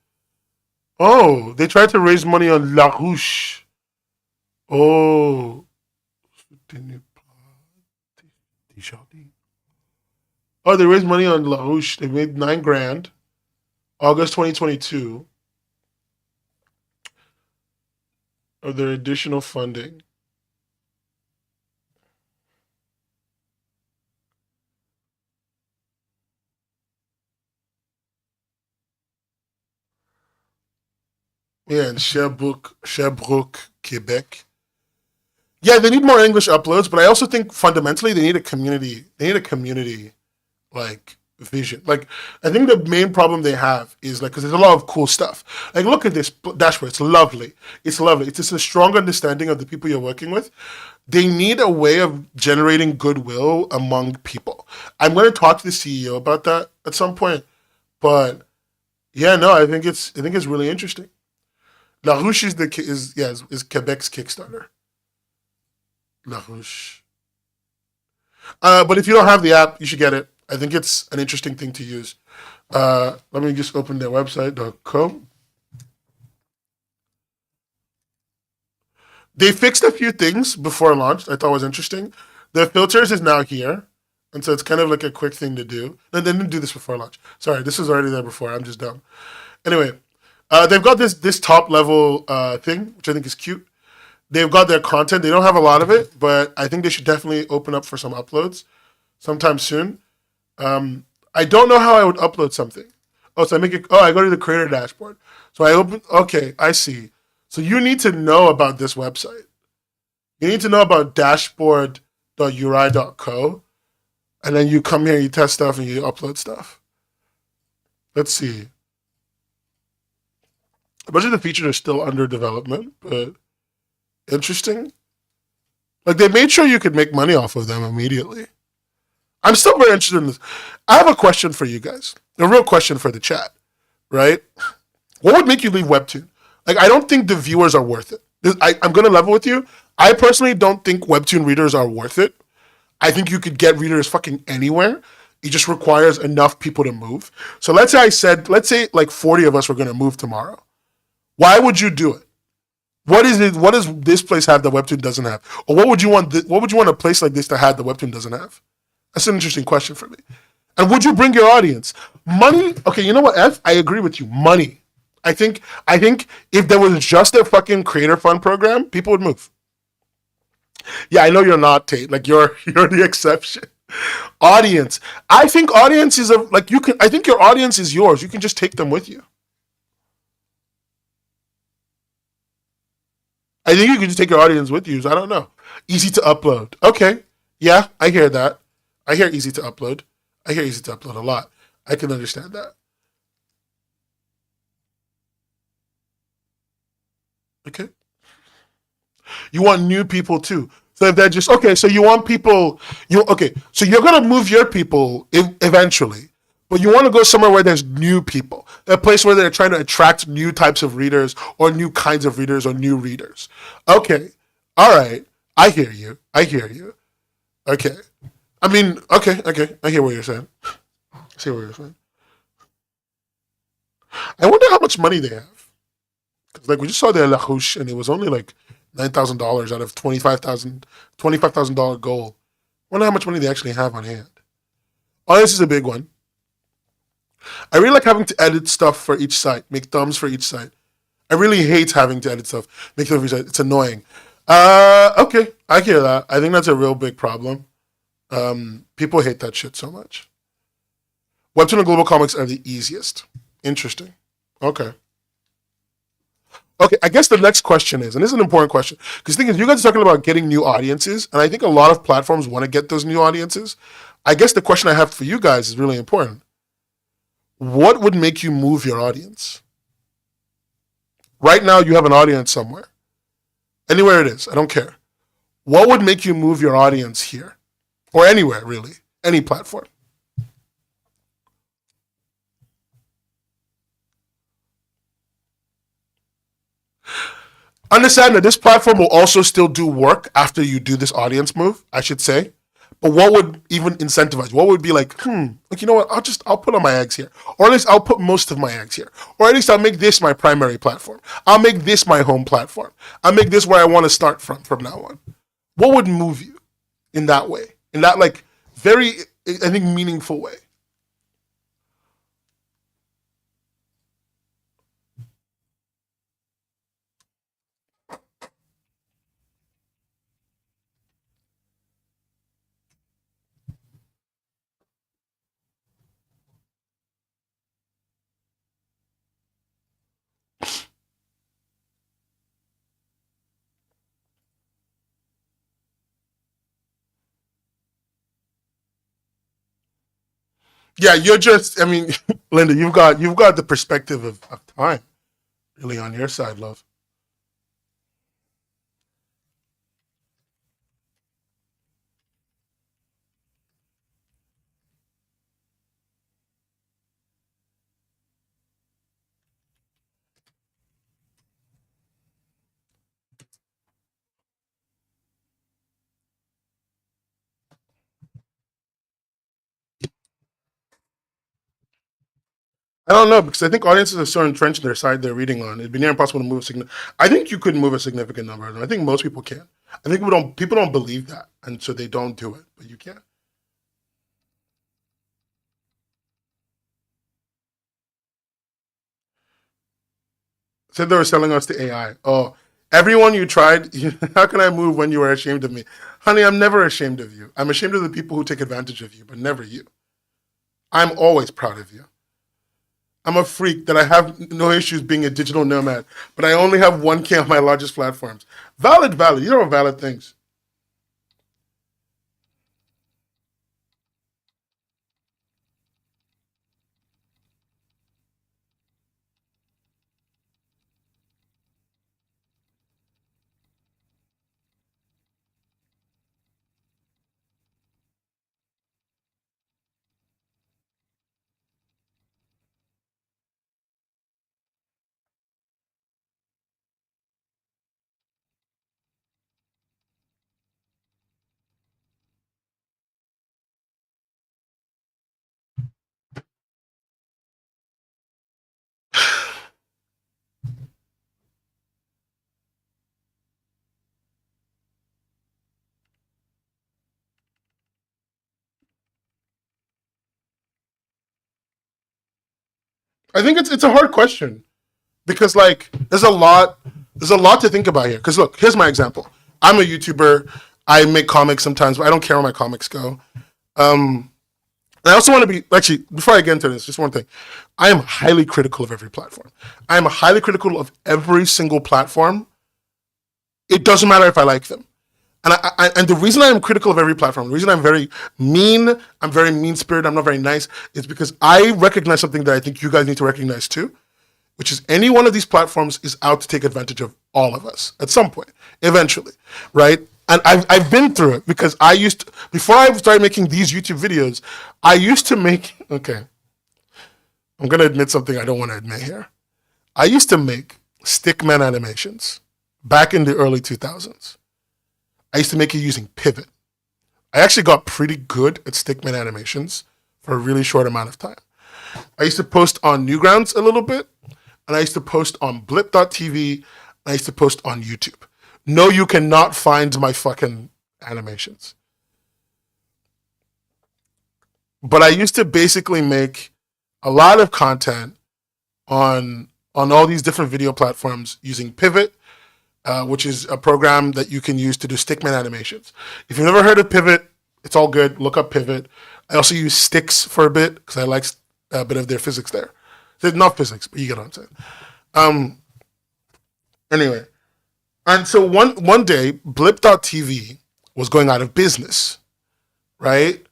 Oh, they tried to raise money on La Rouche. Oh, oh, they raised money on La Rouche. They made 9 grand. August 2022 of their additional funding. Yeah, in Sherbrooke, Quebec. Yeah, they need more English uploads, but I also think fundamentally they need a community. They need a community like vision. Like I think the main problem they have is like because there's a lot of cool stuff. Like look at this dashboard. It's lovely. It's lovely. It's just a strong understanding of the people you're working with. They need a way of generating goodwill among people. I'm going to talk to the CEO about that at some point. But yeah, no, I think it's really interesting. La Ruche is Quebec's Kickstarter. La Ruche. But if you don't have the app, you should get it. I think it's an interesting thing to use. Let me just open their website.co. They fixed a few things before launch I thought was interesting. The filters is now here. And so it's kind of like a quick thing to do. And they didn't do this before launch. Sorry, this was already there before. I'm just dumb. Anyway, they've got this top level thing, which I think is cute. They've got their content. They don't have a lot of it, but I think they should definitely open up for some uploads sometime soon. I don't know how I would upload something. Oh, so I make it. Oh, I go to the creator dashboard. So I open. Okay, I see. So you need to know about this website. You need to know about dashboard.uri.co, and then you come here, you test stuff, and you upload stuff. Let's see. A bunch of the features are still under development, but interesting. Like they made sure you could make money off of them immediately. I'm still very interested in this. I have a question for you guys. A real question for the chat, right? What would make you leave Webtoon? Like, I don't think the viewers are worth it. I'm going to level with you. I personally don't think Webtoon readers are worth it. I think you could get readers fucking anywhere. It just requires enough people to move. So let's say like 40 of us were going to move tomorrow. Why would you do it? What is it? What does this place have that Webtoon doesn't have? Or what would you want? What would you want a place like this to have that Webtoon doesn't have? That's an interesting question for me. And would you bring your audience? Money? Okay, you know what, F? I agree with you. Money. I think if there was just a fucking creator fund program, people would move. Yeah, I know you're not, Tate. Like you're the exception. Audience. I think audience is I think your audience is yours. You can just take them with you. I think you can just take your audience with you. So I don't know. Easy to upload. Okay. Yeah, I hear that. I hear easy to upload. I hear easy to upload a lot. I can understand that. Okay. You want new people too. So if they're just okay, so you want people so you're gonna move your people eventually. But you want to go somewhere where there's new people, a place where they're trying to attract new types of readers or new kinds of readers or new readers. Okay. All right. I hear you. I hear you. Okay. I mean, okay. I hear what you're saying. I see what you're saying. I wonder how much money they have. 'Cause, like we just saw their La Rouche and it was only like $9,000 out of $25,000 goal. I wonder how much money they actually have on hand. Oh, this is a big one. I really like having to edit stuff for each site, make thumbs for each site. I really hate having to edit stuff, make thumbs for each site. It's annoying. Okay, I hear that. I think that's a real big problem. People hate that shit so much. Webtoon and global comics are the easiest. Interesting. Okay. Okay, I guess the next question is, and this is an important question, because the thing is, you guys are talking about getting new audiences, and I think a lot of platforms want to get those new audiences. I guess the question I have for you guys is really important. What would make you move your audience? Right now, you have an audience somewhere. Anywhere it is, I don't care. What would make you move your audience here? Or anywhere, really. Any platform. Understand that this platform will also still do work after you do this audience move, I should say. But what would even incentivize? What would be like, like, you know what? I'll put all my eggs here. Or at least I'll put most of my eggs here. Or at least I'll make this my primary platform. I'll make this my home platform. I'll make this where I want to start from now on. What would move you in that way? In that like very, I think, meaningful way? Yeah, you're just. I mean, Linda, you've got the perspective of time really on your side, love. I don't know because I think audiences are so entrenched in their side they're reading on. It'd be near impossible to move a significant. I think you could move a significant number of them. I think most people can. I think people don't believe that, and so they don't do it. But you can. Said they were selling us to AI. Oh, everyone you tried. How can I move when you were ashamed of me, honey? I'm never ashamed of you. I'm ashamed of the people who take advantage of you, but never you. I'm always proud of you. I'm a freak that I have no issues being a digital nomad, but I only have 1K on my largest platforms. Valid, valid. You know valid things. I think it's a hard question because like there's a lot to think about here. Because look, here's my example. I'm a YouTuber. I make comics sometimes, but I don't care where my comics go. Um, and I also want to be actually before I get into this, just one thing. I am highly critical of every platform. I am highly critical of every single platform. It doesn't matter if I like them. And the reason I am critical of every platform, the reason I'm very mean spirited, I'm not very nice, is because I recognize something that I think you guys need to recognize too, which is any one of these platforms is out to take advantage of all of us at some point, eventually, right? And I've been through it because before I started making these YouTube videos, I used to make, okay, I'm going to admit something I don't want to admit here. I used to make stickman animations back in the early 2000s. I used to make it using Pivot. I actually got pretty good at stickman animations for a really short amount of time. I used to post on Newgrounds a little bit, and I used to post on Blip.tv, and I used to post on YouTube. No, you cannot find my fucking animations. But I used to basically make a lot of content on all these different video platforms using Pivot, which is a program that you can use to do stickman animations. If you've never heard of Pivot, it's all good. Look up Pivot. I also use Sticks for a bit because I like a bit of their physics there. They're not physics, but you get what I'm saying. Um, anyway, and so one day, Blip.tv was going out of business, right?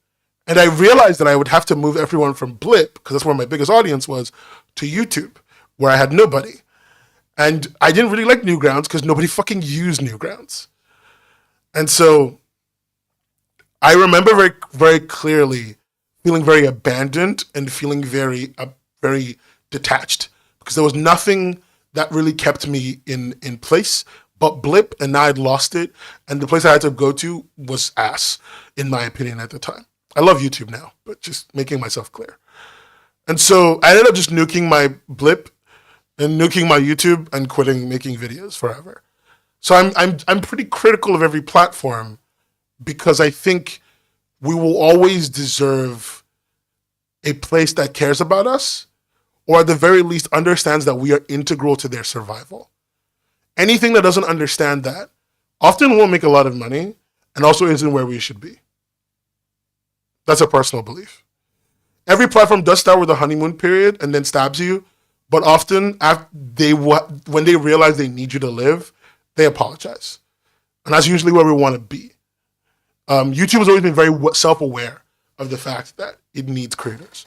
And I realized that I would have to move everyone from Blip, because that's where my biggest audience was, to YouTube, where I had nobody. And I didn't really like Newgrounds because nobody fucking used Newgrounds. And so I remember very, very clearly feeling very abandoned and feeling very detached because there was nothing that really kept me in place but blip, and now I'd lost it. And the place I had to go to was ass, in my opinion, at the time. I love YouTube now, but just making myself clear. And so I ended up just nuking my blip and nuking my YouTube and quitting making videos forever. So I'm pretty critical of every platform because I think we will always deserve a place that cares about us, or at the very least understands that we are integral to their survival. Anything that doesn't understand that often won't make a lot of money and also isn't where we should be. That's a personal belief. Every platform does start with a honeymoon period and then stabs you, but often when they realize they need you to live, they apologize. And that's usually where we want to be. YouTube has always been very self-aware of the fact that it needs creators.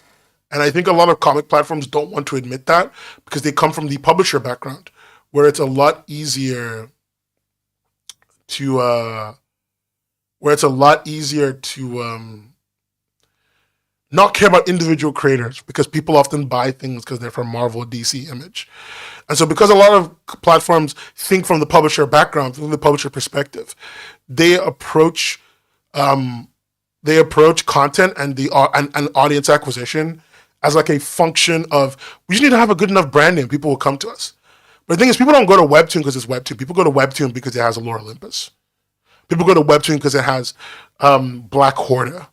And I think a lot of comic platforms don't want to admit that because they come from the publisher background, where it's a lot easier to not care about individual creators, because people often buy things because they're from Marvel, DC, Image. And so because a lot of platforms think from the publisher background, from the publisher perspective, they approach content and and audience acquisition as like a function of, we just need to have a good enough brand name, people will come to us. But the thing is, people don't go to Webtoon because it's Webtoon. People go to Webtoon because it has a Lore Olympus. People go to Webtoon because it has Black Horda.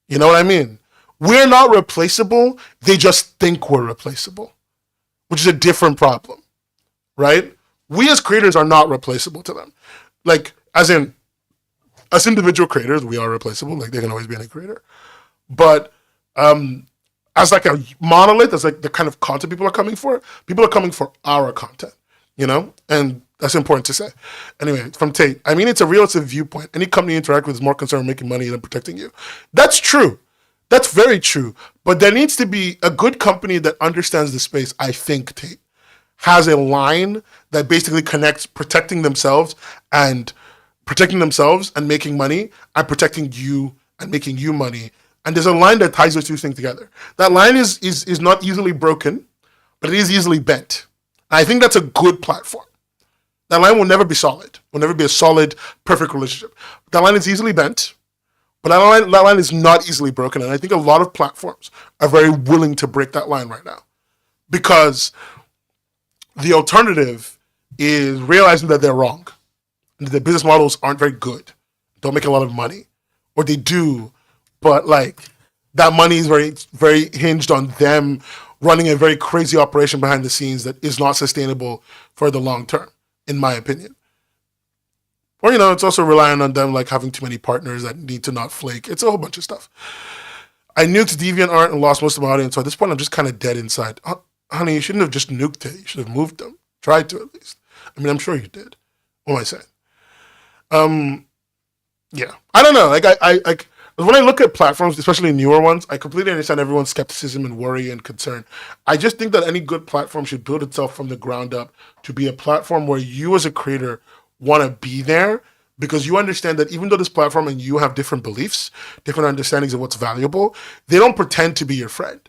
You know what I mean? We're not replaceable. They just think we're replaceable, which is a different problem, right? We as creators are not replaceable to them. Like, as individual creators, we are replaceable. Like, there can always be any creator. But as like a monolith, as like the kind of content people are coming for our content, you know? And that's important to say. Anyway, from Tate, I mean, it's a realistic viewpoint. Any company you interact with is more concerned with making money than protecting you. That's true. That's very true. But there needs to be a good company that understands the space, I think, Tate, has a line that basically connects protecting themselves and making money, and protecting you and making you money. And there's a line that ties those two things together. That line is not easily broken, but it is easily bent. And I think that's a good platform. That line will never be solid. Will never be a solid, perfect relationship. That line is easily bent, but that line is not easily broken. And I think a lot of platforms are very willing to break that line right now, because the alternative is realizing that they're wrong, and that their business models aren't very good, don't make a lot of money, or they do, but like that money is very, very hinged on them running a very crazy operation behind the scenes that is not sustainable for the long term, in my opinion. Or, you know, it's also relying on them like having too many partners that need to not flake. It's a whole bunch of stuff. I nuked DeviantArt and lost most of my audience, so at this point I'm just kind of dead inside. Honey, you shouldn't have just nuked it. You should have moved them. Tried to, at least. I mean, I'm sure you did. What am I saying? Yeah. I don't know. Like, I when I look at platforms, especially newer ones, I completely understand everyone's skepticism and worry and concern. I just think that any good platform should build itself from the ground up to be a platform where you as a creator want to be there, because you understand that even though this platform and you have different beliefs, different understandings of what's valuable, they don't pretend to be your friend.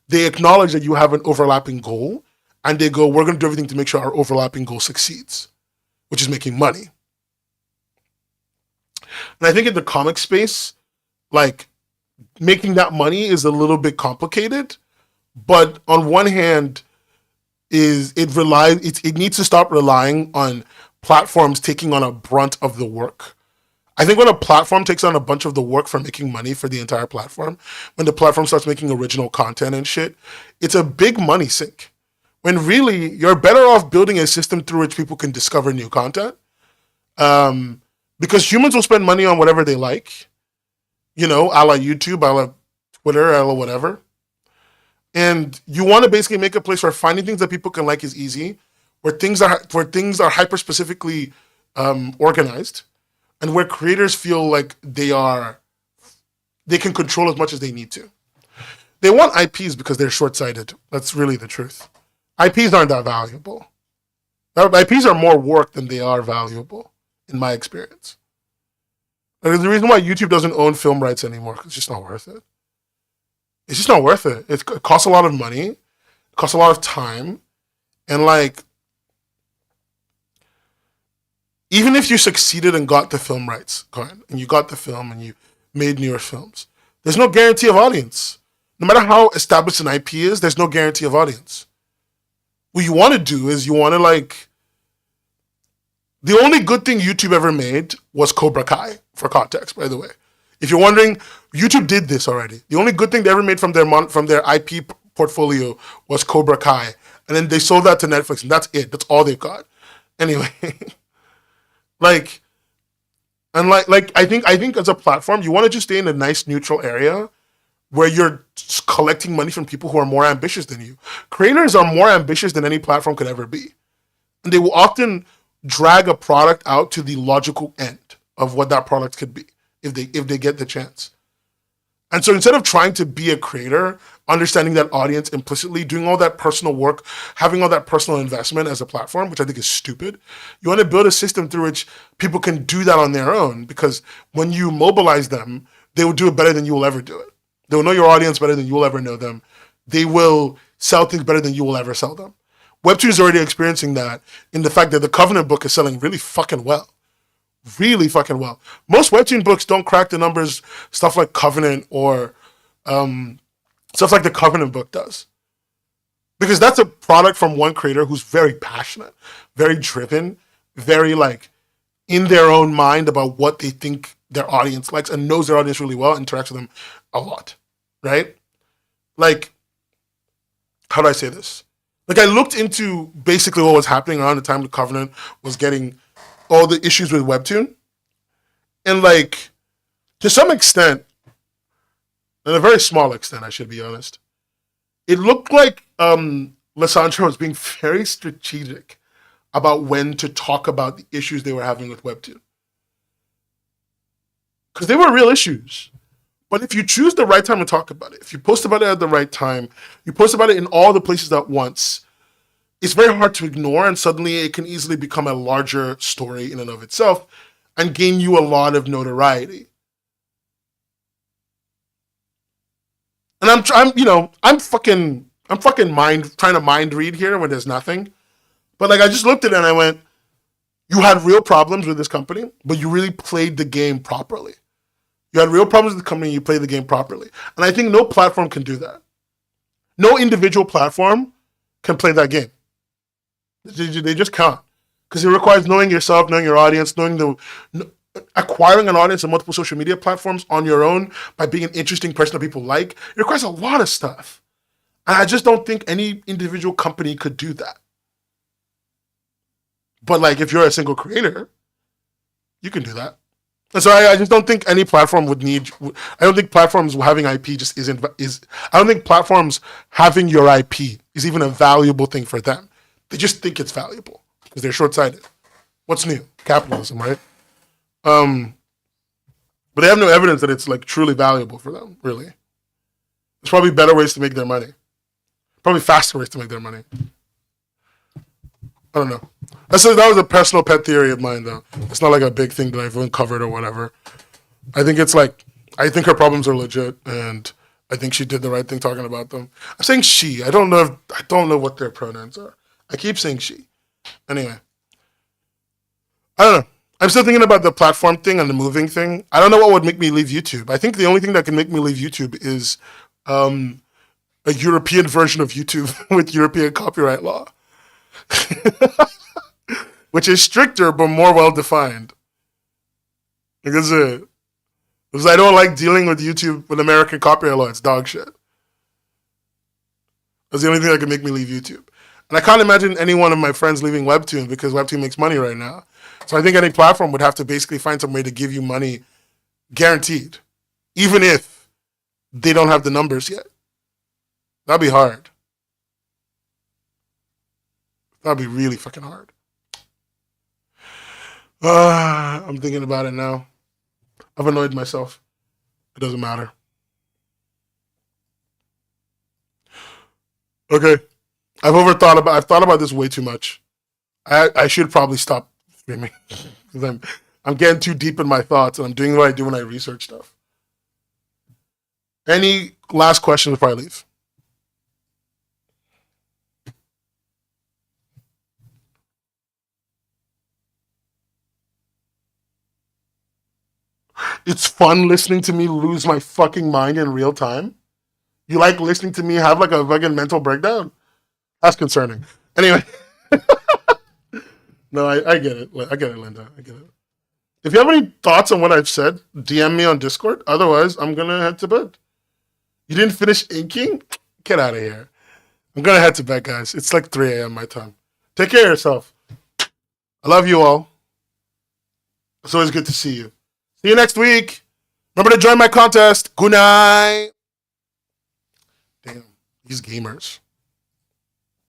They acknowledge that you have an overlapping goal, and they go, we're going to do everything to make sure our overlapping goal succeeds, which is making money. And I think in the comic space, like, making that money is a little bit complicated, but on one hand, it needs to stop relying on platforms taking on a brunt of the work. I think when a platform takes on a bunch of the work for making money for the entire platform, when the platform starts making original content and shit, it's a big money sink. When really, you're better off building a system through which people can discover new content. Because humans will spend money on whatever they like, you know, a la YouTube, a la Twitter, a la whatever. And you want to basically make a place where finding things that people can like is easy, where things are hyper specifically organized, and where creators feel like they can control as much as they need to. They want IPs because they're short-sighted. That's really the truth. IPs aren't that valuable. IPs are more work than they are valuable, in my experience. And the reason why YouTube doesn't own film rights anymore, because it's just not worth it. It's just not worth it. It costs a lot of money, it costs a lot of time, and like, even if you succeeded and got the film rights, Cohen, and you got the film and you made newer films, there's no guarantee of audience. No matter how established an IP is, there's no guarantee of audience. What you want to do is you want to like. The only good thing YouTube ever made was Cobra Kai, for context, by the way. If you're wondering, YouTube did this already. The only good thing they ever made from their IP portfolio was Cobra Kai, and then they sold that to Netflix, and that's it. That's all they've got. Anyway, like, and like I think as a platform, you want to just stay in a nice neutral area where you're collecting money from people who are more ambitious than you. Creators are more ambitious than any platform could ever be, and they will often drag a product out to the logical end of what that product could be if they get the chance. And so instead of trying to be a creator, understanding that audience implicitly, doing all that personal work, having all that personal investment as a platform, which I think is stupid, you want to build a system through which people can do that on their own, because when you mobilize them, they will do it better than you will ever do it. They will know your audience better than you will ever know them. They will sell things better than you will ever sell them. Webtoon is already experiencing that in the fact that the Covenant book is selling really fucking well. Really fucking well. Most Webtoon books don't crack the numbers, stuff like Covenant or stuff like the Covenant book does. Because that's a product from one creator who's very passionate, very driven, very like in their own mind about what they think their audience likes and knows their audience really well, interacts with them a lot, right? Like, how do I say this? Like, I looked into basically what was happening around the time the Covenant was getting all the issues with Webtoon. And, like, to some extent, and a very small extent, I should be honest, it looked like Lysandra was being very strategic about when to talk about the issues they were having with Webtoon. Because they were real issues. But if you choose the right time to talk about it, if you post about it at the right time, you post about it in all the places at once, it's very hard to ignore, and suddenly it can easily become a larger story in and of itself and gain you a lot of notoriety. And I'm trying to mind read here when there's nothing. But like, I just looked at it and I went, you had real problems with this company, but you really played the game properly. You had real problems with the company, you played the game properly. And I think no platform can do that. No individual platform can play that game. They just can't. Because it requires knowing yourself, knowing your audience, acquiring an audience on multiple social media platforms on your own by being an interesting person that people like. It requires a lot of stuff. And I just don't think any individual company could do that. But like, if you're a single creator, you can do that. And so I just don't think any platform would need. I don't think platforms having IP just isn't. I don't think platforms having your IP is even a valuable thing for them. They just think it's valuable because they're short-sighted. What's new? Capitalism, right? But they have no evidence that it's like truly valuable for them. Really, there's probably better ways to make their money. Probably faster ways to make their money. I don't know. That was a personal pet theory of mine, though. It's not like a big thing that I've uncovered or whatever. I think her problems are legit, and I think she did the right thing talking about them. I'm saying she. I don't know what their pronouns are. I keep saying she. Anyway, I don't know. I'm still thinking about the platform thing and the moving thing. I don't know what would make me leave YouTube. I think the only thing that can make me leave YouTube is a European version of YouTube with European copyright law. Which is stricter but more well defined. Because I don't like dealing with YouTube with American copyright law. It's dog shit. That's the only thing that can make me leave YouTube. And I can't imagine any one of my friends leaving Webtoon because Webtoon makes money right now. So I think any platform would have to basically find some way to give you money guaranteed, even if they don't have the numbers yet. That'd be hard. That'd be really fucking hard. I'm thinking about it now. I've annoyed myself. It doesn't matter. Okay. I've thought about this way too much. I should probably stop streaming. Because I'm getting too deep in my thoughts and I'm doing what I do when I research stuff. Any last questions before I leave? it's fun listening to me lose my fucking mind in real time? You like listening to me have like a fucking mental breakdown? That's concerning. Anyway. No, I get it. I get it, Linda. I get it. If you have any thoughts on what I've said, DM me on Discord. Otherwise, I'm going to head to bed. You didn't finish inking? Get out of here. I'm going to head to bed, guys. It's like 3 a.m. my time. Take care of yourself. I love you all. It's always good to see you. See you next week. Remember to join my contest. Good night. Damn, these gamers.